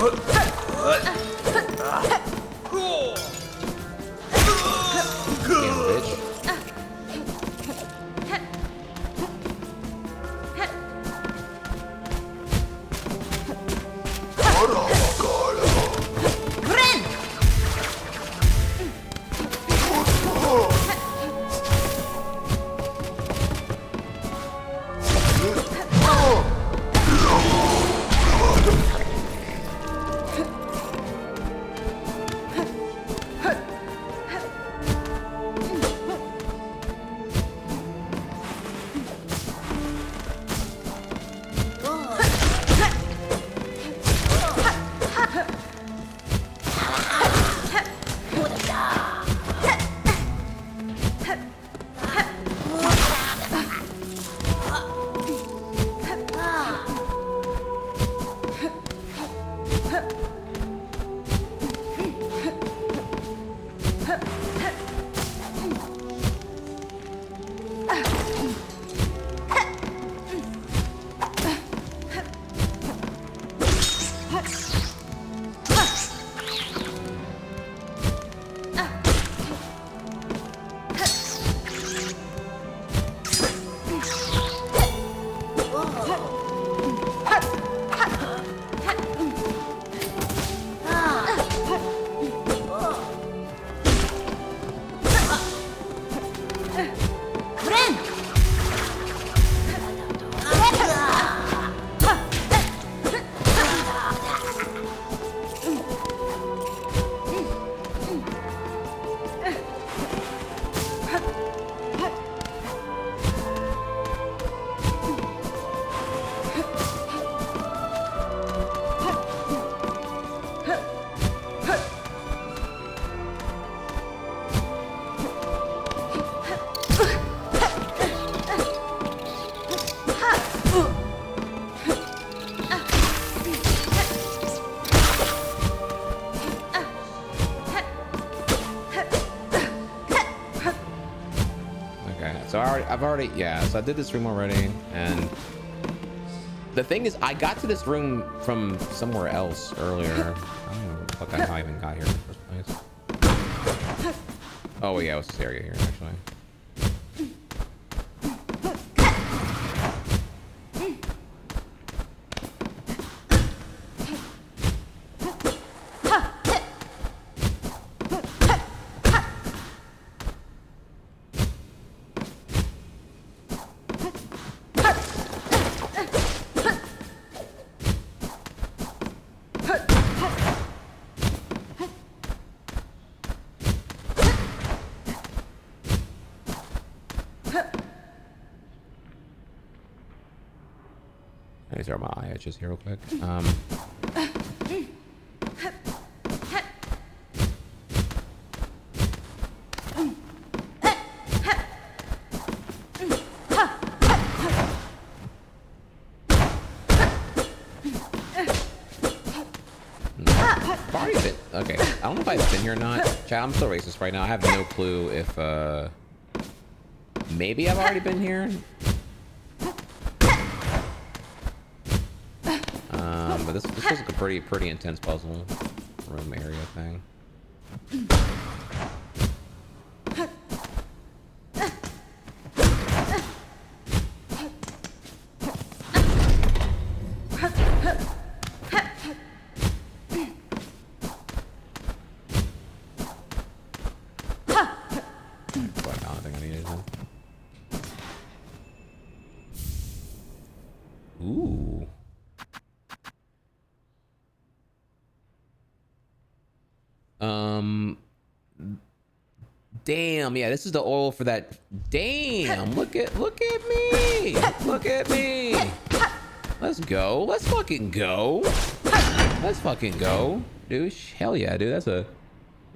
Damn, bitch. So I did this room already, and the thing is, I got to this room from somewhere else earlier. I don't know what the fuck how I even got here in the first place. Oh yeah, it was this area here actually. Let me throw my eye edges here real quick. Okay, I don't know if I've been here or not. Chat, I'm still racist right now. I have no clue if maybe I've already been here. But this feels like a pretty intense puzzle room area thing. Damn, yeah, this is the oil for that. Damn, look at me. Look at me. Let's go. Let's fucking go. Let's fucking go. Dude, hell yeah, dude. That's a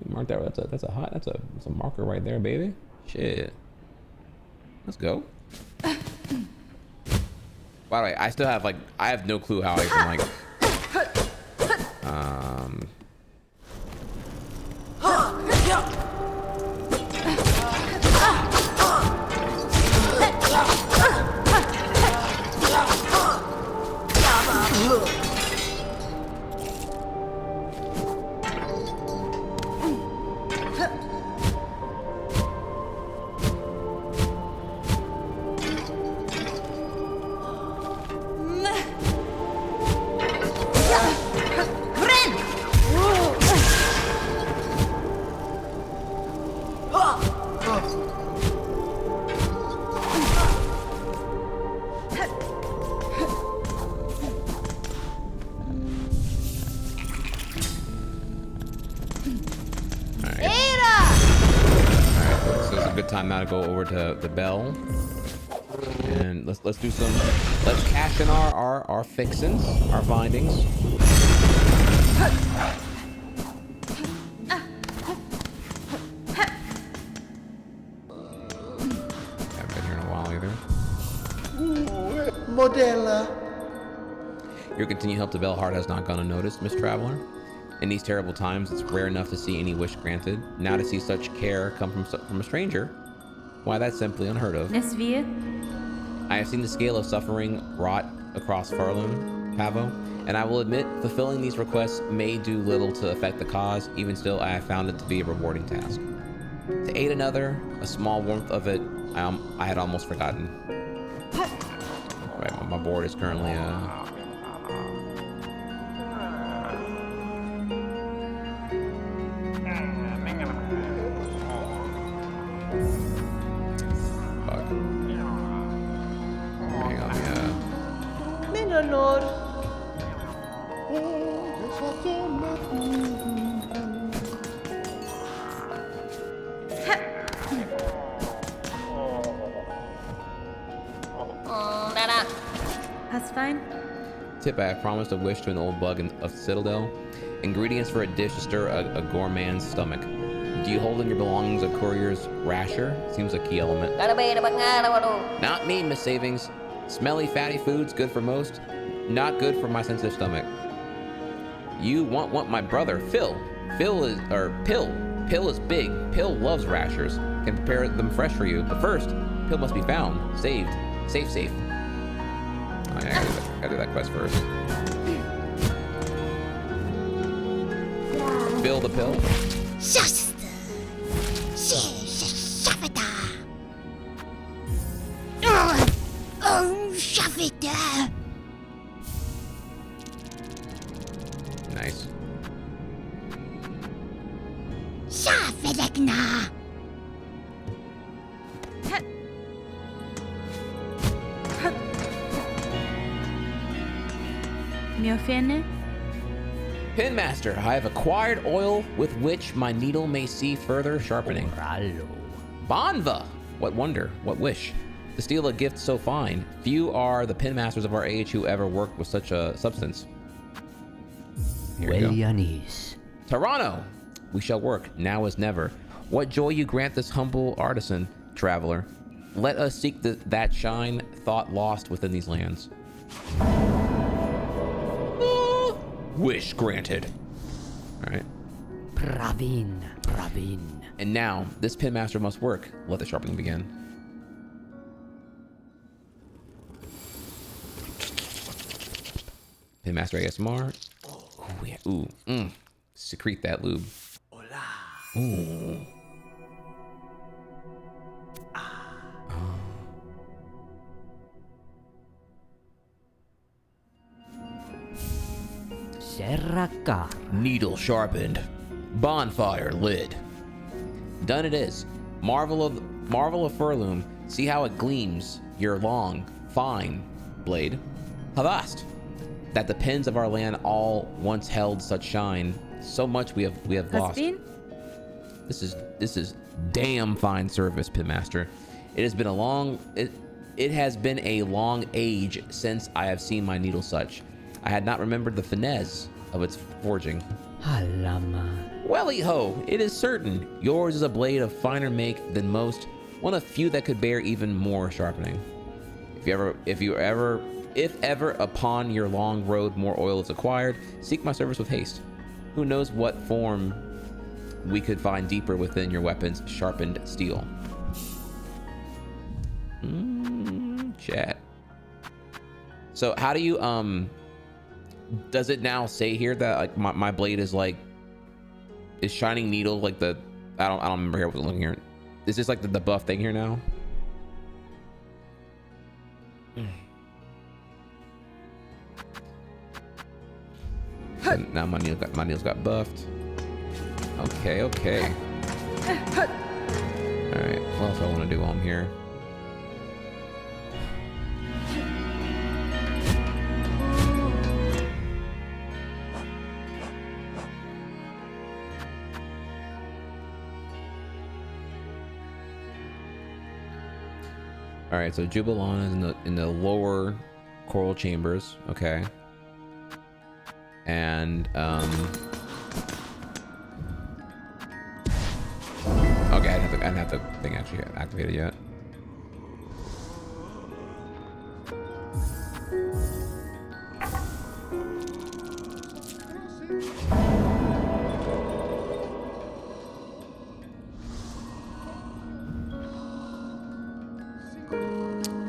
mark that. That's a marker right there, baby. Shit. Let's go. By the way, I still have I have no clue how I can good time now to go over to the bell. And let's do some, let's cash in our fixins, our bindings. Haven't been here in a while either. Modella. Your continued help to Belhard has not gone unnoticed, Miss Traveler. In these terrible times, it's rare enough to see any wish granted. Now to see such care come from a stranger, why, that's simply unheard of. I have seen the scale of suffering wrought across Farlum, Pavo, and I will admit, fulfilling these requests may do little to affect the cause. Even still, I have found it to be a rewarding task. To aid another, a small warmth of it, I had almost forgotten. Right, my board is currently That's fine. Tip, I have promised a wish to an old bug of Citadel. Ingredients for a dish to stir a gourmand's stomach. Do you hold in your belongings a courier's rasher? Seems a key element. Not me, Miss Savings. Smelly, fatty foods, good for most. Not good for my sensitive stomach. You want my brother, Phil. Pill is big. Pill loves rashers. Can prepare them fresh for you. But first, Pill must be found. Saved. Safe. Oh, yeah, I gotta do that quest first. Fill the pill. Nice. Pinmaster, I have acquired oil with which my needle may see further sharpening. Banva! What wonder, what wish. To steal a gift so fine, few are the pinmasters of our age who ever worked with such a substance. Here we go. Toronto! We shall work, now as never. What joy you grant this humble artisan, traveler. Let us seek that shine, thought lost within these lands. Wish granted. All right. Praveen. And now, this pinmaster must work. Let the sharpening begin. Pinmaster ASMR. Ooh, yeah. Ooh. Secrete that lube. Hola. Ooh. Needle sharpened, bonfire lit. Done it is. Marvel of Furloom. See how it gleams. Your long, fine blade. Havast. That the pins of our land all once held such shine. So much we have lost. This is damn fine service, Pinmaster. It has been a long age since I have seen my needle such. I had not remembered the finesse of its forging. Welly ho, it is certain. Yours is a blade of finer make than most, one of few that could bear even more sharpening. If ever upon your long road more oil is acquired, seek my service with haste. Who knows what form we could find deeper within your weapon's sharpened steel. Chat. So how do you does it now say here that like my blade is like is shining needle like the I don't remember here what we're looking here. Is this like the buff thing here now? And now my needles got buffed. Okay. All right, what else do I want to do while I'm here? All right, so Jubilon is in the lower coral chambers. Okay. And okay, I didn't have the thing actually activated yet.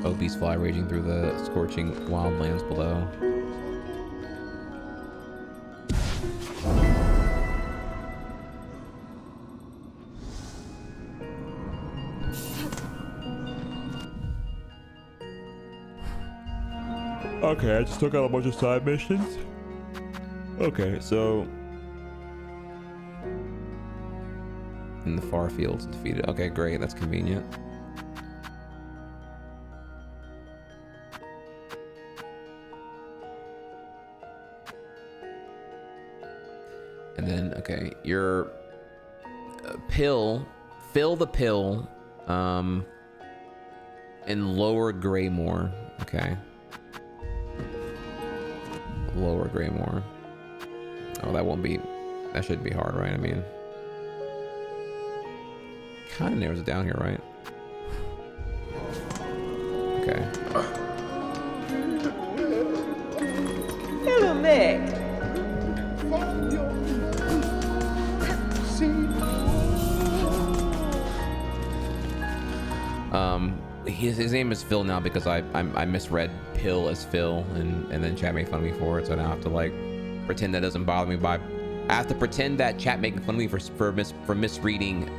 Obese fly raging through the scorching wildlands below. Okay, I just took out a bunch of side missions. Okay, so in the far fields defeated. Okay, great, that's convenient. And then, okay, your fill the pill in Lower Greymore. Okay. Lower Greymore. Oh, that shouldn't be hard, right? I mean, kind of narrows it down here, right? Okay. Hello, Meg. His name is Phil now because I misread Pill as Phil, and then chat made fun of me for it, so now I have to like pretend that doesn't bother me. I have to pretend that chat making fun of me for misreading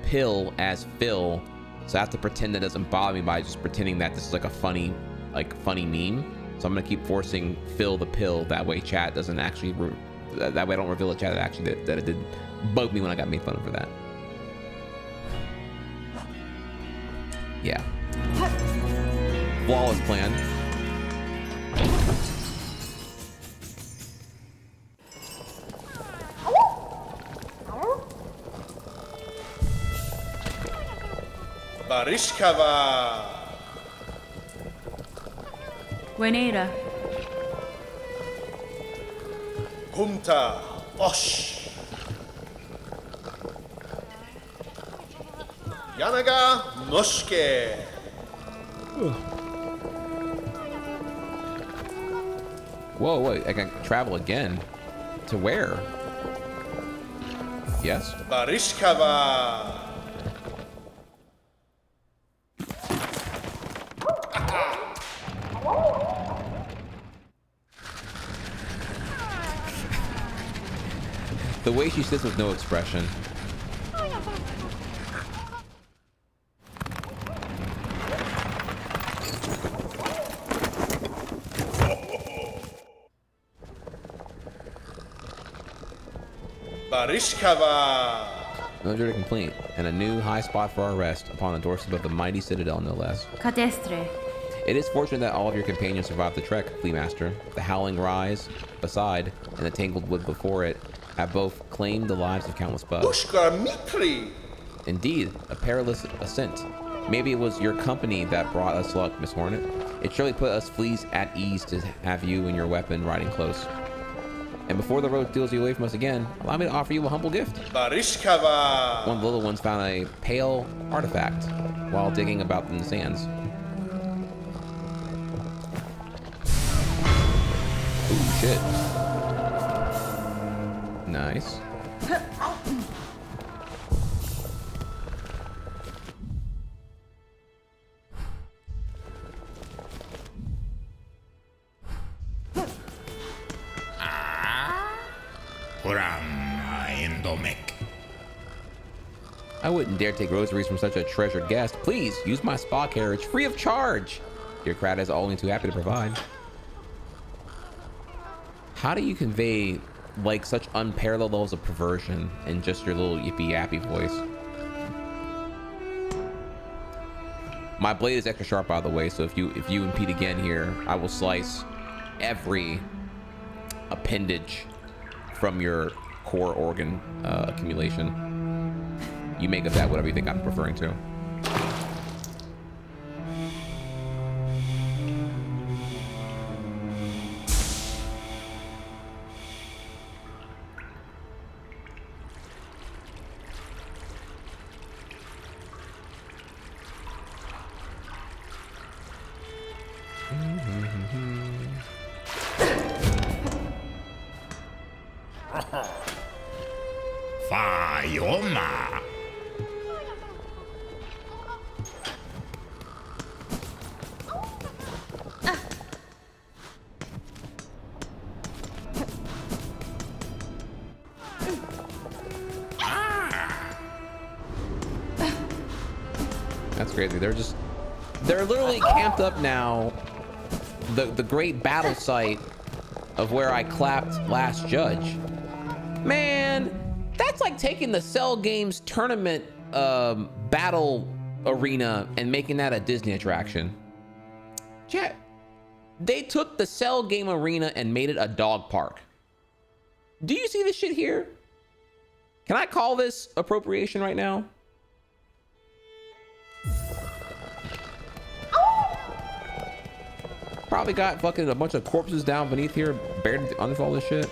Pill as Phil, so I have to pretend that doesn't bother me by just pretending that this is like a funny meme. So I'm gonna keep forcing Phil the Pill, that way chat doesn't actually that way I don't reveal to chat that it did bug me when I got made fun of for that. Yeah. Flawless plan. Barishkava. Buenera. Humta. Osh. Yanaga Noshke. Whoa, wait, I can travel again. To where? Yes? Barishkava. The way she sits with no expression. Barishkava. No jury complaint, and a new high spot for our rest upon the doorstep of the mighty citadel, no less. Cadestre. It is fortunate that all of your companions survived the trek, Fleemaster. The howling rise beside and the tangled wood before it have both claimed the lives of countless bugs. Bushkar Mitri. Indeed, a perilous ascent. Maybe it was your company that brought us luck, Miss Hornet. It surely put us fleas at ease to have you and your weapon riding close. And before the road steals you away from us again, allow me to offer you a humble gift. Barishkava. One of the little ones found a pale artifact while digging about in the sands. Ooh, shit. Nice. I wouldn't dare take rosaries from such a treasured guest. Please, use my spa carriage free of charge. Your crowd is only too happy to provide. How do you convey like such unparalleled levels of perversion in just your little yippee yappy voice? My blade is extra sharp, by the way, so if you impede again here, I will slice every appendage from your core organ accumulation. You make of that whatever you think I'm referring to. Fayoma. That's crazy. They're literally camped up now. The great battle site of where I clapped last judge. Man, that's like taking the Cell Games tournament battle arena and making that a Disney attraction. Chat, they took the Cell Game arena and made it a dog park. Do you see this shit here? Can I call this appropriation right now? Probably got fucking a bunch of corpses down beneath here, buried under all this shit.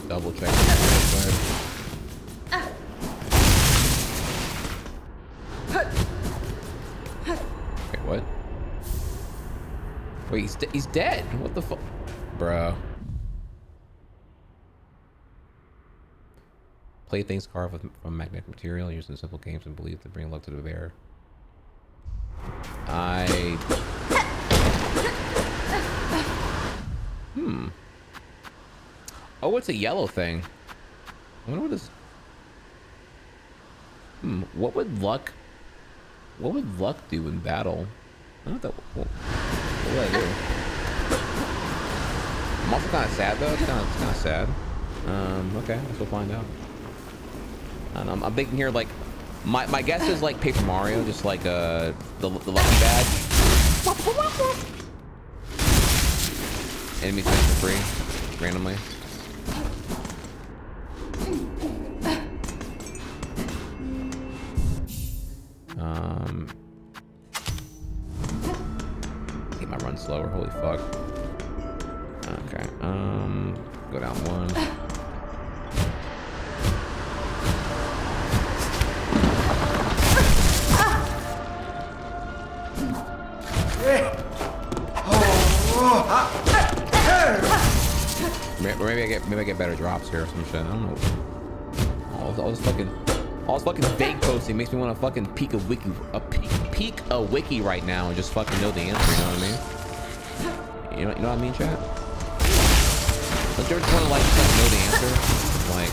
Double check. Wait, what? Wait, he's dead. What the fuck, bro? Playthings carved from magnetic material used in simple games and believed to bring luck to the bear. Oh, it's a yellow thing. I wonder what is. What would luck do in battle? I don't know what would I do? I'm also kind of sad though. It's kind of sad. Okay, I guess we'll find out. And I'm thinking here like, my guess is like Paper Mario, just like the lucky badge. Enemies win for free, randomly. Keep my run slower. Holy fuck. Okay. Go down one. Maybe I get better drops here or some shit. I don't know. All this fucking All this fucking vague posting makes me want to fucking peek a wiki right now and just fucking know the answer. You know what I mean? You know what I mean, chat? Don't you ever just want to like know the answer? Like,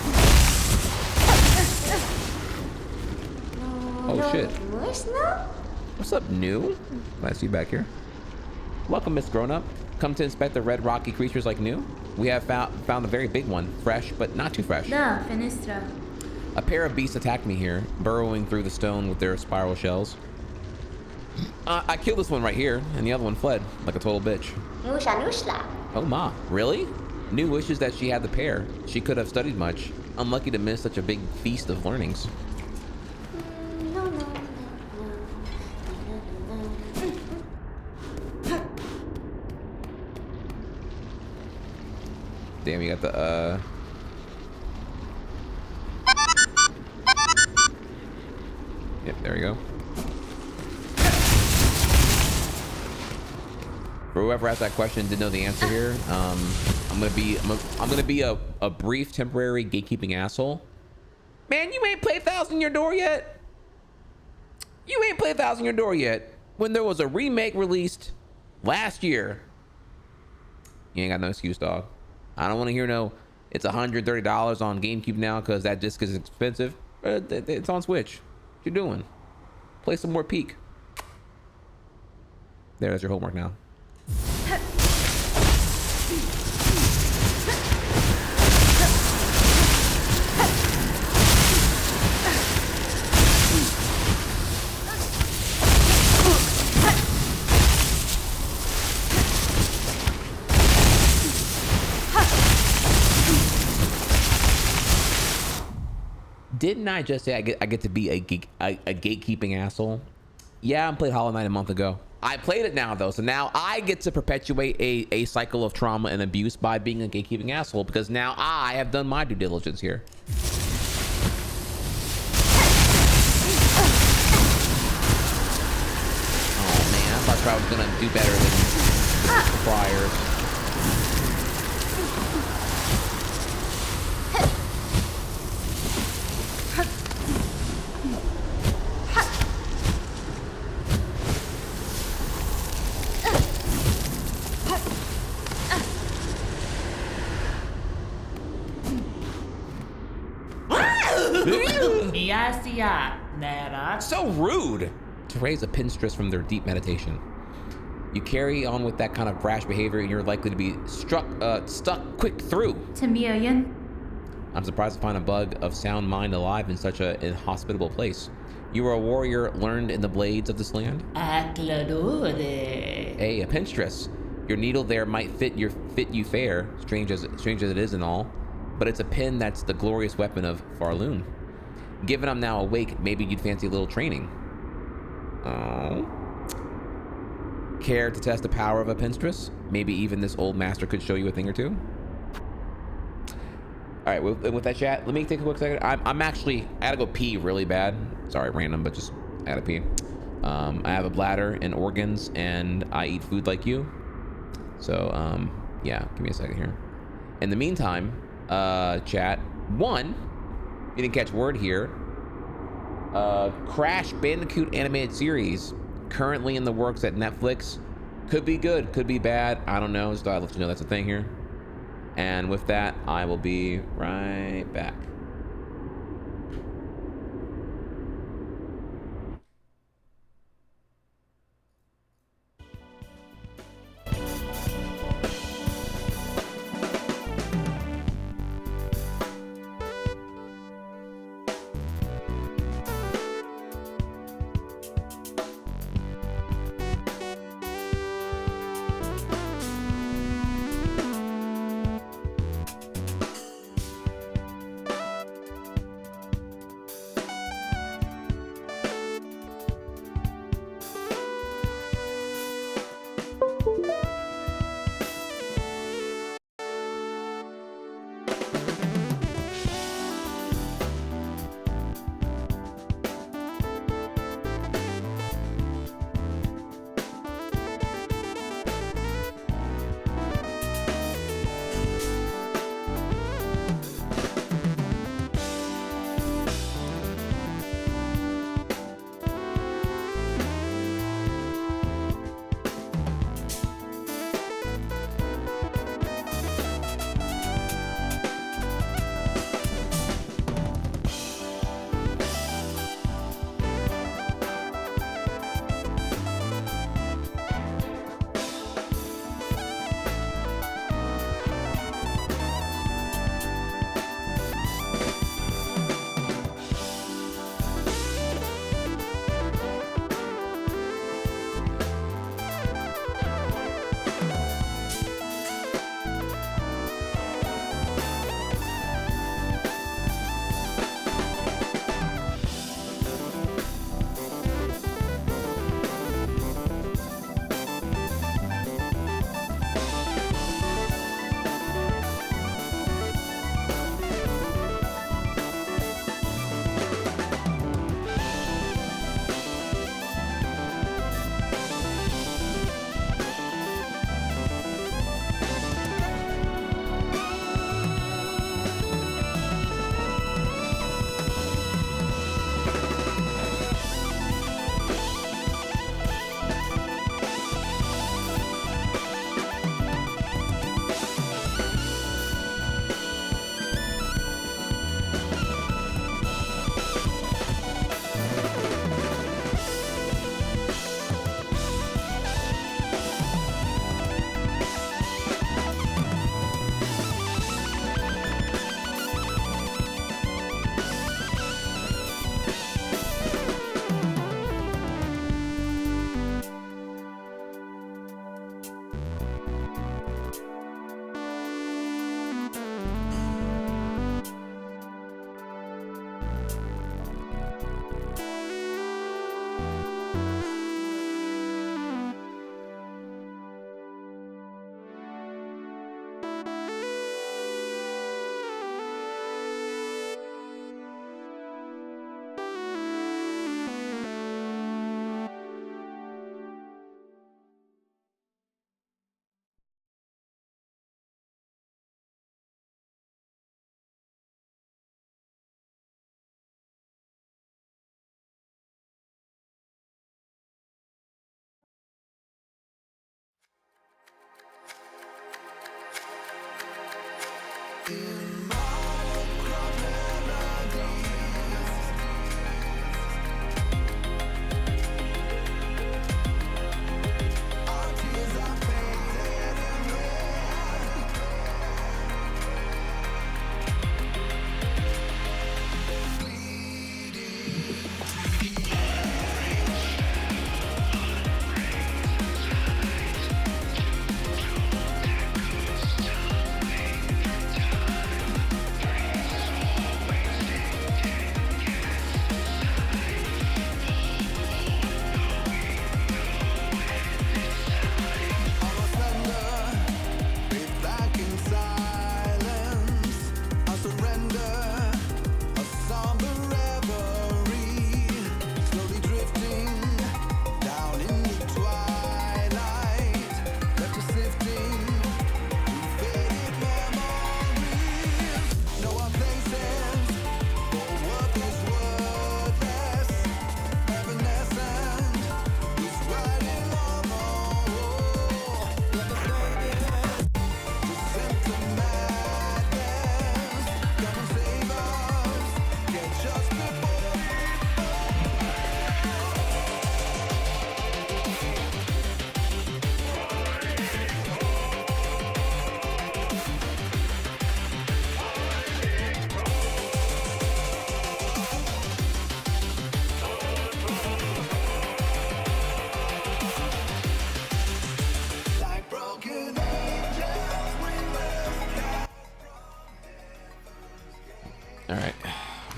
oh shit. What's up, new? Nice to see you back here. Welcome, Miss Grown Up. Come to inspect the red rocky creatures like new. We have found a very big one, fresh but not too fresh. Da, Finestra. A pair of beasts attacked me here, burrowing through the stone with their spiral shells. I killed this one right here, and the other one fled like a total bitch. Oh ma, really? New wishes that she had the pair. She could have studied much. Unlucky to miss such a big feast of learnings. Damn, you got the Yep, there we go. For whoever asked that question, didn't know the answer here. I'm gonna be a brief temporary gatekeeping asshole. Man, you ain't played Thousand Year Door yet. You ain't played Thousand Year Door yet. When there was a remake released last year, you ain't got no excuse, dog. I don't want to hear no. It's $130 on GameCube now because that disc is expensive. It's on Switch. What you doing? Play some more Peak. There's your homework now. Didn't I just say I get to be a gatekeeping asshole? Yeah, I played Hollow Knight a month ago. I played it now though, so now I get to perpetuate a cycle of trauma and abuse by being a gatekeeping asshole because now I have done my due diligence here. Oh man, I thought I was gonna do better than prior. So rude to raise a Pinstress from their deep meditation. You carry on with that kind of brash behavior and you're likely to be stuck quick through. Tamiayan. I'm surprised to find a bug of sound mind alive in such an inhospitable place. You are a warrior learned in the blades of this land. Hey, a Pinstress. Your needle there might fit you fair, strange as it is and all, but it's a pin that's the glorious weapon of Farloon. Given I'm now awake, maybe you'd fancy a little training. Oh. Care to test the power of a Pinstress? Maybe even this old master could show you a thing or two? All right, with that chat, let me take a quick second. I gotta go pee really bad. Sorry, random, but just I gotta pee. I have a bladder and organs, and I eat food like you. So, yeah, give me a second here. In the meantime, chat, one, you didn't catch word here. Crash Bandicoot animated series currently in the works at Netflix. Could be good, could be bad. I don't know. Just thought I'd let you know that's a thing here. And with that, I will be right back.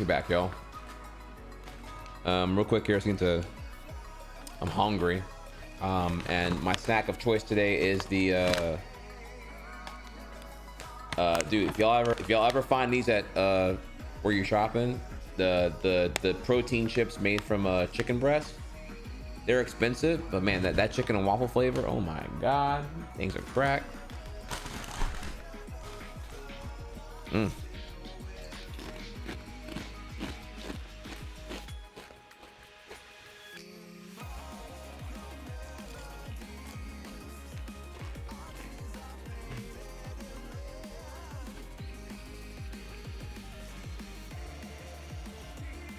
Be back, y'all. Real quick here, I'm hungry. And my snack of choice today is the dude, if y'all ever find these at where you're shopping, the protein chips made from chicken breast, they're expensive, but man, that chicken and waffle flavor, oh my god, things are crack.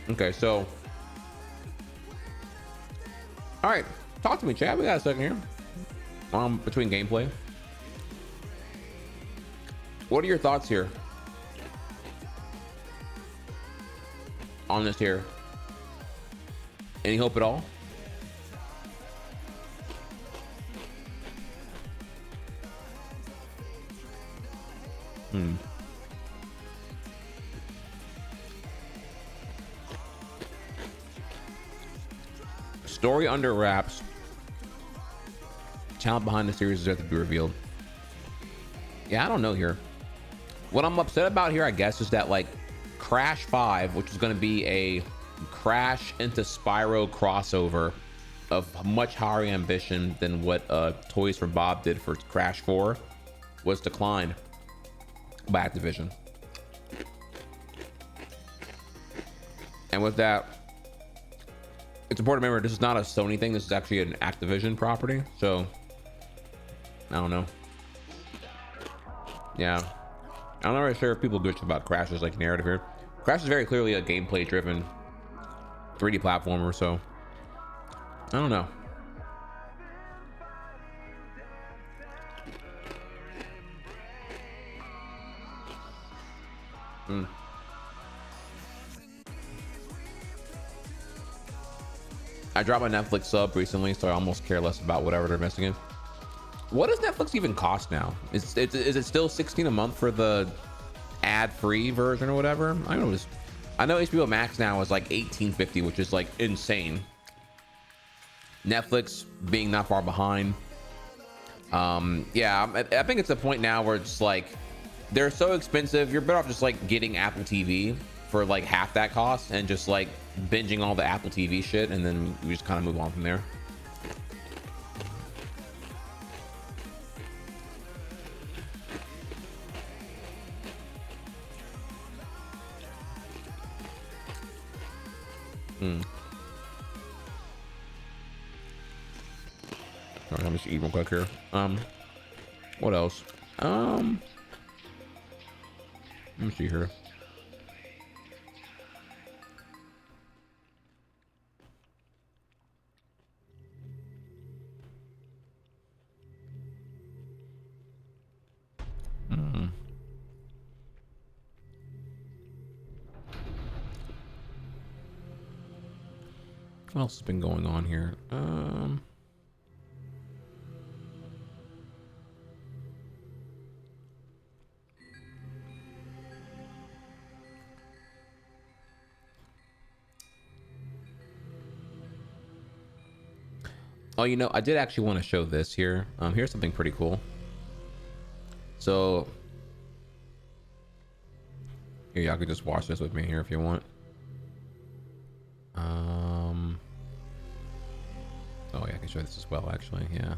Okay, so all right, talk to me, Chad. We got a second here. Between gameplay, what are your thoughts here on this here? Any hope at all? Story under wraps. Talent behind the series is yet to be revealed. Yeah, I don't know here. What I'm upset about here, I guess, is that like Crash 5, which is going to be a Crash into Spyro crossover of much higher ambition than what Toys for Bob did for Crash 4, was declined by Activision. And with that, it's important to remember this is not a Sony thing. This is actually an Activision property. So I don't know. Yeah, I'm not really sure if people bitch about Crash's like narrative here. Crash is very clearly a gameplay driven 3D platformer, so I don't know. I dropped my Netflix sub recently, so I almost care less about whatever they're missing in. What does Netflix even cost now? Is it still $16 a month for the ad-free version or whatever? I don't know. I know HBO Max now is like $18.50, which is like insane. Netflix being not far behind. Yeah, I think it's a point now where it's like they're so expensive. You're better off just like getting Apple TV for like half that cost and just like binging all the Apple TV shit, and then we just kind of move on from there. All right, let me just eat real quick here. What else? Let me see here. What else has been going on here? Oh, you know, I did actually want to show this here. Here's something pretty cool. So here, y'all can just watch this with me here if you want. Oh yeah, I can show this as well, actually. Yeah.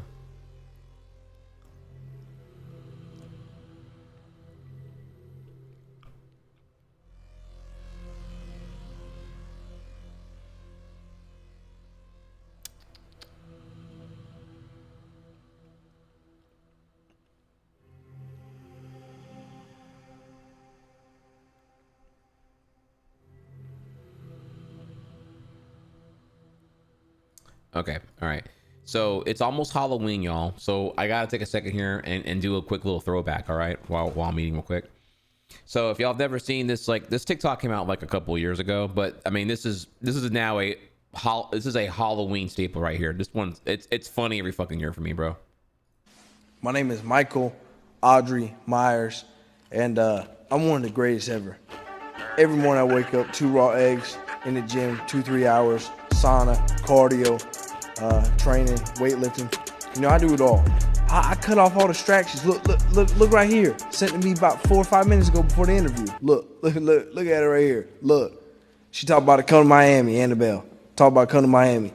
Okay, all right. So it's almost Halloween, y'all. So I gotta take a second here and do a quick little throwback, all right, while I'm eating real quick. So if y'all have never seen this, like this TikTok came out like a couple of years ago, but I mean this is now a Halloween staple right here. This one, it's funny every fucking year for me, bro. My name is Michael Audrey Myers, and I'm one of the greatest ever. Every morning I wake up, 2 raw eggs in the gym, 2-3 hours, sauna, cardio, training, weightlifting. You know, I do it all. I cut off all distractions. Look right here. Sent to me about 4 or 5 minutes ago before the interview. Look at it right here. Look. She talked about it coming to Miami, Annabelle. Talk about coming to Miami.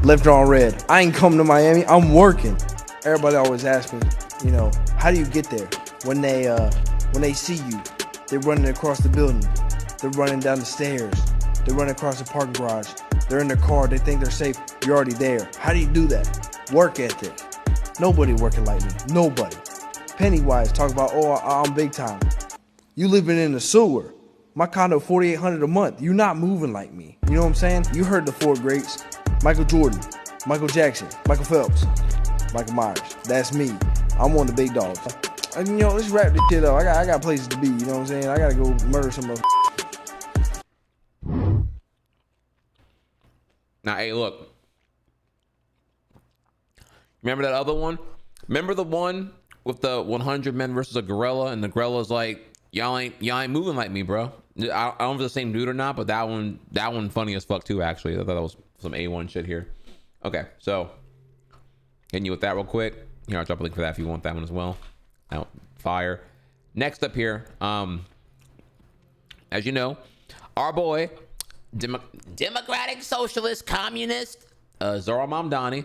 Left her on red. I ain't coming to Miami. I'm working. Everybody always asks me, you know, how do you get there? When they see you, they're running across the building. They're running down the stairs. They're running across the parking garage. They're in their car. They think they're safe. You're already there. How do you do that? Work ethic. Nobody working like me. Nobody. Pennywise talk about, oh, I'm big time. You living in the sewer. My condo $4,800 a month. You're not moving like me. You know what I'm saying? You heard the 4 greats. Michael Jordan, Michael Jackson, Michael Phelps, Michael Myers. That's me. I'm one of the big dogs. And, you know, let's wrap this shit up. I got places to be. You know what I'm saying? I gotta go murder some of. Now, hey, look. Remember that other one? Remember the one with the 100 men versus a gorilla, and the gorilla's like, y'all ain't moving like me, bro. I don't know if it's the same dude or not, but that one funny as fuck too, actually. I thought that was some A1 shit here. Okay, so hitting you with that real quick. Here, I'll drop a link for that if you want that one as well. Out fire. Next up here, as you know, our boy, Democratic Socialist Communist Zohran Mamdani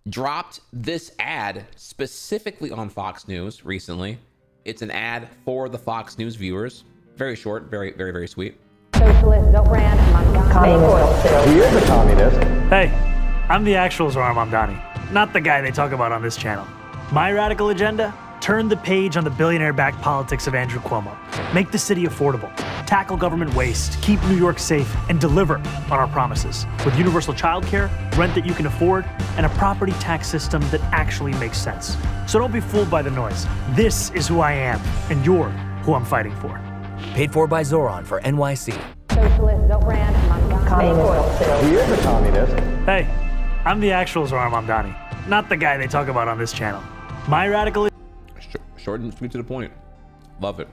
dropped this ad specifically on Fox News recently. It's an ad for the Fox News viewers. Very short, very sweet. Socialist, Zohran Mamdani. He is a communist. Hey, I'm the actual Zohran Mamdani, not the guy they talk about on this channel. My radical agenda? Turn the page on the billionaire-backed politics of Andrew Cuomo. Make the city affordable, tackle government waste, keep New York safe, and deliver on our promises. With universal childcare, rent that you can afford, and a property tax system that actually makes sense. So don't be fooled by the noise. This is who I am, and you're who I'm fighting for. Paid for by Zohran for NYC. Socialist, Zohran Mamdani. He is a communist. Hey, I'm the actual Zohran Mamdani, not the guy they talk about on this channel. My radical... Short and sweet to the point. Love it.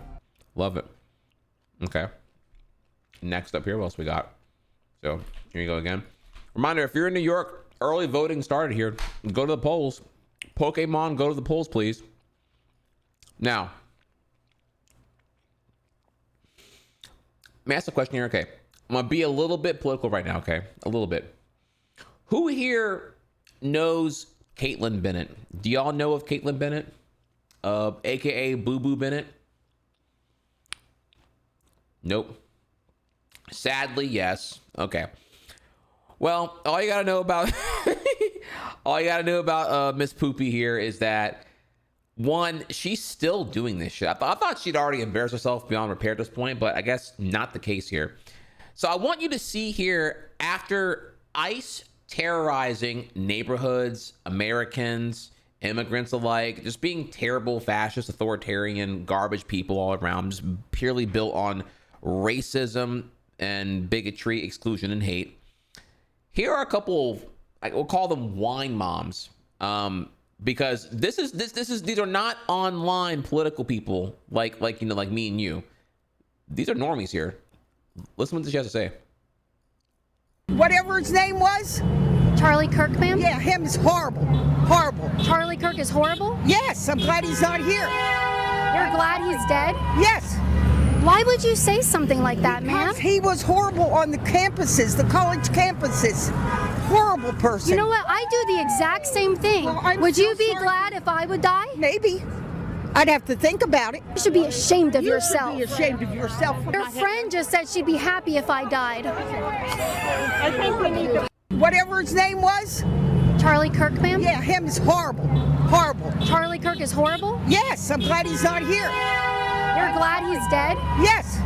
Love it. Okay. Next up here, what else we got? So, here you go again. Reminder, if you're in New York, early voting started here. Go to the polls. Pokemon, go to the polls, please. Now, let me ask a question here. Okay. I'm going to be a little bit political right now, okay? A little bit. Who here knows Kaitlyn Bennette? Do y'all know of Kaitlyn Bennette? AKA Boo Boo Bennette? Nope. Sadly, yes. Okay. Well, all you gotta know about Miss Poopy here is that, one, she's still doing this shit. I thought she'd already embarrassed herself beyond repair at this point, but I guess not the case here. So I want you to see here, after ICE terrorizing neighborhoods, Americans, immigrants alike, just being terrible, fascist, authoritarian, garbage people all around, just purely built on racism and bigotry, exclusion, and hate. Here are a couple, we'll call them wine moms, because these are not online political people like me and you. These are normies here. Listen to what she has to say. Whatever his name was. Charlie Kirk, ma'am? Yeah, him is horrible. Horrible. Charlie Kirk is horrible? Yes, I'm glad he's not here. You're glad he's dead? Yes. Why would you say something like that, ma'am? Because he was horrible on the campuses, the college campuses. Horrible person. You know what? I do the exact same thing. Well, would you be glad if I would die? Maybe. I'd have to think about it. You should be ashamed of yourself. You should be ashamed of yourself. Your friend just said she'd be happy if I died. I think we need to... Whatever his name was. Charlie Kirk, ma'am? Yeah, him is horrible. Horrible. Charlie Kirk is horrible? Yes, I'm glad he's not here. You're glad he's dead? Yes.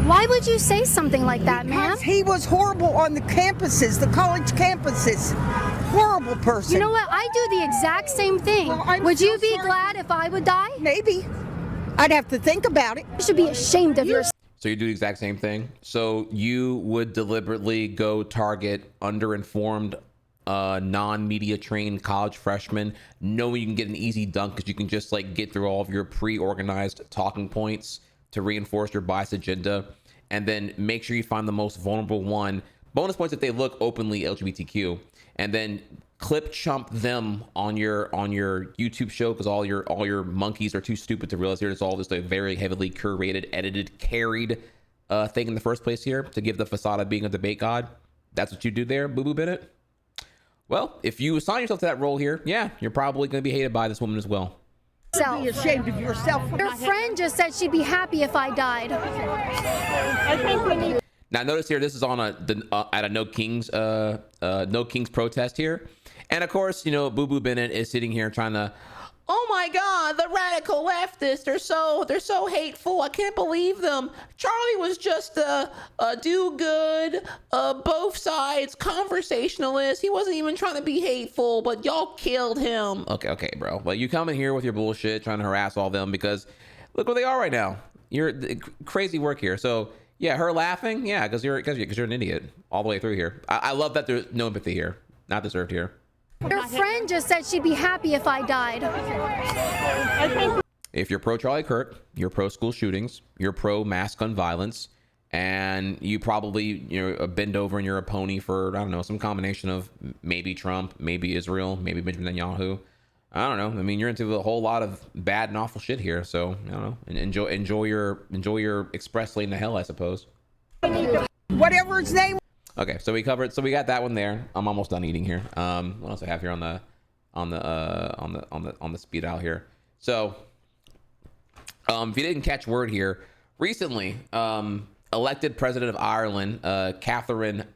Why would you say something like that, ma'am? Because he was horrible on the campuses, the college campuses. Horrible person. You know what? I do the exact same thing. Well, would you be glad if I would die? Maybe. I'd have to think about it. You should be ashamed of yourself. So you do the exact same thing. So you would deliberately go target underinformed, non-media trained college freshmen, knowing you can get an easy dunk because you can just get through all of your pre-organized talking points to reinforce your bias agenda, and then make sure you find the most vulnerable one. Bonus points if they look openly LGBTQ, and then clip chump them on your YouTube show, because all your monkeys are too stupid to realize here it's all just a very heavily curated, edited, carried thing in the first place here to give the facade of being a debate god. That's what you do there, Boo Boo Bennette. Well, if you assign yourself to that role here, yeah, you're probably going to be hated by this woman as well. Be ashamed of yourself. Your friend just said she'd be happy if I died. Now notice here, this is on at a No Kings protest here, and of course, you know, Boo Boo Bennette is sitting here trying to, oh my God, the radical leftists, they're so hateful. I can't believe them. Charlie was just a do good, both sides conversationalist. He wasn't even trying to be hateful, but y'all killed him. Okay, bro. Well, you come in here with your bullshit, trying to harass all them because look where they are right now. You're crazy work here. So yeah, her laughing, yeah, because you're an idiot all the way through here. I love that there's no empathy here, not deserved here. Your friend just said she'd be happy if I died. If you're pro Charlie Kirk, you're pro school shootings, you're pro mass gun violence, and you probably, you know, bend over and you're a pony for, I don't know, some combination of maybe Trump, maybe Israel, maybe Benjamin Netanyahu. I don't know. I mean, you're into a whole lot of bad and awful shit here, so I don't know. Enjoy your express lane to hell, I suppose. Whatever its name. Okay, so we got that one there. I'm almost done eating here. What else I have here on the speed out here? So, if you didn't catch word here, recently, elected president of Ireland, Kaitlyn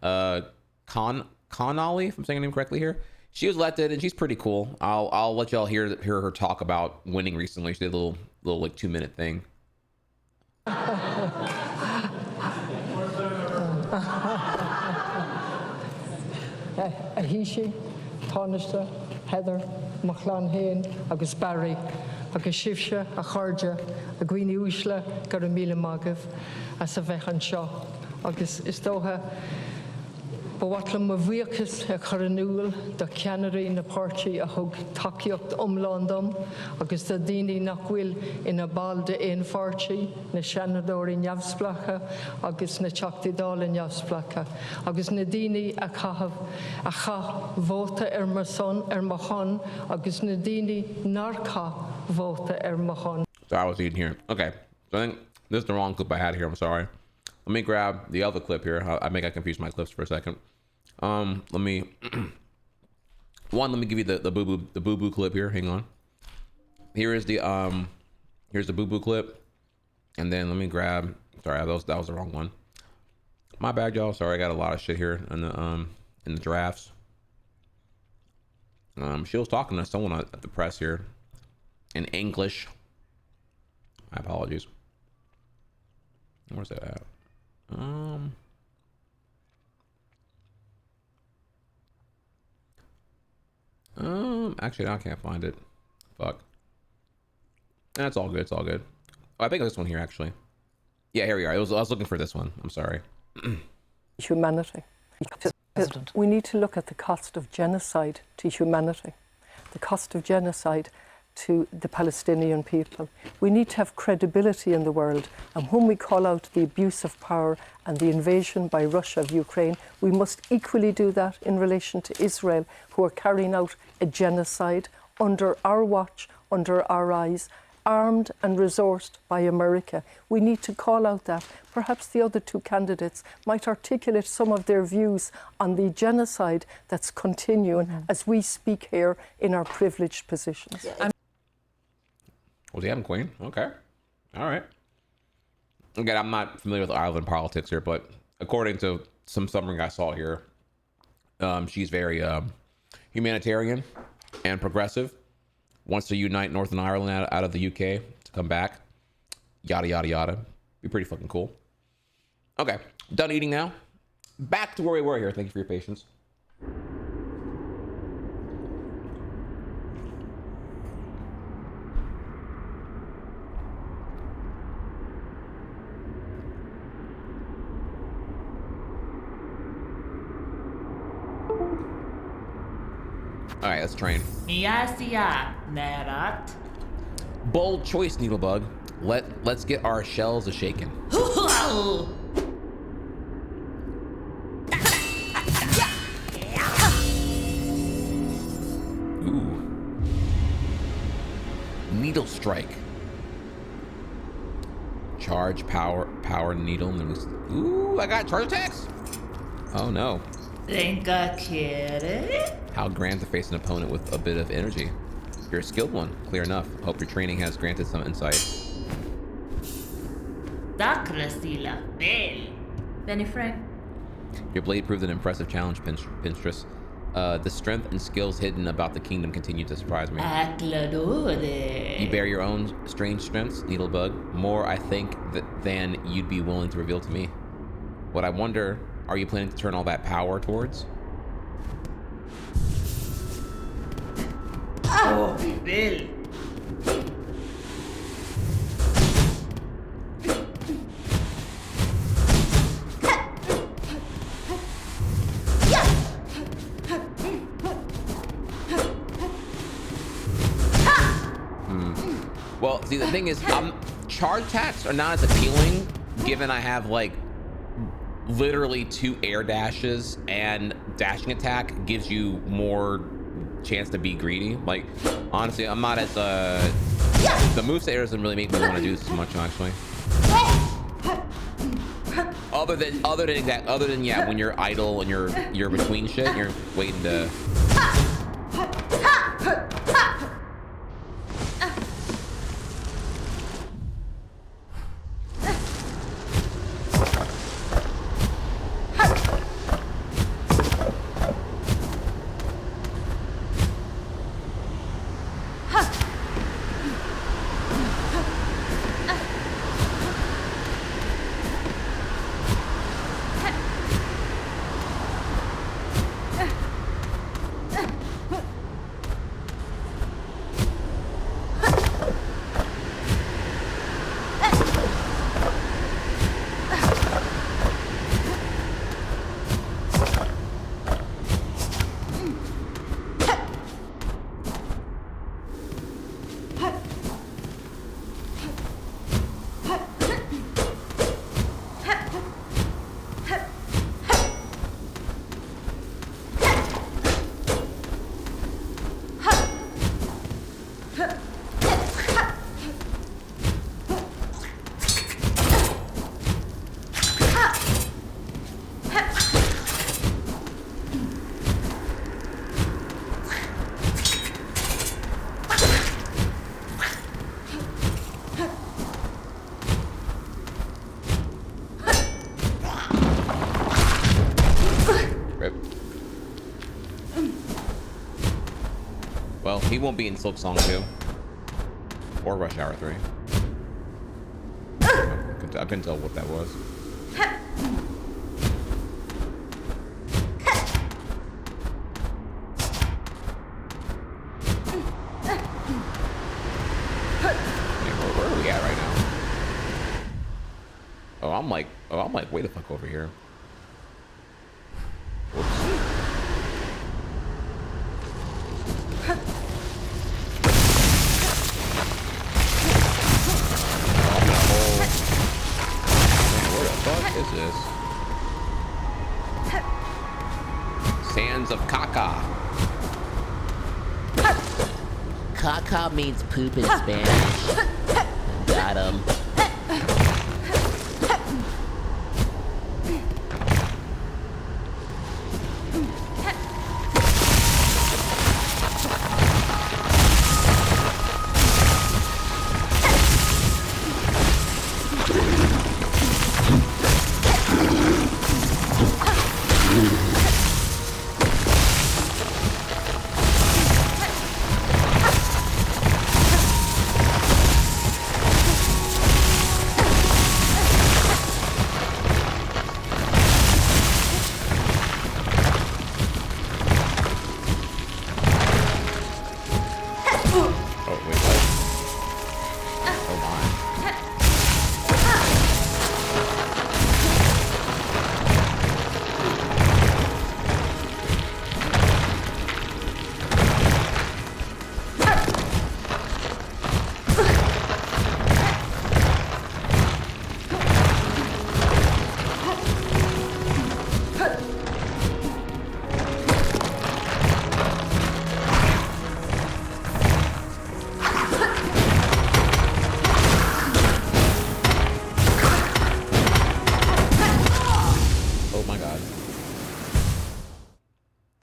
Connolly, if I'm saying her name correctly here, she was elected and she's pretty cool. I'll let y'all hear her talk about winning recently. She did a little like 2-minute thing. Ahishi, Tánaiste, Heather, Machlan Hain, agus Barry, agus Sifse, a Charja, a Gwini Ushla, gur a míle magah, as a bheith seo, agus is dótha Bawatlam a bhuiachas a churanúil do ceannarí na páirtí a thug takeíocht umlándam agus do daoine nach bhfuil ina ball de éon fáirtí na seanadóirí neamhsplacha agus na teachtadála neamhsplacha agus na daoine a cha bhóta mar son mar chun agus na daoine nar cha bhóta mar chun. So I was eating here. Okay, so I think this is the wrong clip I had here. I'm sorry. Let me grab the other clip here. I think I confused my clips for a second. Let me give you the boo boo clip here. Hang on. Here is the here's the boo boo clip, and then let me grab. Sorry, that was the wrong one. My bad, y'all. Sorry, I got a lot of shit here in the drafts. She was talking to someone at the press here in English. My apologies. Where's that at? Actually, I can't find it. Fuck. That's all good. It's all good. Oh, I think this one here, actually. Yeah, here we are. I was looking for this one. I'm sorry. Humanity. We need to look at the cost of genocide to humanity, the cost of genocide to the Palestinian people. We need to have credibility in the world, and when we call out the abuse of power and the invasion by Russia of Ukraine, we must equally do that in relation to Israel, who are carrying out a genocide under our watch, under our eyes, armed and resourced by America. We need to call out that. Perhaps the other two candidates might articulate some of their views on the genocide that's continuing as we speak here in our privileged positions. Yeah. Was he having Queen? Okay. All right. Again, I'm not familiar with Ireland politics here, but according to some summary I saw here, she's very humanitarian and progressive. Wants to unite Northern Ireland out of the UK to come back. Yada, yada, yada. Be pretty fucking cool. Okay. Done eating now. Back to where we were here. Thank you for your patience. All right, let's train. Bold choice, Needlebug. Let's get our shells a shaking. Needle Strike. Charge, power, needle. Ooh, I got charge attacks? Oh no. Think I quiere? How grand to face an opponent with a bit of energy. You're a skilled one, clear enough. Hope your training has granted some insight. Benny Frank. Your blade proved an impressive challenge, Pinstress. The strength and skills hidden about the kingdom continue to surprise me. You bear your own strange strengths, Needlebug. More, I think, than you'd be willing to reveal to me. What I wonder, are you planning to turn all that power towards? Oh, Bill. Well, see, the thing is, charge attacks are not as appealing, given I have like literally 2 air dashes, and dashing attack gives you more chance to be greedy. Like, honestly, I'm not as the moveset air doesn't really make me want to do this much, actually. Other than yeah, when you're idle and you're between shit, you're waiting to. Well, he won't be in Silksong 2 or Rush Hour 3. I couldn't tell what that was. Where are we at right now? Oh, I'm like way the fuck over here. Sands of Karak. Caca means poop in Spanish. Got him.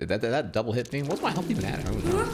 Did that double hit thing? What's my health even at? I don't know.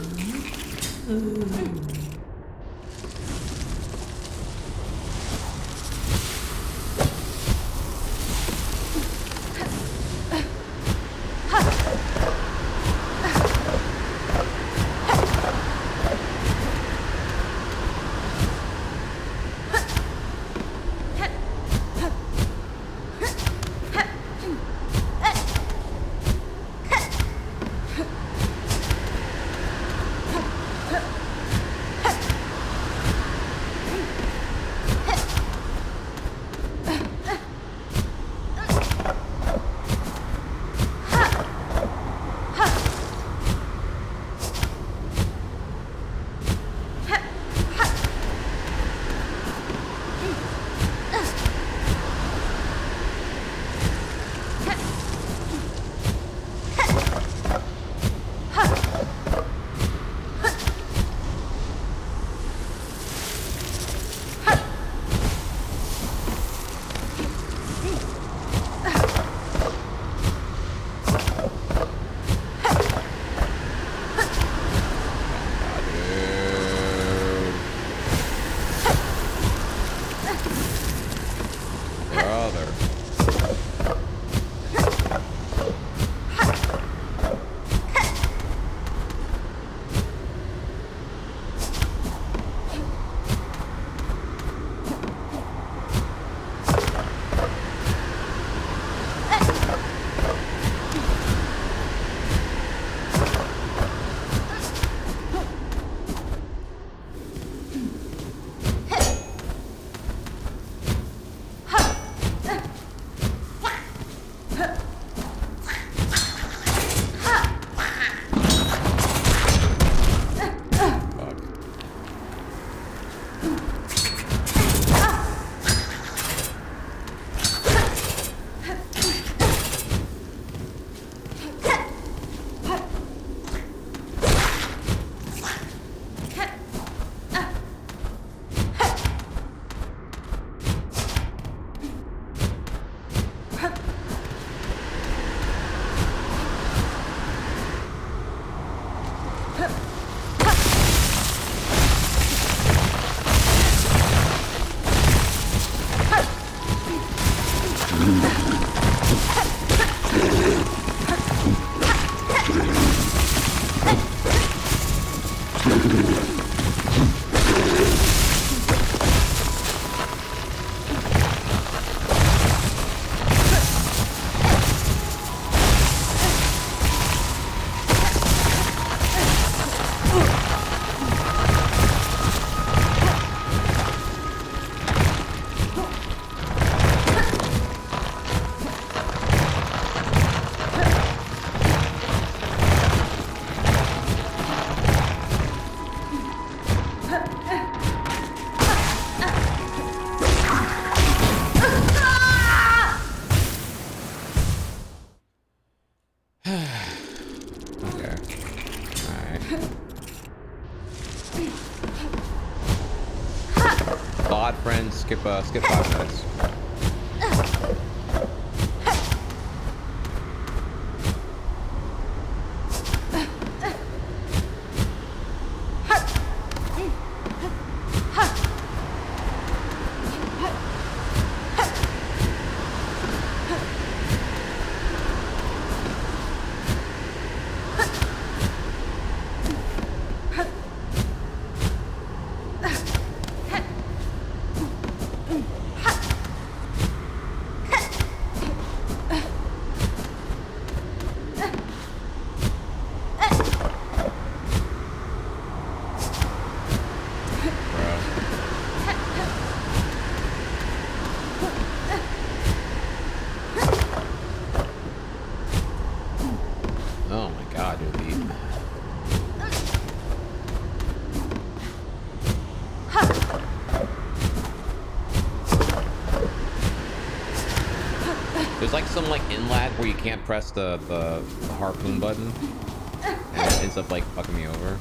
Skip 5 minutes. Some like in lag where you can't press the harpoon button and it ends up like fucking me over.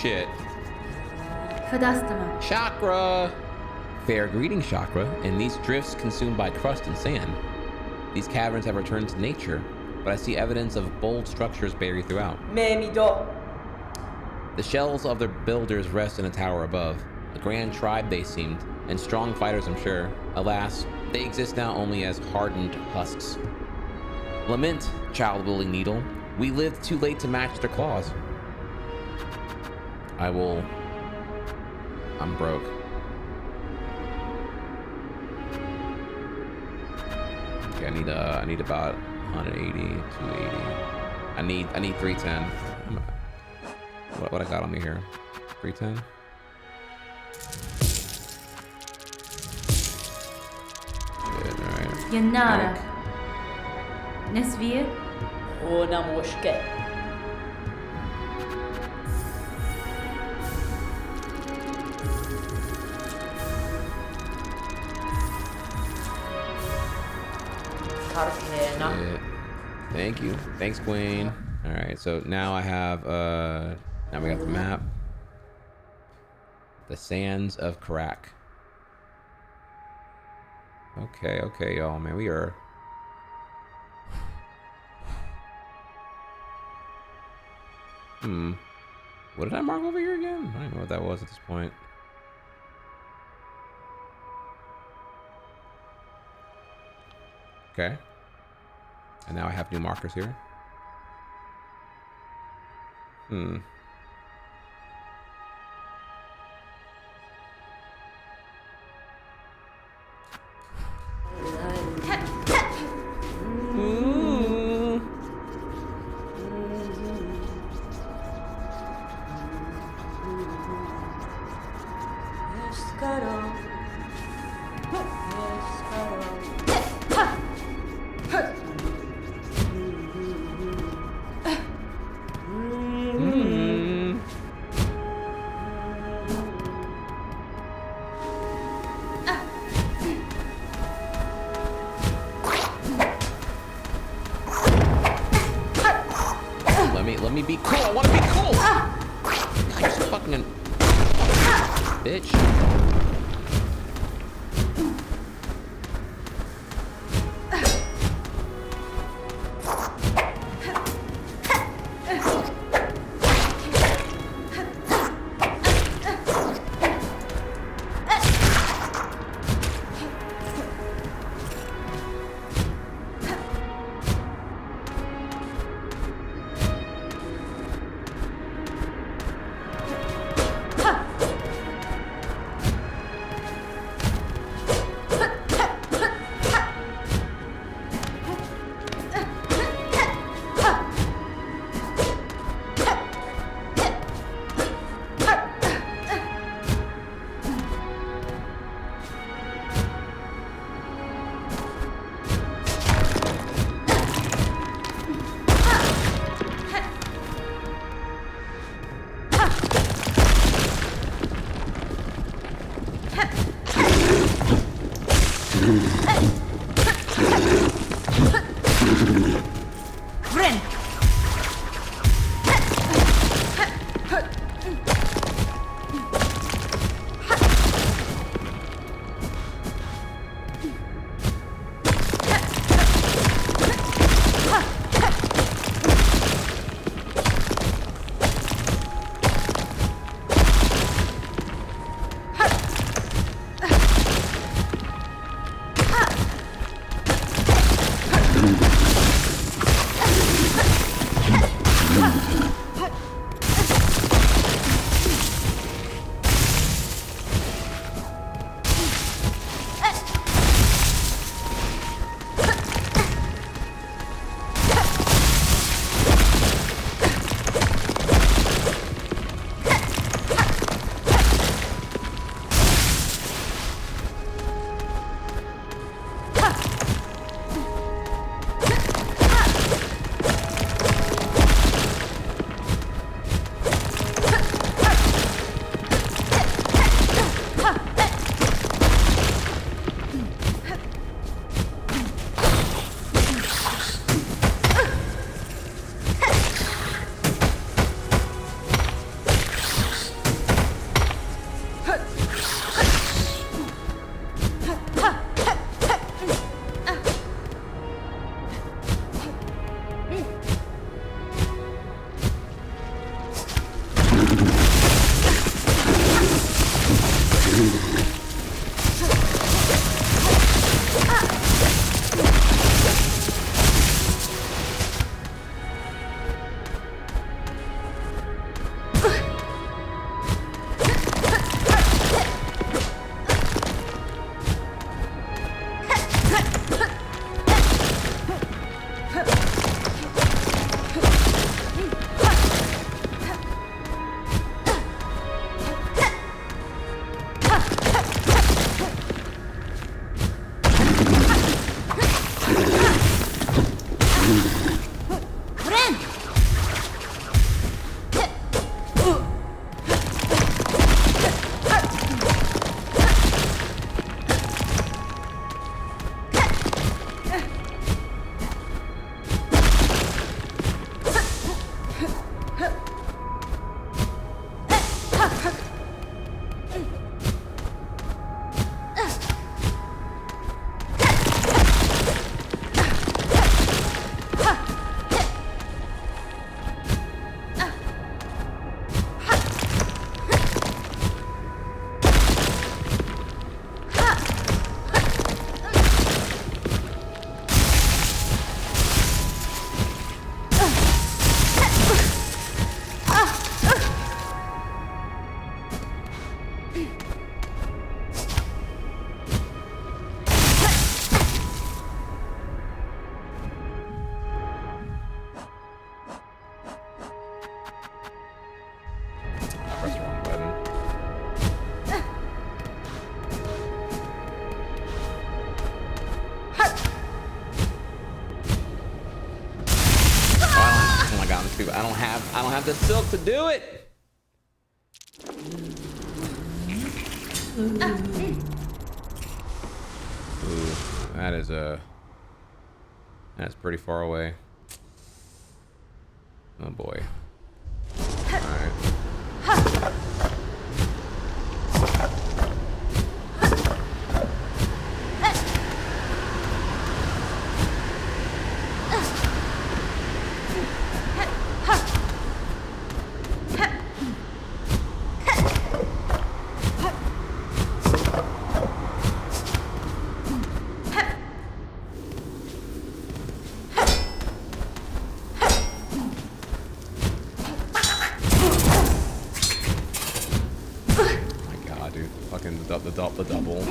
shit. Fadastama. Chakra! Fair greeting, Chakra. In these drifts consumed by crust and sand, these caverns have returned to nature, but I see evidence of bold structures buried throughout. The shells of their builders rest in a tower above. A grand tribe they seemed, and strong fighters I'm sure. Alas, they exist now only as hardened husks. Lament, child-willing needle. We lived too late to match their claws. I'm broke. Okay, I need about 180, 280. I need 310. What I got on me here? 310. Good, all right. Yanara. Nesvir. Ona moshke. Yeah. Thank you. Thanks, Queen. All right, so now I have now we got the map. The Sands of Karak. Okay, y'all, man, we are what did I mark over here again? I don't know what that was at this point. Okay. And now I have new markers here. Let me be cool. I want to be cool. God, you're so fucking bitch. the silk to do it. Ooh, that is that's pretty far away. Oh boy. All right. The double.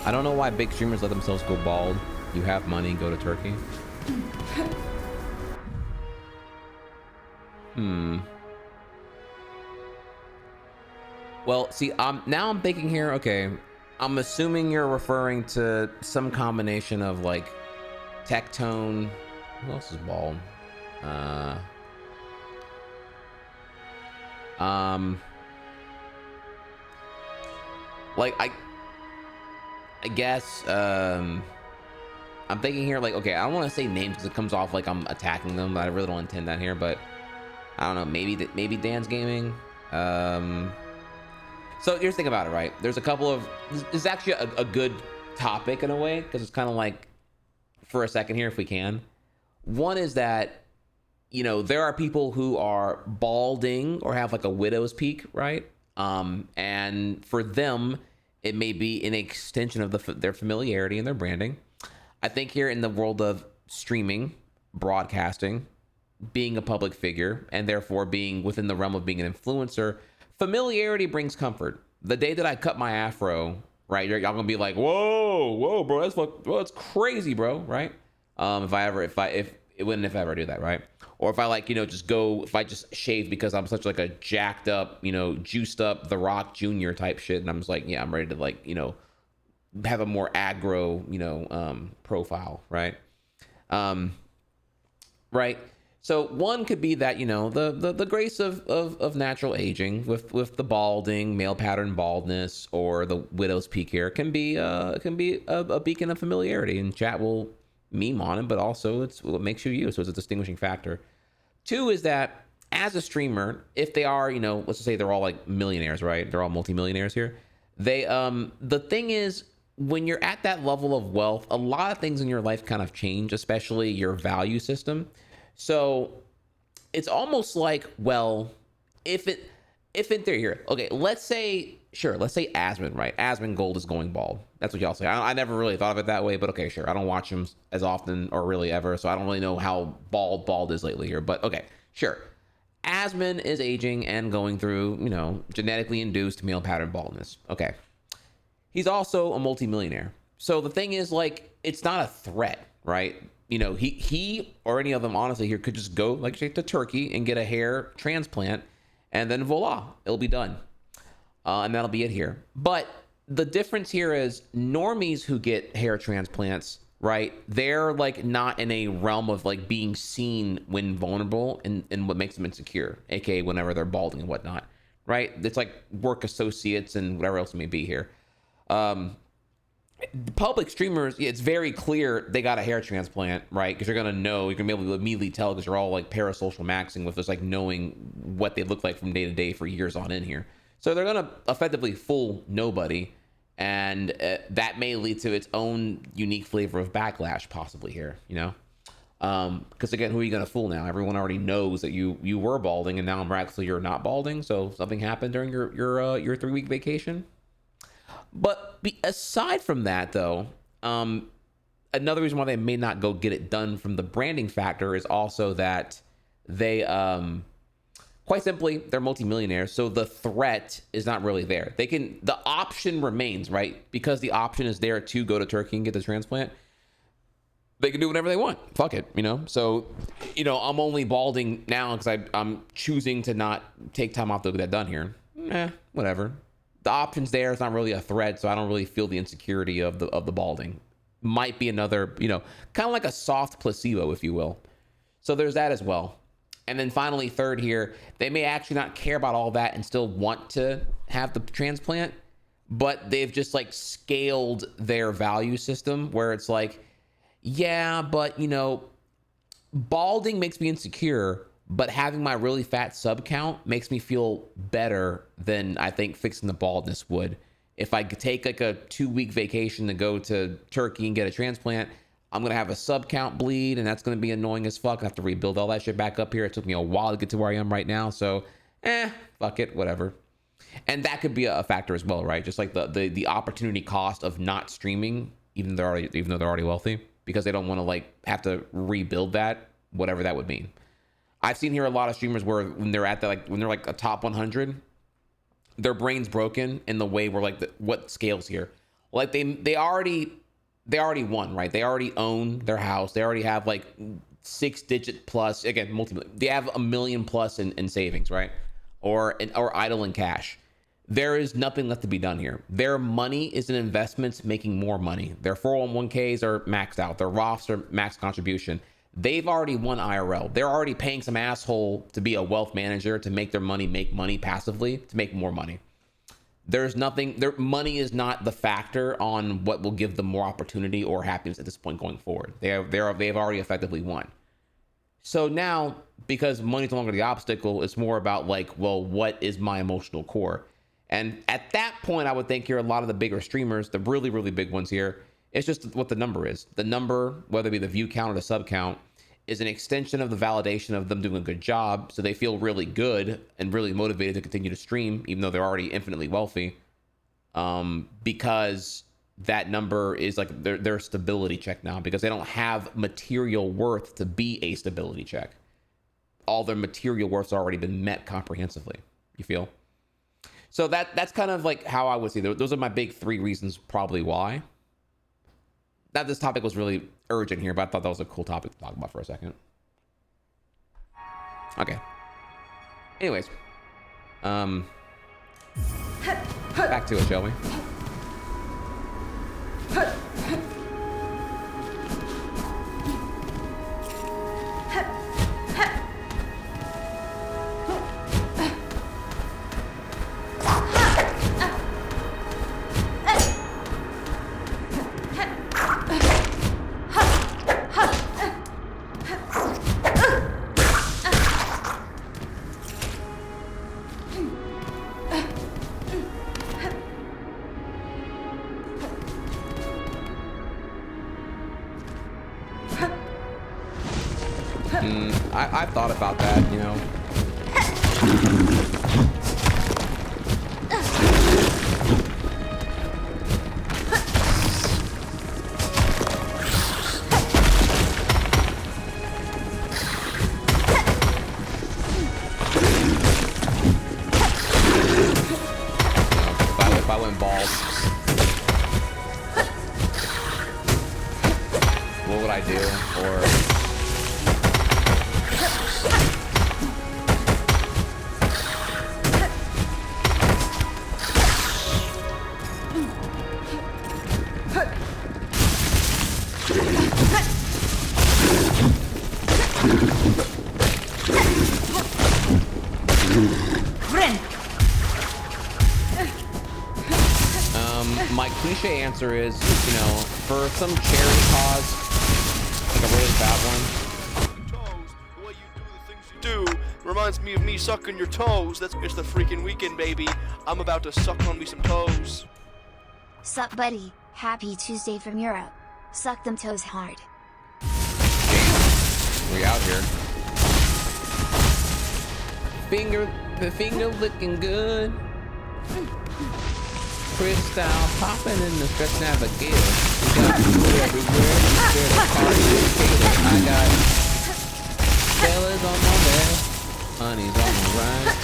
I don't know why big streamers let themselves go bald. You have money, go to Turkey. Well, see, now I'm thinking here, okay, I'm assuming you're referring to some combination of like Tectone. Who else is bald? Like I guess I'm thinking here like, okay, I don't want to say names because it comes off like I'm attacking them, but I really don't intend that here. But I don't know, maybe Dan's Gaming. So here's the thing about it, right? There's a couple of, this is actually a good topic in a way, because it's kind of like, for a second here, if we can. One is that, you know, there are people who are balding or have like a widow's peak, right? And for them, it may be an extension of their familiarity and their branding. I think here in the world of streaming, broadcasting, being a public figure, and therefore being within the realm of being an influencer, familiarity brings comfort. The day that I cut my afro, right, y'all gonna be like, whoa, bro, that's crazy, bro, right? If I ever do that, right? Or if I like, you know, if I just shave because I'm such like a jacked up, you know, juiced up The Rock Jr. type shit, and I'm just like, yeah, I'm ready to like, you know, have a more aggro, you know, profile, right? Right. So one could be that, you know, the grace of natural aging with the balding, male pattern baldness, or the widow's peak here can be a beacon of familiarity, and chat will meme on it, but also it's what makes you you. So it's a distinguishing factor. Two is that as a streamer, if they are, you know, let's just say they're all like millionaires, right? They're all multimillionaires here. They the thing is, when you're at that level of wealth, a lot of things in your life kind of change, especially your value system. So it's almost like, well, if if in theory here, okay, let's say Asmon, right? Asmon Gold is going bald. That's what y'all say. I never really thought of it that way, but okay, sure. I don't watch him as often or really ever, so I don't really know how bald is lately here, but okay, sure. Asmon is aging and going through, you know, genetically induced male pattern baldness. Okay. He's also a multimillionaire. So the thing is, like, it's not a threat, right? You know, he or any of them, honestly, here could just go, like, straight to Turkey and get a hair transplant, and then voila, it'll be done. And that'll be it here. But the difference here is normies who get hair transplants, right? They're like not in a realm of like being seen when vulnerable and what makes them insecure, aka whenever they're balding and whatnot, right? It's like work associates and whatever else it may be here. Public streamers, it's very clear they got a hair transplant, right? Because you're gonna know, you're gonna be able to immediately tell because you're all like parasocial maxing with just like knowing what they look like from day to day for years on in here. So they're gonna effectively fool nobody, and that may lead to its own unique flavor of backlash possibly here, you know? Because again, who are you gonna fool now? Everyone already knows that you were balding, and now miraculously you're not balding. So something happened during your 3-week vacation. But aside from that, though, another reason why they may not go get it done from the branding factor is also that they, quite simply, they're multimillionaires. So the threat is not really there. The option remains, right? Because the option is there to go to Turkey and get the transplant. They can do whatever they want. Fuck it, you know? So, you know, I'm only balding now because I'm choosing to not take time off to get that done here. Whatever. The option's there. It's not really a threat, so I don't really feel the insecurity of the balding. Might be another, you know, kind of like a soft placebo, if you will. So there's that as well. And then finally, third here, they may actually not care about all that and still want to have the transplant, but they've just like scaled their value system where it's like, yeah, but you know, balding makes me insecure, but having my really fat sub count makes me feel better than I think fixing the baldness would. If I could take like a 2-week vacation to go to Turkey and get a transplant, I'm going to have a sub count bleed, and that's going to be annoying as fuck. I have to rebuild all that shit back up here. It took me a while to get to where I am right now. So, fuck it, whatever. And that could be a factor as well, right? Just like the opportunity cost of not streaming, even though they're already wealthy, because they don't want to like have to rebuild that, whatever that would mean. I've seen here a lot of streamers where when they're at when they're like a top 100, their brain's broken in the way where like what scales here. Like they already won, right? They already own their house. They already have like 6-digit plus, again, multi-million. They have $1 million plus in savings, right? Or idle in cash. There is nothing left to be done here. Their money is in investments making more money. Their 401ks are maxed out. Their Roths are max contribution. They've already won IRL. They're already paying some asshole to be a wealth manager to make their money make money passively to make more money. There's nothing, their money is not the factor on what will give them more opportunity or happiness at this point going forward. They've already effectively won. So now, because money's no longer the obstacle, it's more about like, well, what is my emotional core? And at that point, I would think here a lot of the bigger streamers, the really, really big ones here, it's just what the number is. The number, whether it be the view count or the sub count, is an extension of the validation of them doing a good job. So they feel really good and really motivated to continue to stream, even though they're already infinitely wealthy. Because that number is like their stability check now, because they don't have material worth to be a stability check. All their material worth's already been met comprehensively. You feel? So that's kind of like how I would see. Those are my big 3 reasons probably why. Not this topic was really urgent here, but I thought that was a cool topic to talk about for a second. Okay. Anyways. Back to it, shall we? I've thought about that, you know. My cliche answer is, you know, for some charity cause, like a really bad one. Do reminds me of me sucking your toes. That's it's the freaking weekend, baby. I'm about to suck on me some toes. Sup buddy, happy Tuesday from Europe. Suck them toes hard. We out here. The finger looking good. Crystal popping in the stress navigator. We got food everywhere. There's a party indicator. I got fellas on my left, honeys on my right.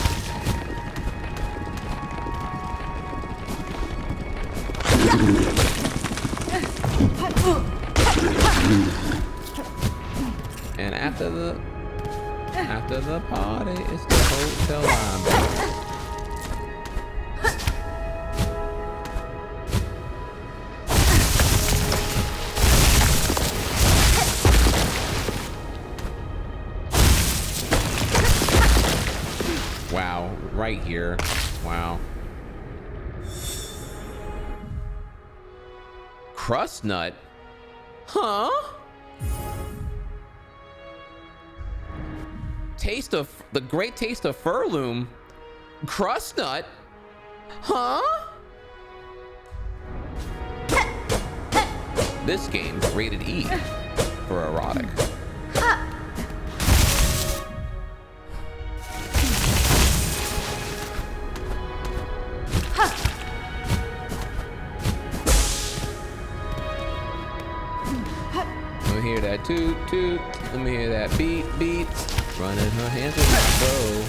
And after the party, it's the hotel line, baby. Wow, right here. Wow. Crust nut? Huh? The great taste of Furloom. Crust nut? Huh? This game rated E for erotic. Let me hear that toot toot. Let me hear that beat beat. Running her hands with my bow.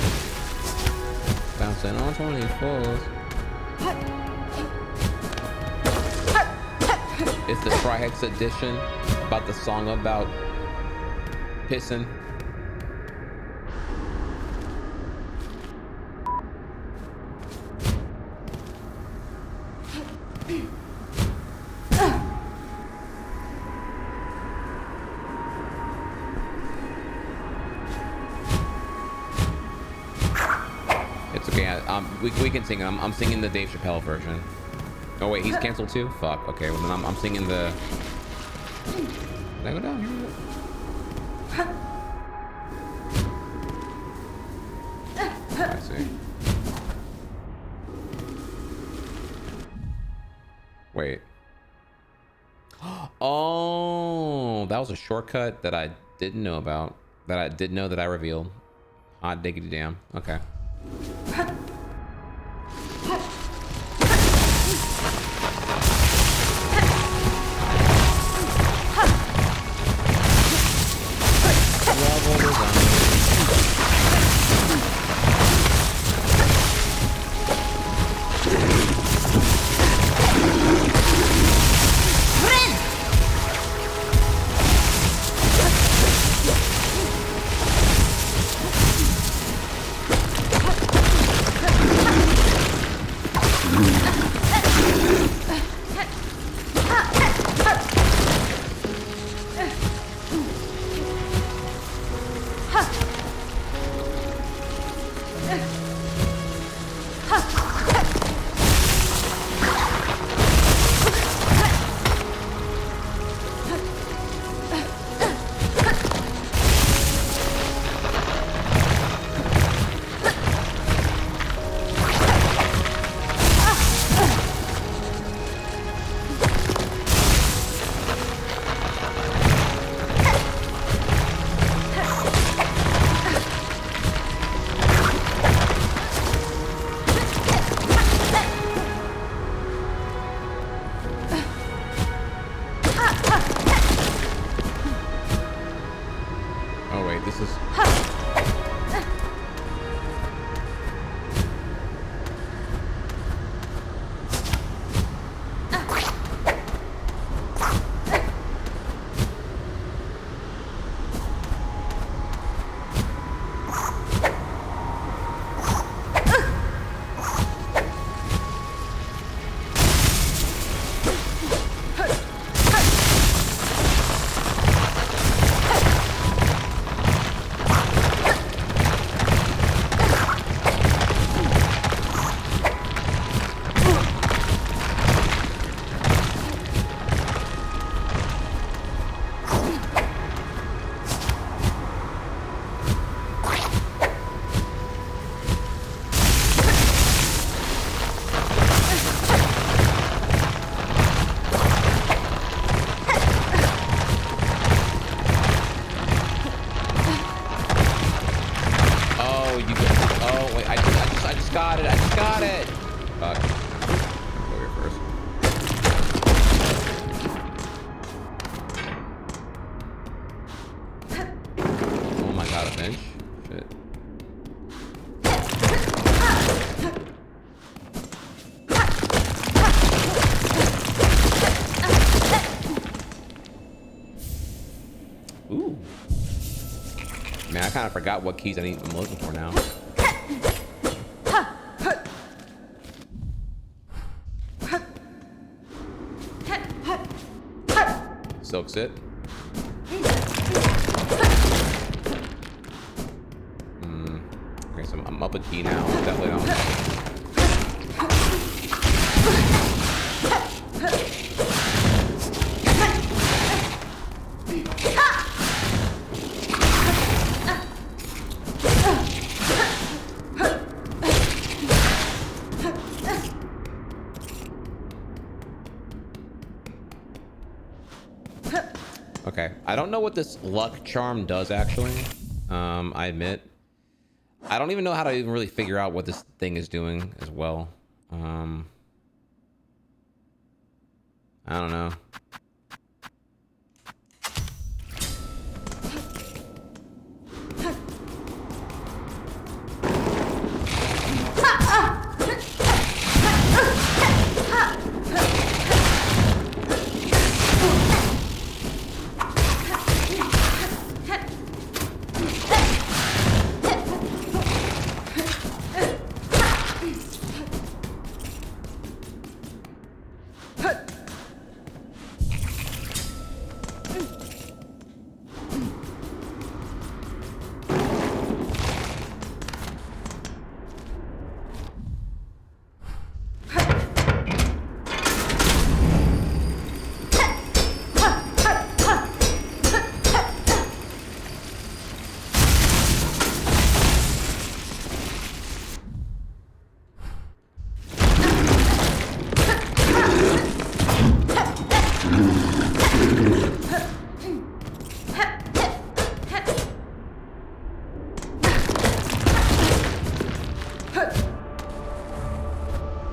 Bouncing on 24s. It's the Trihex edition about the song about pissing. It's okay. We can sing. I'm singing the Dave Chappelle version. Oh wait, he's canceled too? Fuck. Okay, well then I'm singing the... Did I go down here? I see. Wait. Oh, that was a shortcut that I didn't know about. That I did know that I revealed. Hot diggity damn. Okay. Oh, you. Oh wait, I just got it. I just got it. Fuck. Go here first. Oh my god, a bench. Shit. Ooh. Man, I kind of forgot what keys I'm looking for now. Silks it. Okay, so I'm up a key now. Definitely not. Okay, I don't know what this luck charm does actually. I admit. I don't even know how to even really figure out what this thing is doing as well. I don't know.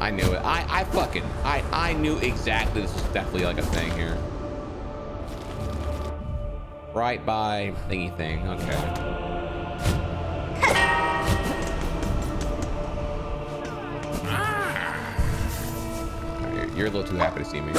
I knew it. I knew exactly this was definitely like a thing here. Right by thingy thing. Okay. You're a little too happy to see me.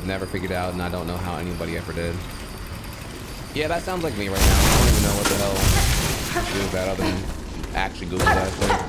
Never figured out, and I don't know how anybody ever did. Yeah, that sounds like me right now. I don't even know what the hell to do with that other than actually Google that thing.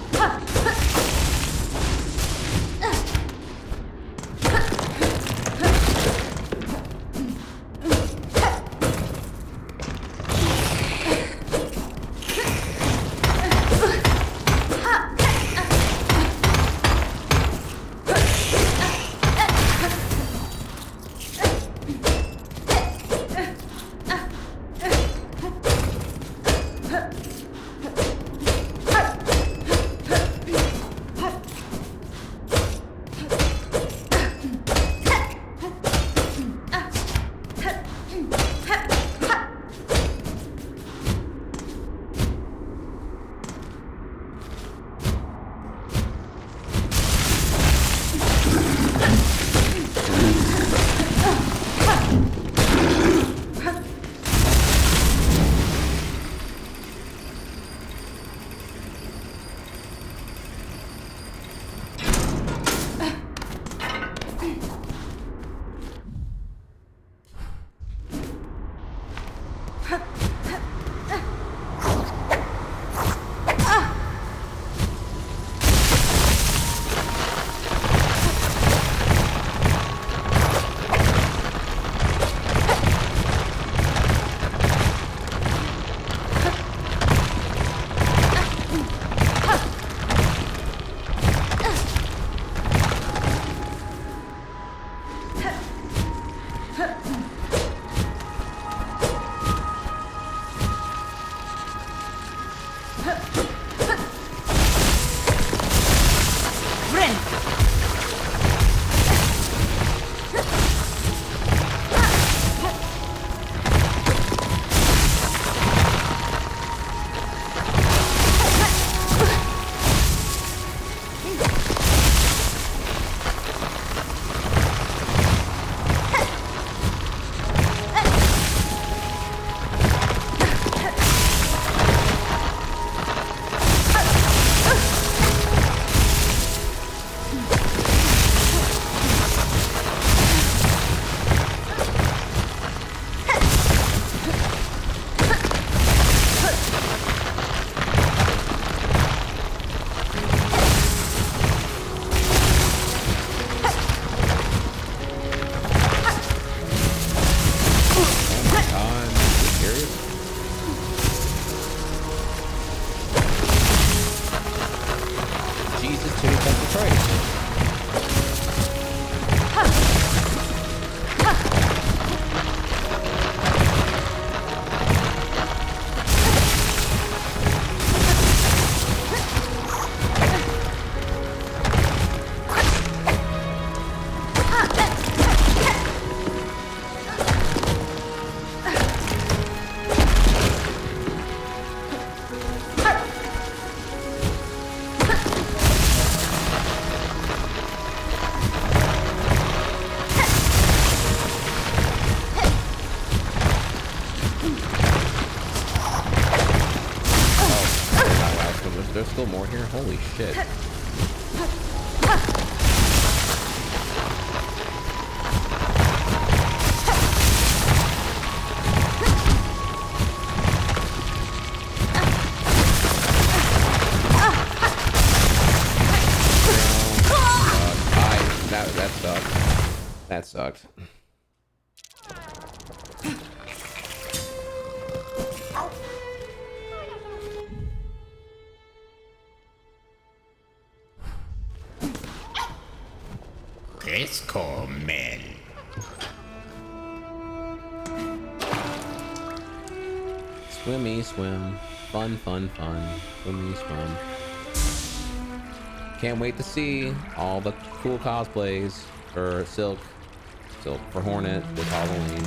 still more here? Holy shit. That sucked. That sucked. Fresco men. Swimmy swim. Fun, fun, fun. Swimmy swim. Can't wait to see all the cool cosplays for Silk for Hornet this Halloween.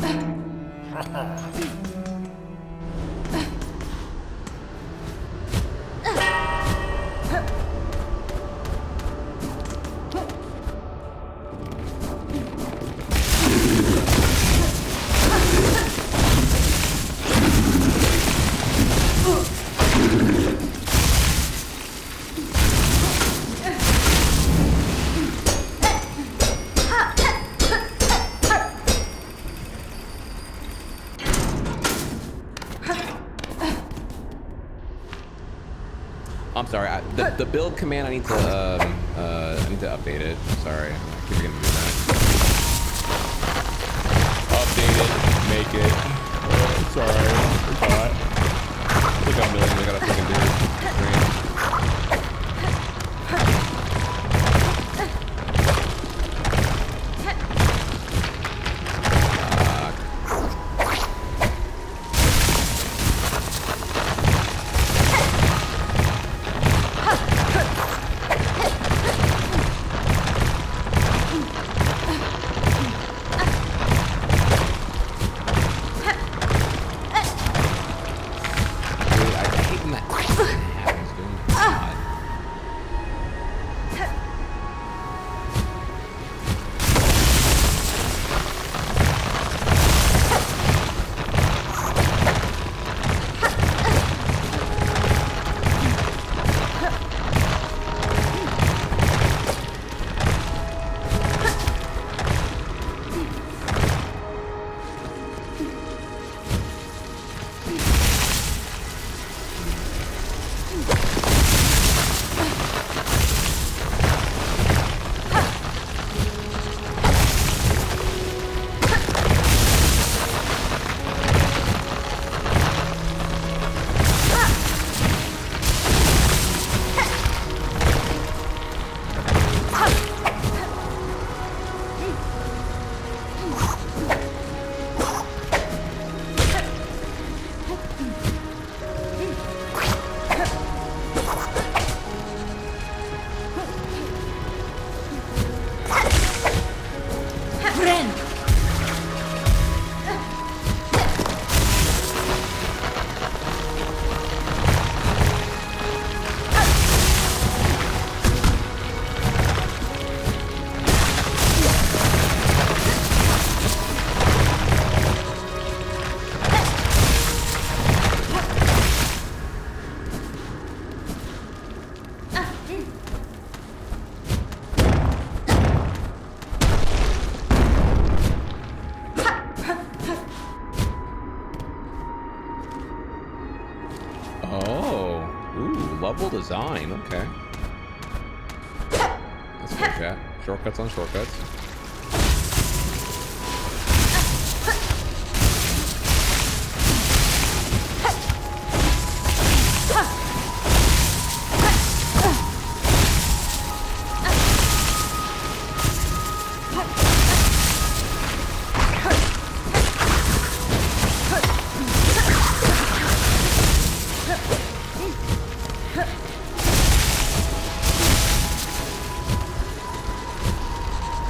I'm sorry. The build command I need to update it. Sorry, I keep forgetting to do that. Update it, make it. Sorry, forgot. I got millions. I gotta fucking do it. Design, okay. That's good, chat. Shortcuts on shortcuts.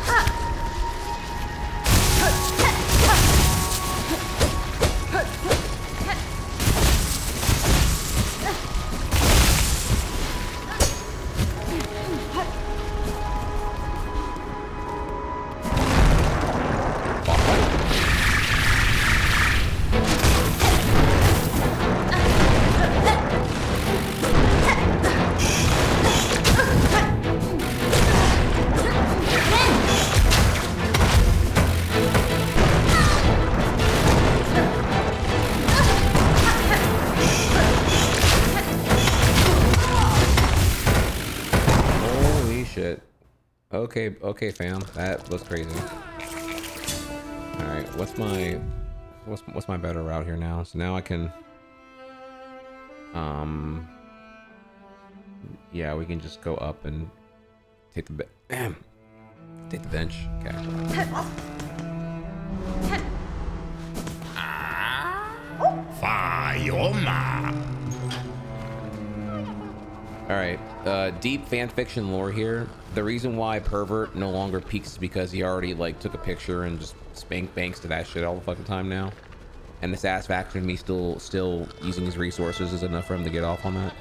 Ha! okay, fam. That was crazy. All right, what's my better route here now? So now I can, yeah, we can just go up and take the take the bench. Okay. All right, deep fan fiction lore here. The reason why Pervert no longer peaks is because he already like took a picture and just banks to that shit all the fucking time now. And the satisfaction of me still using his resources is enough for him to get off on that.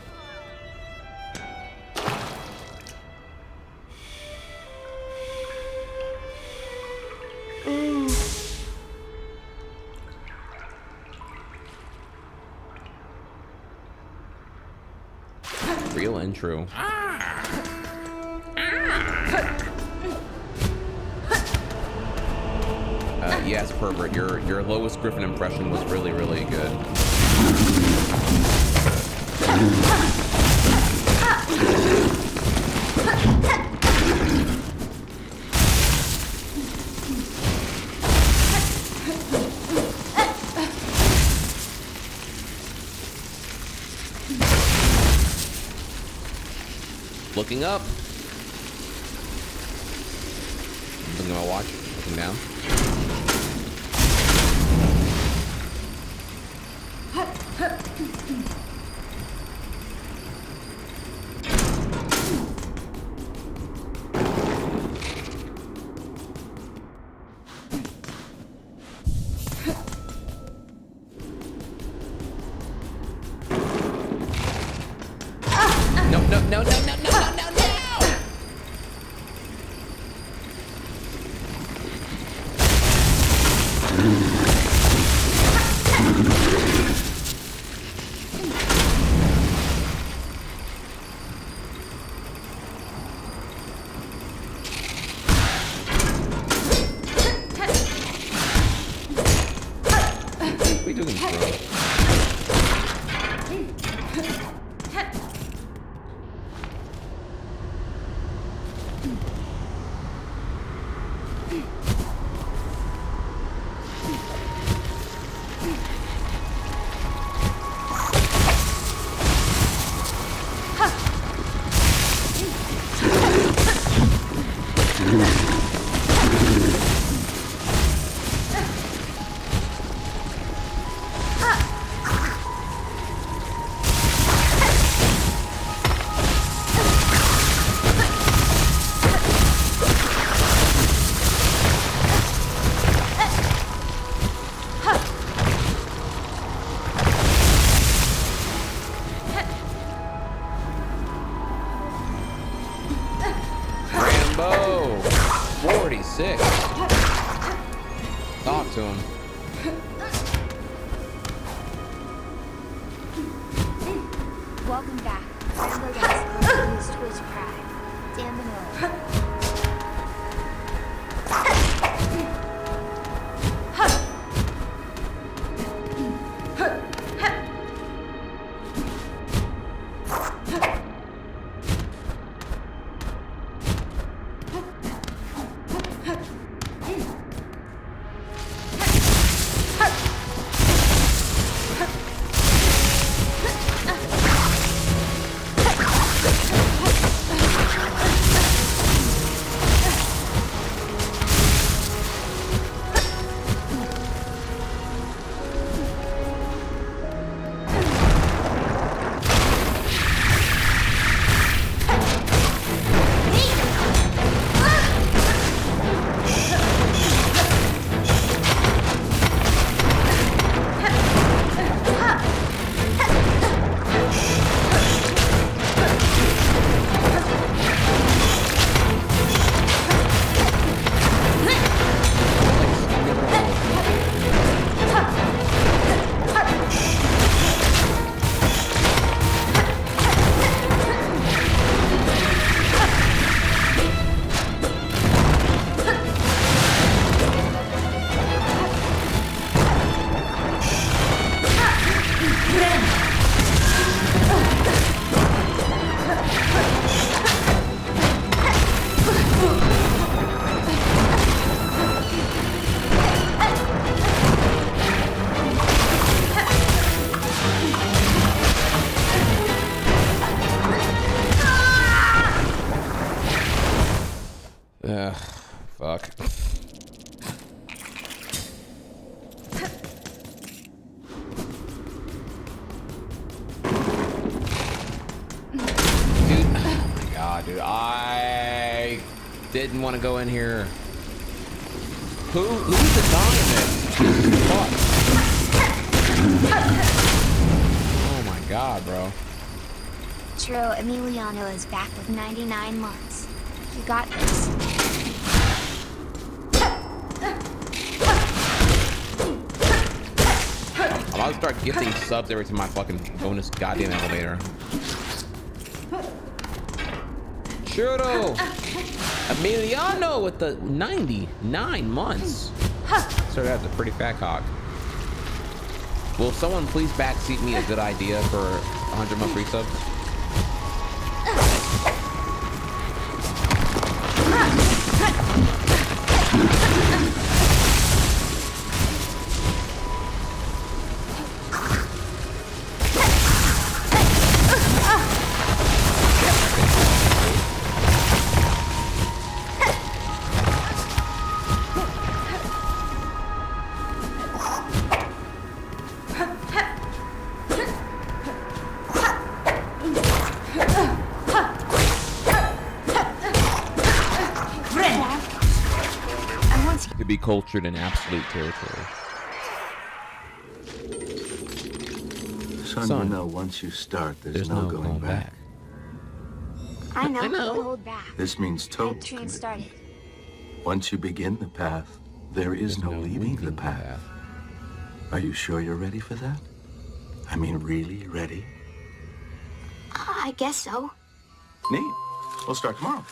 Real and true. Yes, Pervert, your lowest Griffin impression was really good. Looking up. Looking at my watch. Looking down. Didn't want to go in here. Who's the diamond? Fuck. Oh my god, bro. True, Emiliano is back with 99 months. You got this. I'm about to start gifting subs every time I fucking go in this goddamn elevator. Churro! Emiliano with the 99 months. So that's a pretty fat cock. Will someone please backseat me a good idea for 100 month free subs? Cultured in absolute territory. Son, you know, once you start, there's no going back. I know. Don't hold back. This means total Hype train started. Once you begin the path, there is no leaving the path. Are you sure you're ready for that? I mean, really ready? I guess so. Neat. We'll start tomorrow.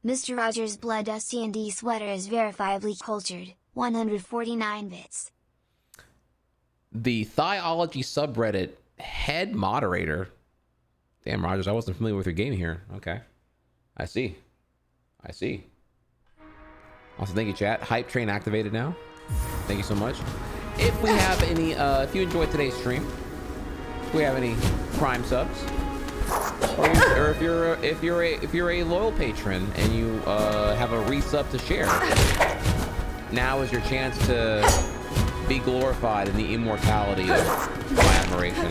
Mr. Rogers' Blood Dust D&D sweater is verifiably cultured. 149 bits. The Thiology subreddit head moderator. Damn, Rogers, I wasn't familiar with your game here. Okay. I see. I see. Also, thank you, chat. Hype train activated now. Thank you so much. If we have any, if you enjoyed today's stream, if we have any Prime subs, or if you're a loyal patron and you have a resub to share, now is your chance to be glorified in the immortality of my admiration.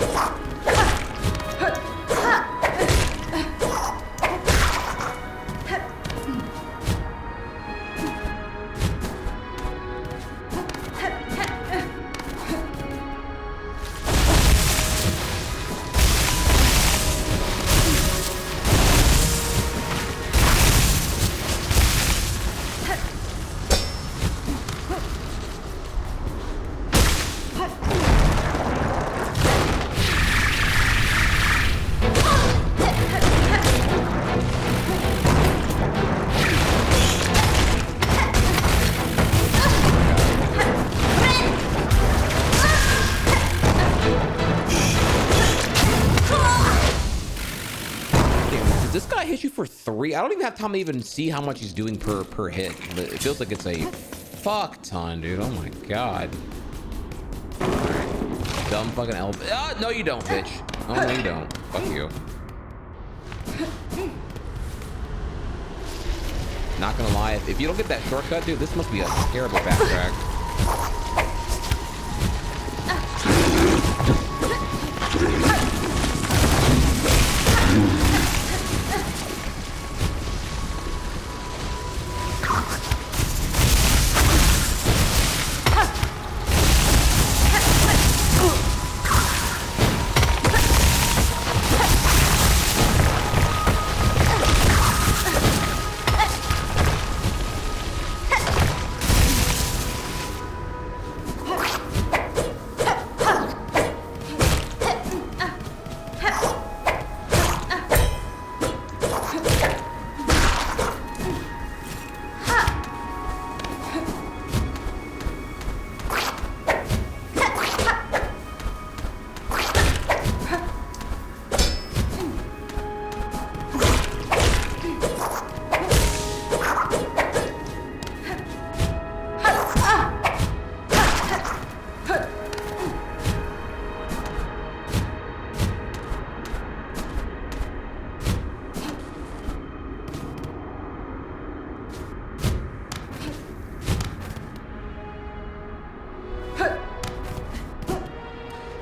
For 3. I don't even have time to even see how much he's doing per hit, but it feels like it's a fuck ton, dude. Oh my god. Right. Dumb fucking elf. No you don't, bitch. Oh no you don't. Fuck you. Not gonna lie, if you don't get that shortcut, dude, this must be a terrible backtrack.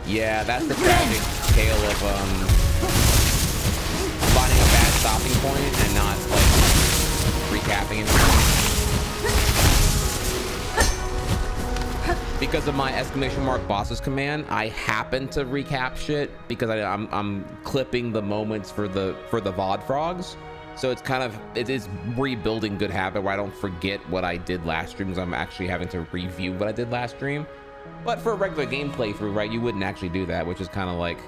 Yeah, that's the tragic tale of finding a bad stopping point and not like recapping it. Because of my exclamation mark bosses command, I happen to recap shit because I'm clipping the moments for the VOD frogs. So it's kind of, it is rebuilding good habit where I don't forget what I did last stream because I'm actually having to review what I did last stream. But for a regular game playthrough, right, you wouldn't actually do that, which is kind of like...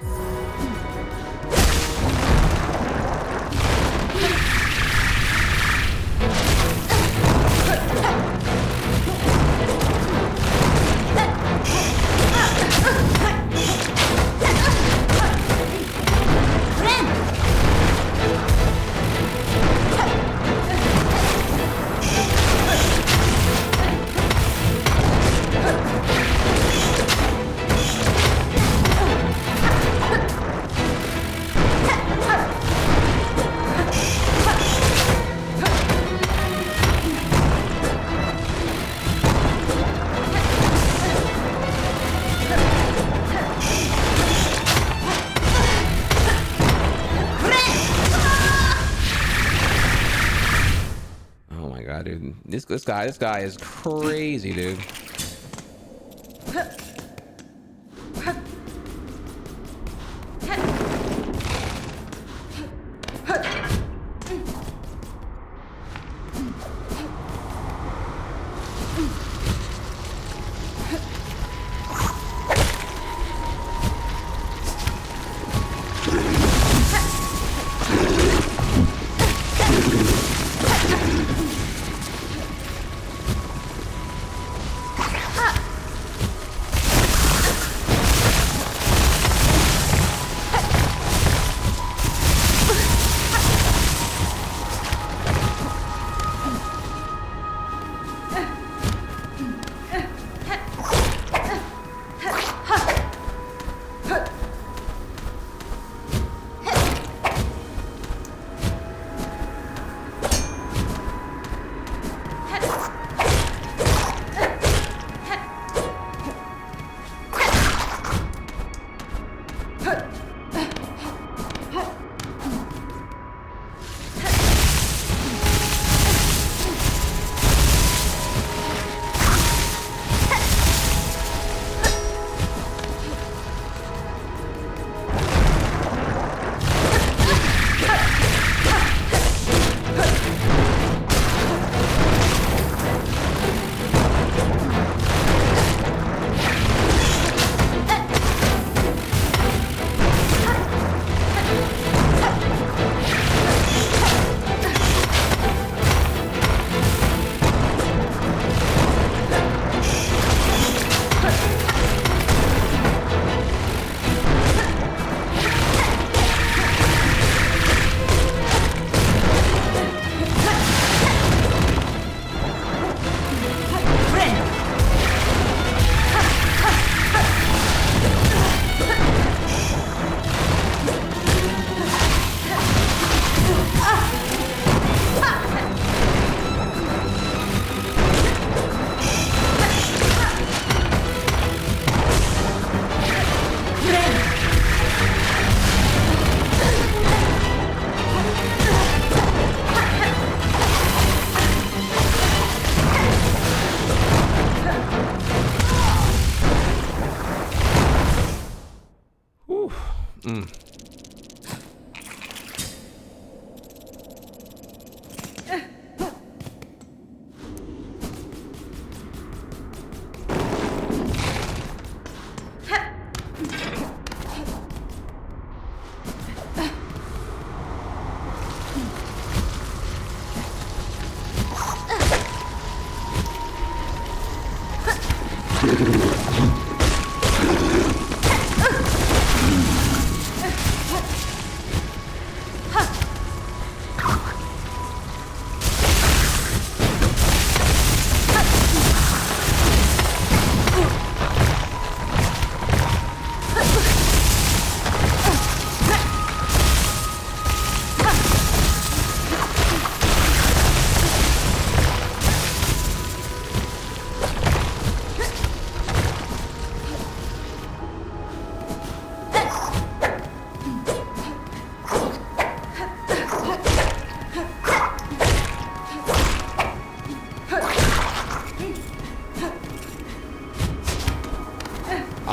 This guy is crazy, dude.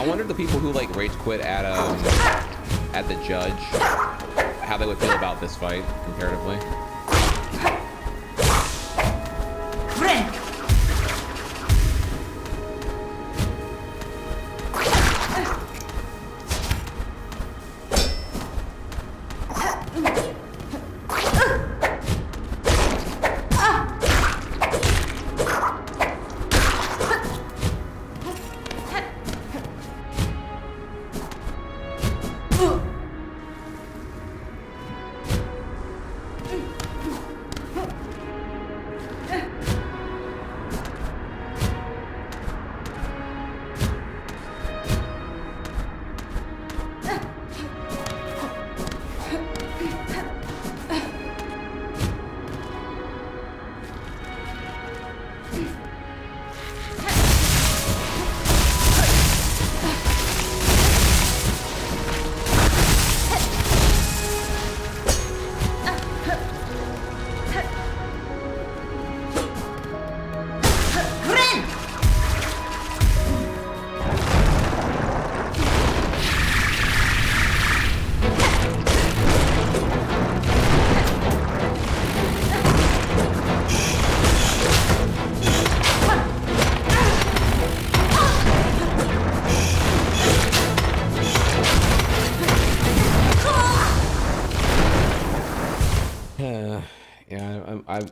I wonder if the people who like rage quit at the judge, how they would feel about this fight comparatively.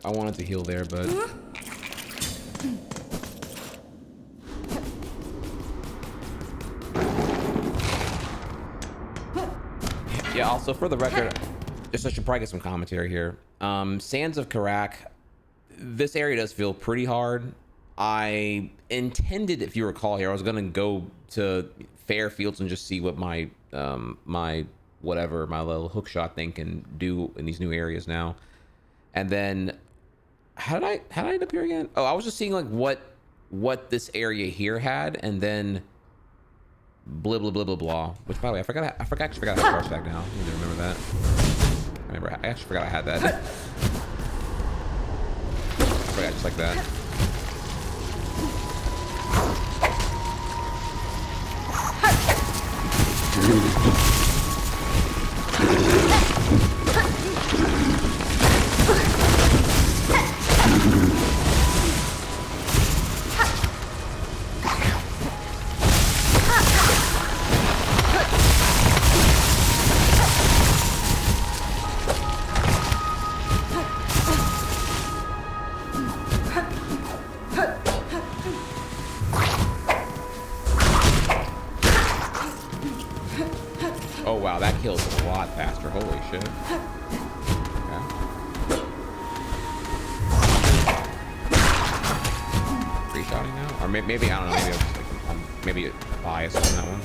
I wanted to heal there, but yeah. Also, for the record, just I should probably get some commentary here. Sands of Karak. This area does feel pretty hard. I intended, if you recall here, I was gonna go to Fairfields and just see what my my little hook shot thing can do in these new areas now. And then how did I end up here again? Oh, I was just seeing like what this area here had, and then blah blah blah blah blah. Which, by the way, I actually forgot how to charge back now. I need to remember that. I actually forgot I had that. I forgot just like that. Oh wow, that kills a lot faster. Holy shit. Okay. Free-shotting now? Or maybe, I don't know, maybe I'm maybe biased on that one.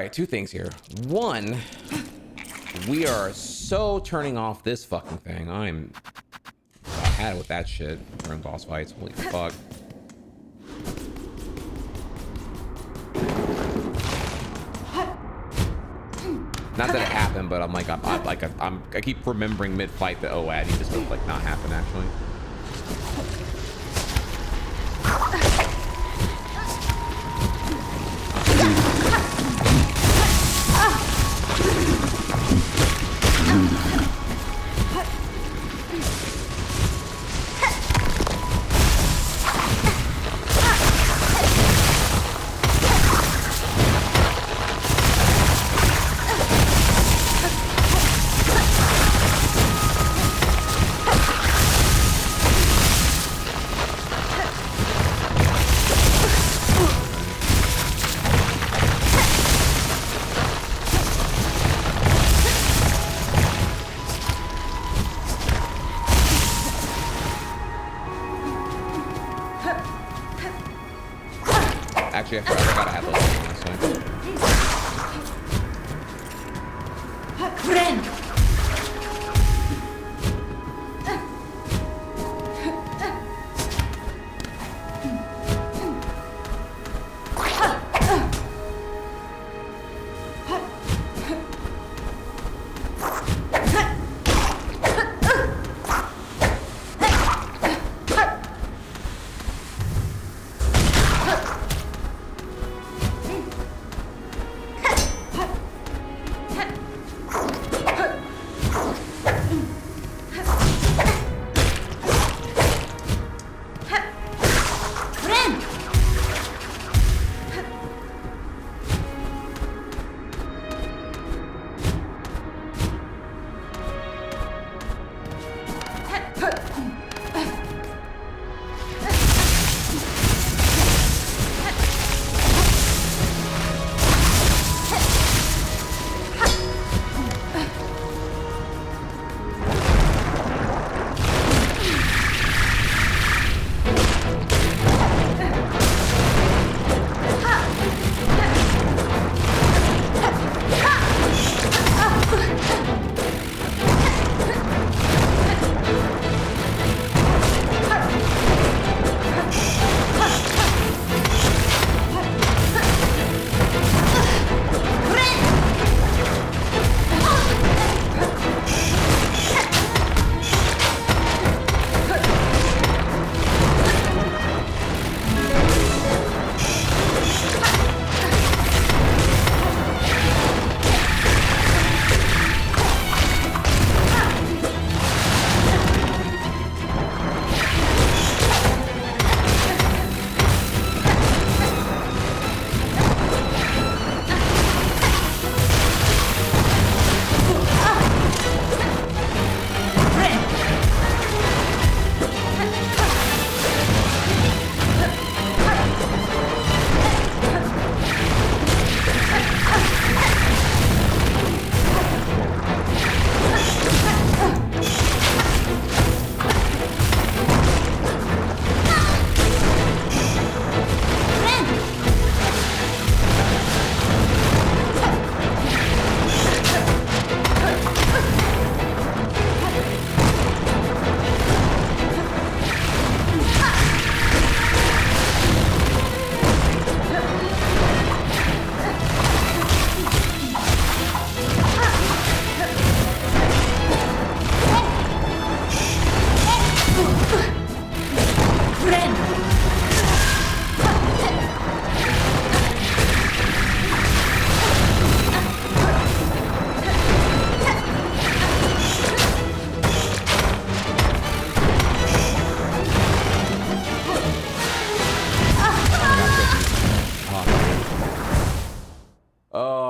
right, two things here. One, we are so turning off this fucking thing. I had it with that shit during boss fights. Holy fuck. Not that it happened, but I'm like, I keep remembering mid-fight that, oh, I need this to like not happen actually. Actually, I forgot I had those last time.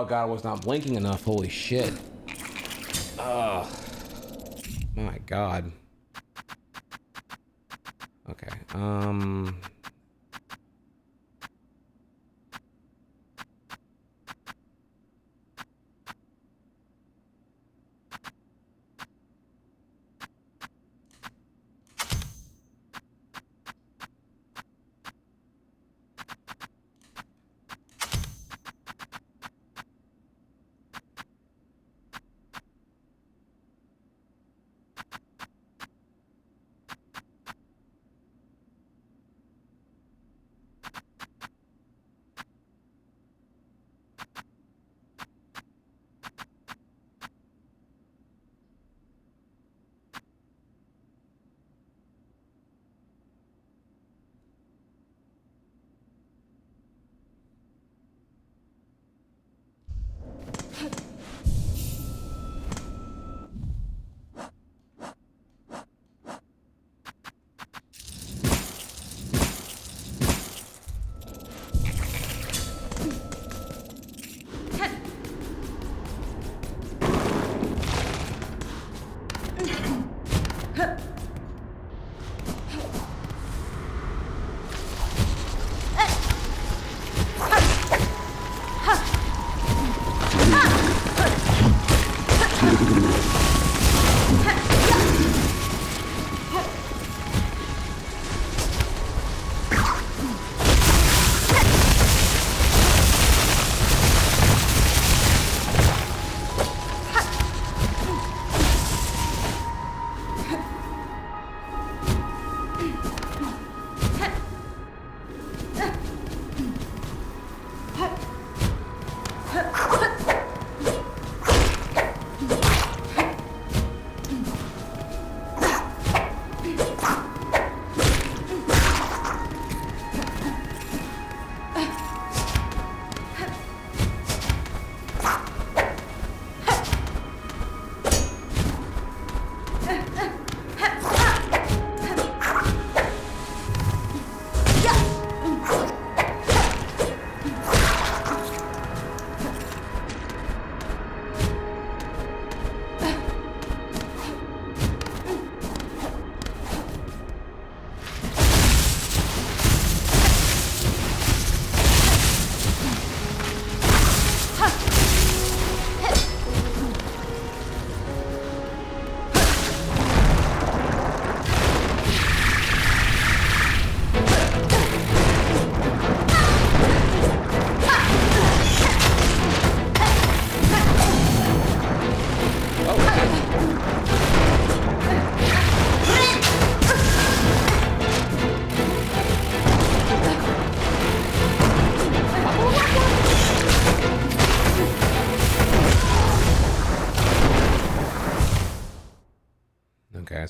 God, I was not blinking enough. Holy shit. Oh, my God. Okay.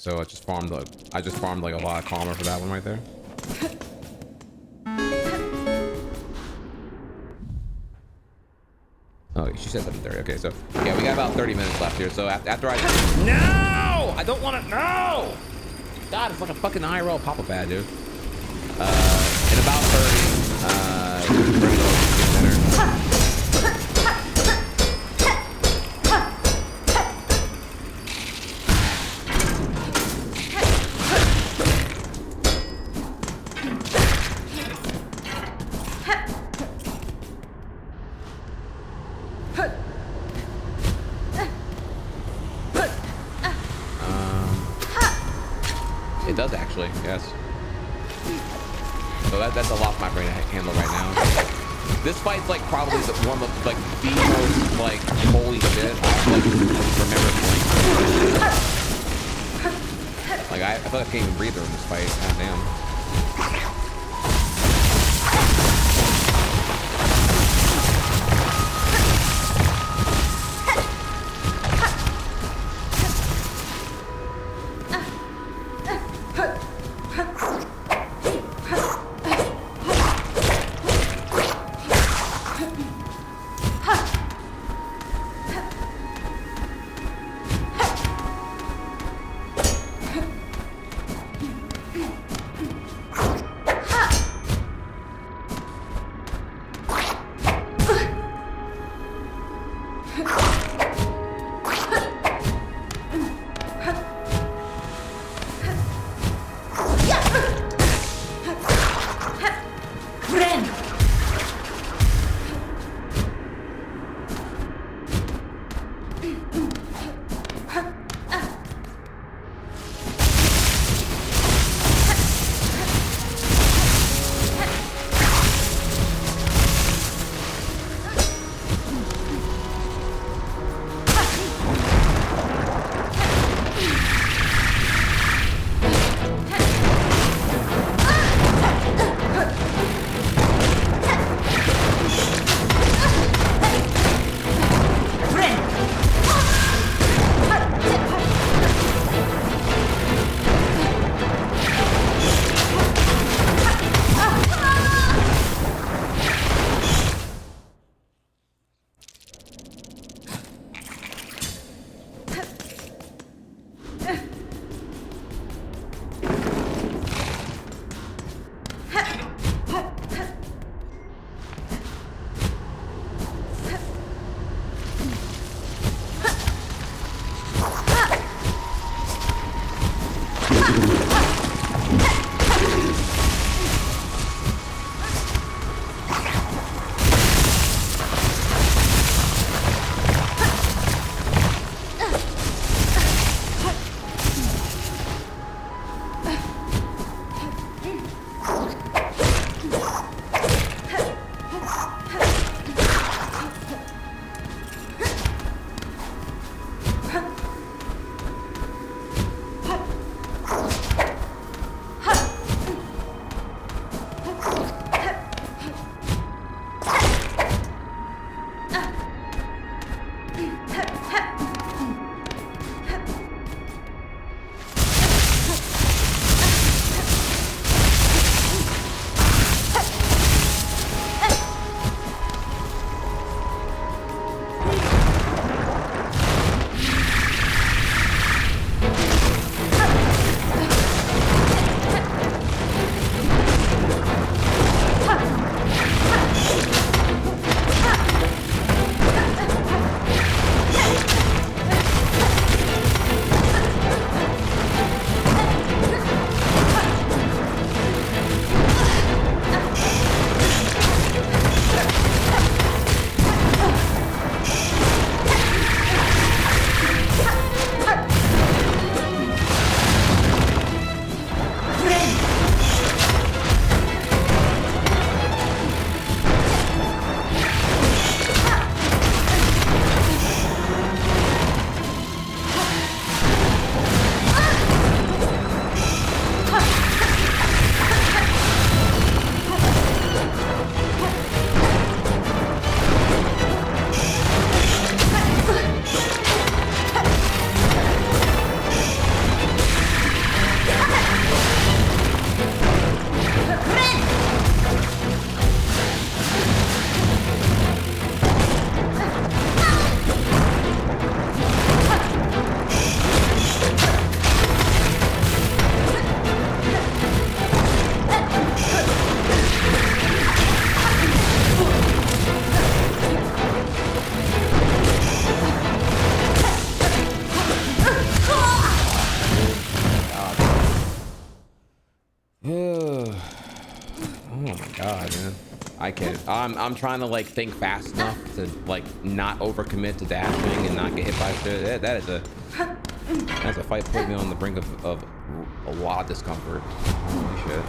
So I just farmed like a lot of karma for that one right there. Oh, she said 7:30. Okay, so yeah, we got about 30 minutes left here. So after I I don't want to. No! God, it's like a fucking IRL pop-up ad, dude. In about 30, we're gonna go get dinner. It does actually, yes. So that's a lot for my brain to handle right now. This fight's like probably one of the most like holy shit I remember playing. Like I feel like I can't even breathe during this fight. God damn. god, man. I can't. I'm trying to like think fast enough to like not overcommit to dashing and not get hit by shit. That's a fight put me on the brink of a lot of discomfort. Holy shit.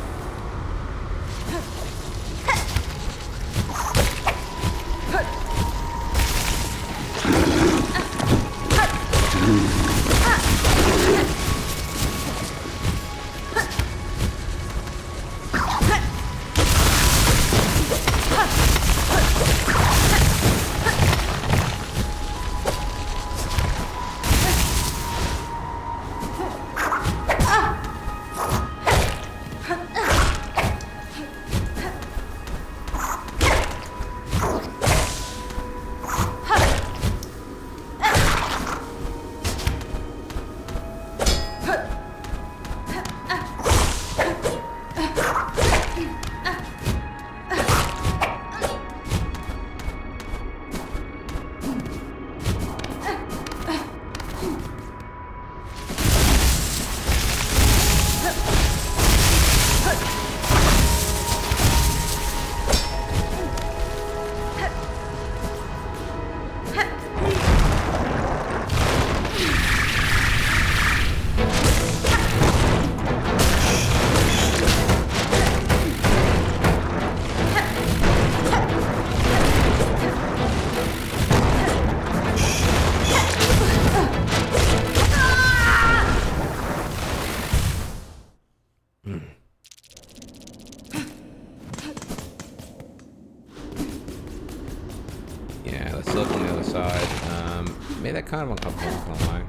Kind of uncomfortable, not gonna lie.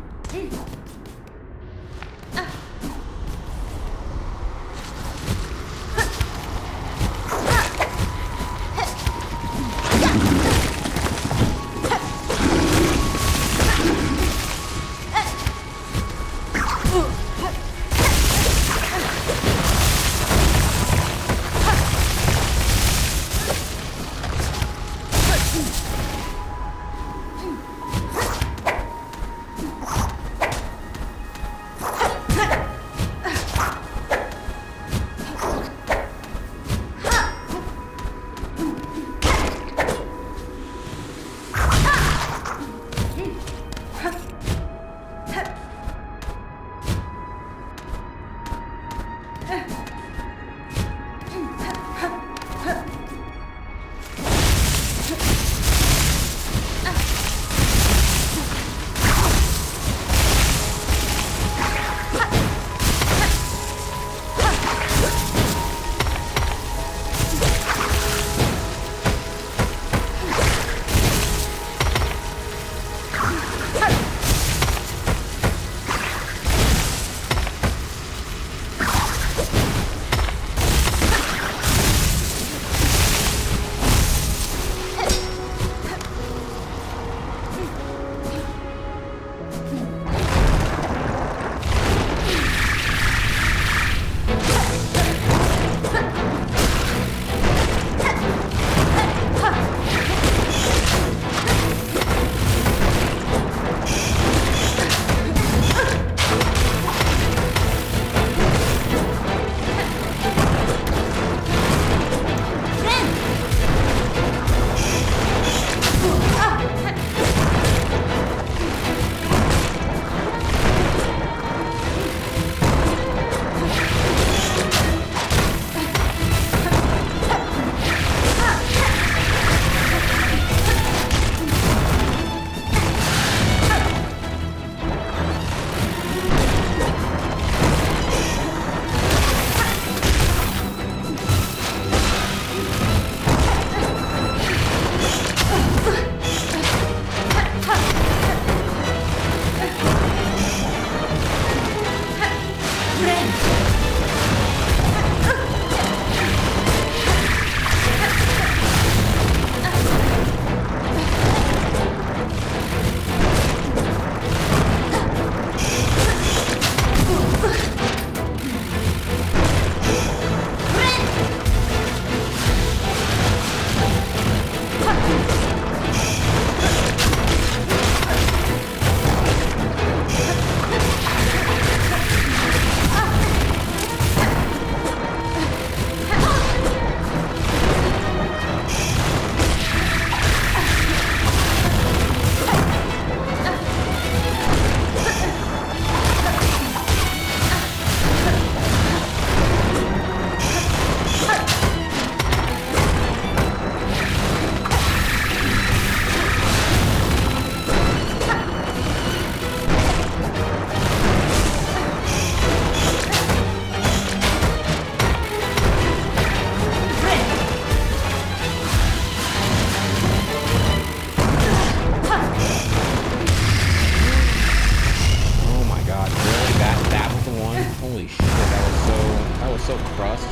was so crust.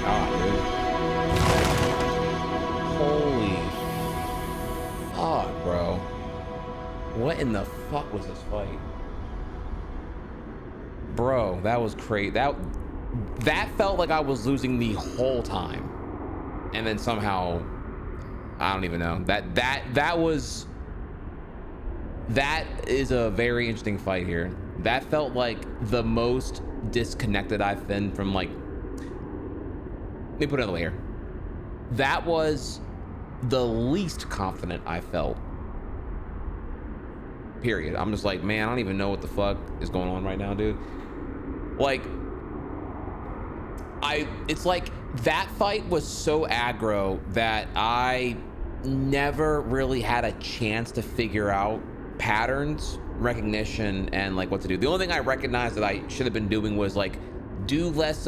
God, dude. Holy fuck, bro. What in the fuck was this fight? Bro, that was crazy. That felt like I was losing the whole time. And then somehow, I don't even know. That is a very interesting fight here. That felt like the most disconnected I've been from, like, let me put it another way here. That was the least confident I felt. Period. I'm just like, man, I don't even know what the fuck is going on right now, dude. Like, it's like that fight was so aggro that I never really had a chance to figure out patterns, recognition, and like what to do. The only thing I recognized that I should have been doing was like use less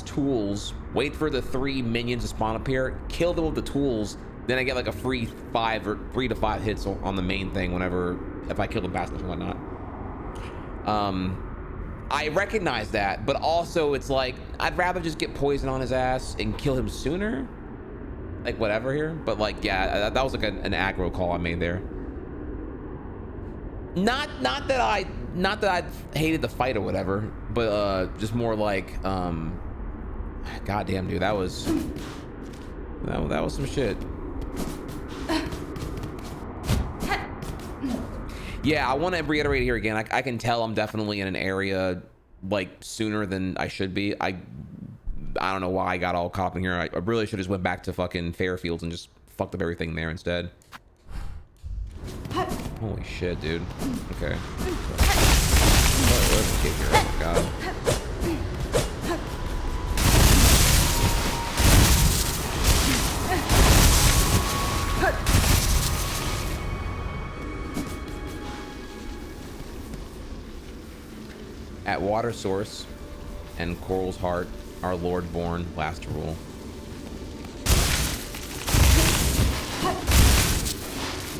tools, wait for the 3 minions to spawn up here, kill them with the tools, then I get like a free 3 to 5 hits on the main thing if I kill them fast enough and whatnot. I recognize that, but also it's like I'd rather just get poison on his ass and kill him sooner, like whatever here. But like, yeah, that was like an aggro call I made there. Not that I hated the fight or whatever, but just more like, goddamn, dude, that was some shit. Yeah, I want to reiterate here again. I can tell I'm definitely in an area like sooner than I should be. I don't know why I got all caught up in here. I really should have just went back to fucking Fairfields and just fucked up everything there instead. Holy shit, dude. Okay. Let's get here. Oh my god. At Water Source and Coral's Heart, our Lord born, last to rule.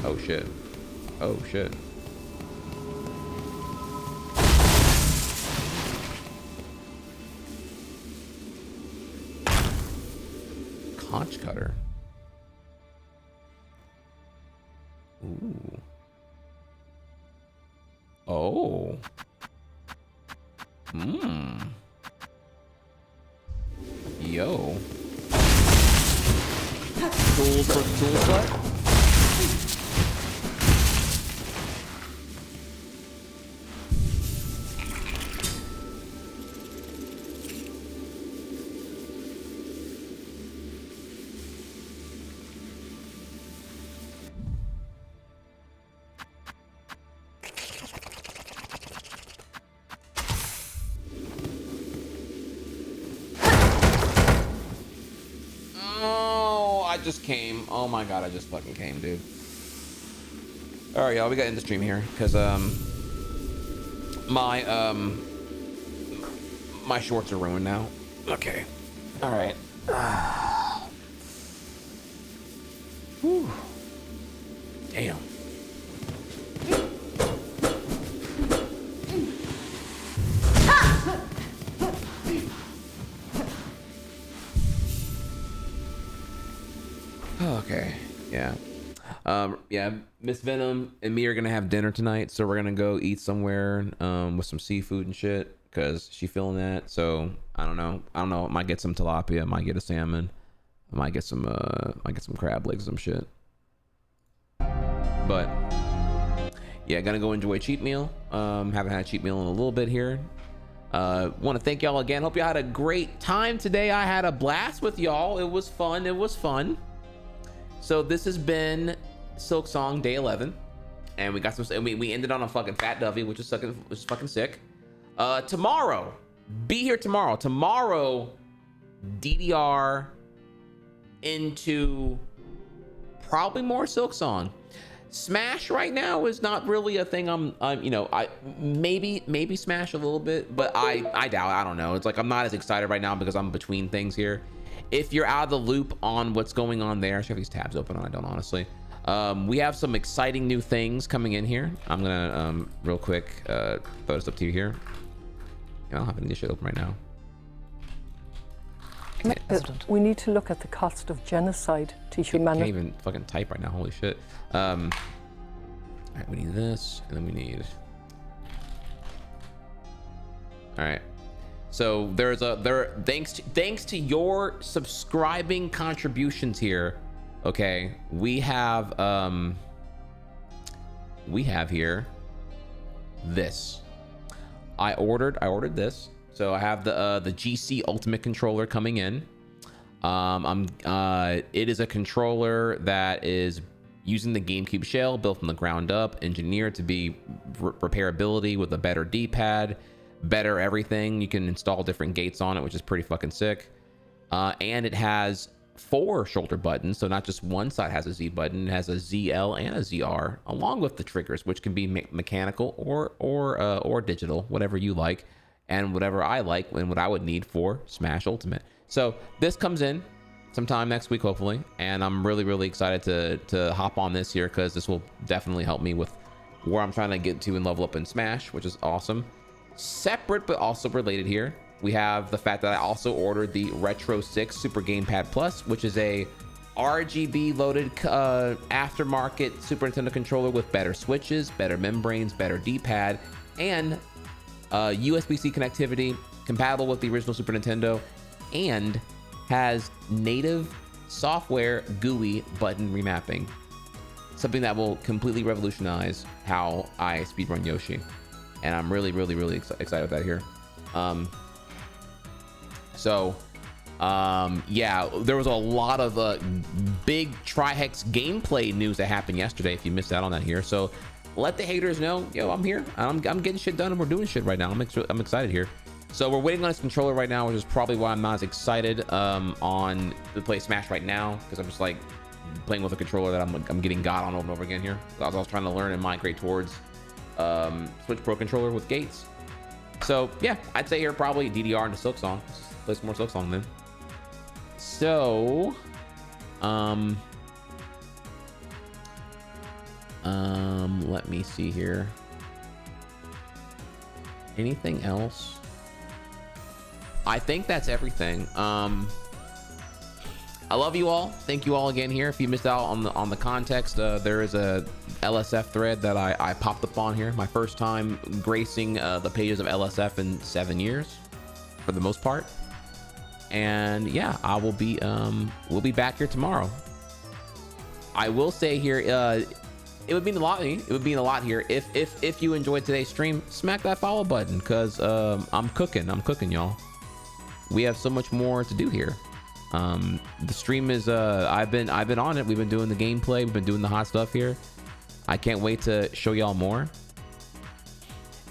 Oh shit. Oh shit. Conchcutter. Ooh. Oh. Yo. Tools for tool set? Just came. Oh my god, I just fucking came, dude. All right, y'all, we got to end the stream here because my shorts are ruined now. Okay. All right. Whew. Damn. Okay, yeah. Yeah, Miss Venom and me are gonna have dinner tonight, so we're gonna go eat somewhere with some seafood and shit because she feeling that. So I don't know. I might get some tilapia, I might get a salmon, I might get some crab legs, some shit. But yeah, gonna go enjoy a cheat meal. Haven't had a cheat meal in a little bit here. Want to thank y'all again. Hope y'all had a great time today. I had a blast with y'all. It was fun. It was fun. So this has been Silksong Day 11, and we got some. And we ended on a fucking fat dovey, which is fucking sick. Tomorrow, be here tomorrow. Tomorrow, DDR into probably more Silksong. Smash right now is not really a thing. I maybe Smash a little bit, but I doubt. I don't know. It's like I'm not as excited right now because I'm between things here. If you're out of the loop on what's going on there, I should have these tabs open. I don't honestly. We have some exciting new things coming in here. I'm gonna real quick throw this up to you here. I don't have any shit open right now. We need to look at the cost of genocide to I can't humanity. even fucking type right now. Holy shit. All right, we need this, and then we need. All right. So thanks to your subscribing contributions here. Okay, we have here this. I ordered this. So I have the GC Ultimate controller coming in. It is a controller that is using the Gatekeep shell, built from the ground up, engineered to be repairability with a better D-pad, better everything. You can install different gates on it, which is pretty fucking sick. And it has 4 shoulder buttons, so not just one side has a Z button. It has a ZL and a ZR, along with the triggers, which can be mechanical or digital, whatever you like, and whatever I like and what I would need for Smash Ultimate. So this comes in sometime next week, hopefully, and I'm really excited to hop on this here, because this will definitely help me with where I'm trying to get to and level up in Smash, which is awesome. Separate but also related here, we have the fact that I also ordered the Retro 6 Super Gamepad Plus, which is a RGB loaded aftermarket Super Nintendo controller with better switches, better membranes, better D-pad, and USB-C connectivity, compatible with the original Super Nintendo, and has native software GUI button remapping, something that will completely revolutionize how I speedrun Yoshi, and I'm really excited with that here. Yeah, there was a lot of big Trihex gameplay news that happened yesterday. If you missed out on that here, so let the haters know, yo, I'm here. I'm getting shit done, and we're doing shit right now. I'm excited here. So we're waiting on this controller right now, which is probably why I'm not as excited on to play Smash right now, because I'm just like playing with a controller that I'm getting got on over and over again here. I was trying to learn and migrate towards Switch Pro controller with gates. So yeah, I'd say here probably DDR into Silksong. Let's play some more Silksong then. So let me see here. Anything else? I think that's everything. I love you all. Thank you all again here. If you missed out on the context, there is a LSF thread that I popped up on here. My first time gracing the pages of LSF in 7 years, for the most part. And yeah, I will be we'll be back here tomorrow. I will say here, it would mean a lot. It would mean a lot here if you enjoyed today's stream. Smack that follow button, because I'm cooking, y'all. We have so much more to do here. The stream is I've been on it. We've been doing the gameplay, we've been doing the hot stuff here. I can't wait to show y'all more.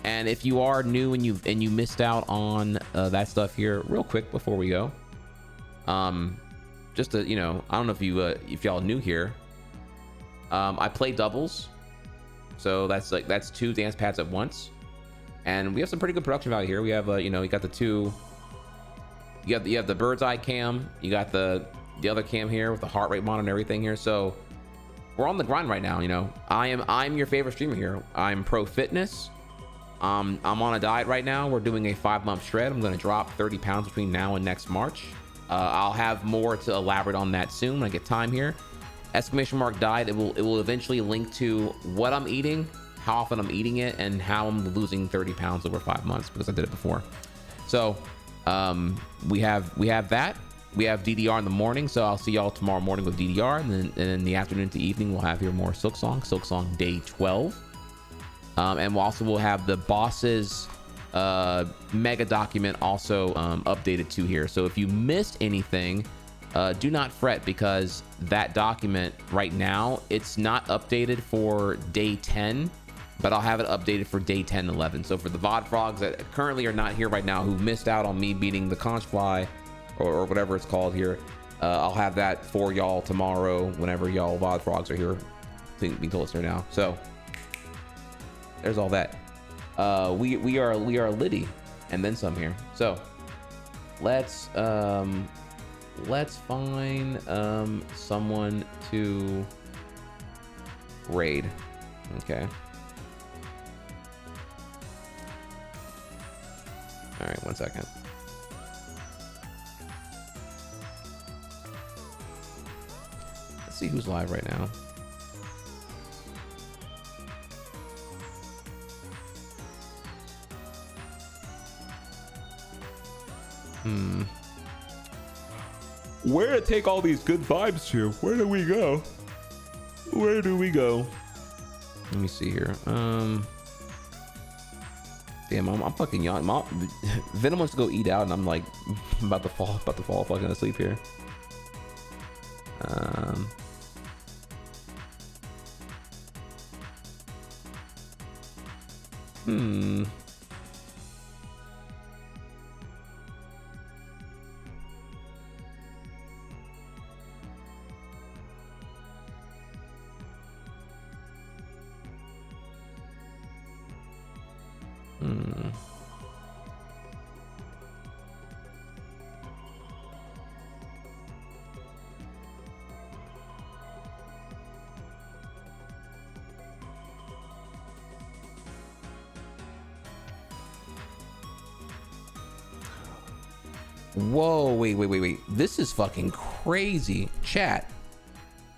And if you are new and you missed out on that stuff here, real quick before we go, just to, I don't know if y'all new here, I play doubles, so that's 2 dance pads at once, and we have some pretty good production value here. We have you got the 2. You have the bird's eye cam, you got the other cam here with the heart rate monitor and everything here. So we're on the grind right now. I'm your favorite streamer here. I'm pro fitness. I'm on a diet right now. We're doing a 5-month shred. I'm going to drop 30 pounds between now and next March. I'll have more to elaborate on that soon when I get time here. !diet. It will eventually link to what I'm eating, how often I'm eating it, and how I'm losing 30 pounds over 5 months, because I did it before. So we have that. We have DDR in the morning, so I'll see y'all tomorrow morning with DDR, and then in the afternoon to evening we'll have here more Silksong day 12, and we'll have the bosses mega document also updated to here. So if you missed anything, do not fret, because that document right now, it's not updated for day 10, but I'll have it updated for day 10 and 11. So for the VOD frogs that currently are not here right now, who missed out on me beating the Conchfly or whatever it's called here, I'll have that for y'all tomorrow whenever y'all VOD frogs are here. Being told us here now. So there's all that. We are Liddy and then some here. So let's find someone to raid. Okay. All right, 1 second. Let's see who's live right now. Where to take all these good vibes to? Where do we go? Where do we go? Let me see here. Damn, I'm fucking young. Venom wants to go eat out, and I'm like about to fall fucking asleep here. Whoa, wait. This is fucking crazy. Chat.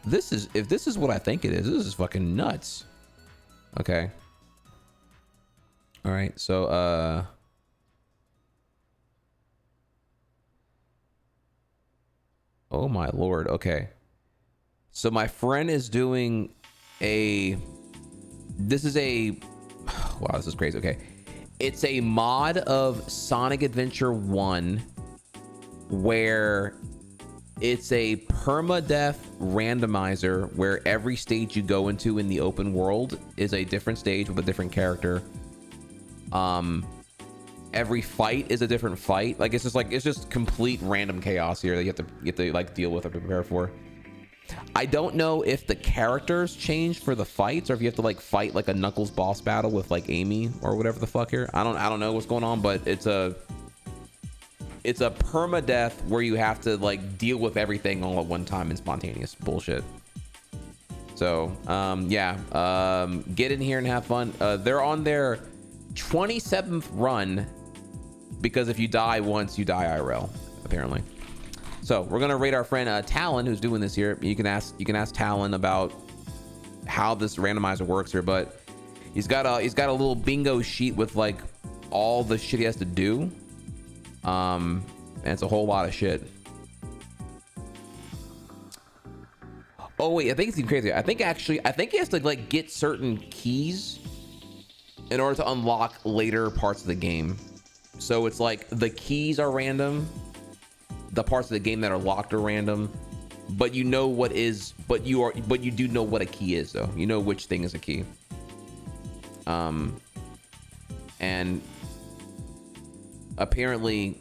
If this is what I think it is, this is fucking nuts. Okay. All right, so oh my lord. Okay. So my friend is doing wow, this is crazy. Okay. It's a mod of Sonic Adventure 1 where it's a permadeath randomizer where every stage you go into in the open world is a different stage with a different character. Every fight is a different fight. Like it's just complete random chaos here that you have to like deal with or prepare for. I don't know if the characters changed for the fights or if you have to like fight like a Knuckles boss battle with like Amy or whatever the fuck here. I don't know what's going on, but it's a permadeath where you have to like deal with everything all at one time in spontaneous bullshit. So get in here and have fun. They're on their 27th run because if you die once, you die IRL apparently. So we're gonna rate our friend Talon, who's doing this here. You can ask Talon about how this randomizer works here, but he's got a little bingo sheet with like all the shit he has to do. And it's a whole lot of shit. Oh wait, I think it's even crazier. I think he has to like get certain keys in order to unlock later parts of the game. So it's like the keys are random, the parts of the game that are locked are random, but you know what is, but you do know what a key is though. You know which thing is a key. And apparently,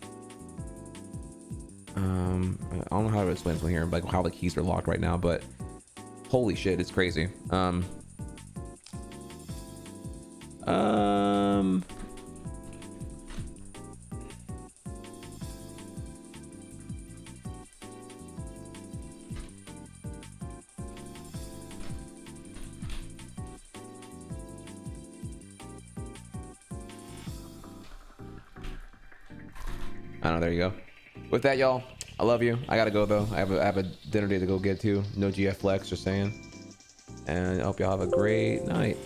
I don't know how to explain this one here, like how the keys are locked right now, but holy shit, it's crazy. I don't know, there you go. With that, y'all, I love you. I gotta go though. I have a dinner day to go get to. No GF Flex, just saying. And I hope y'all have a great night.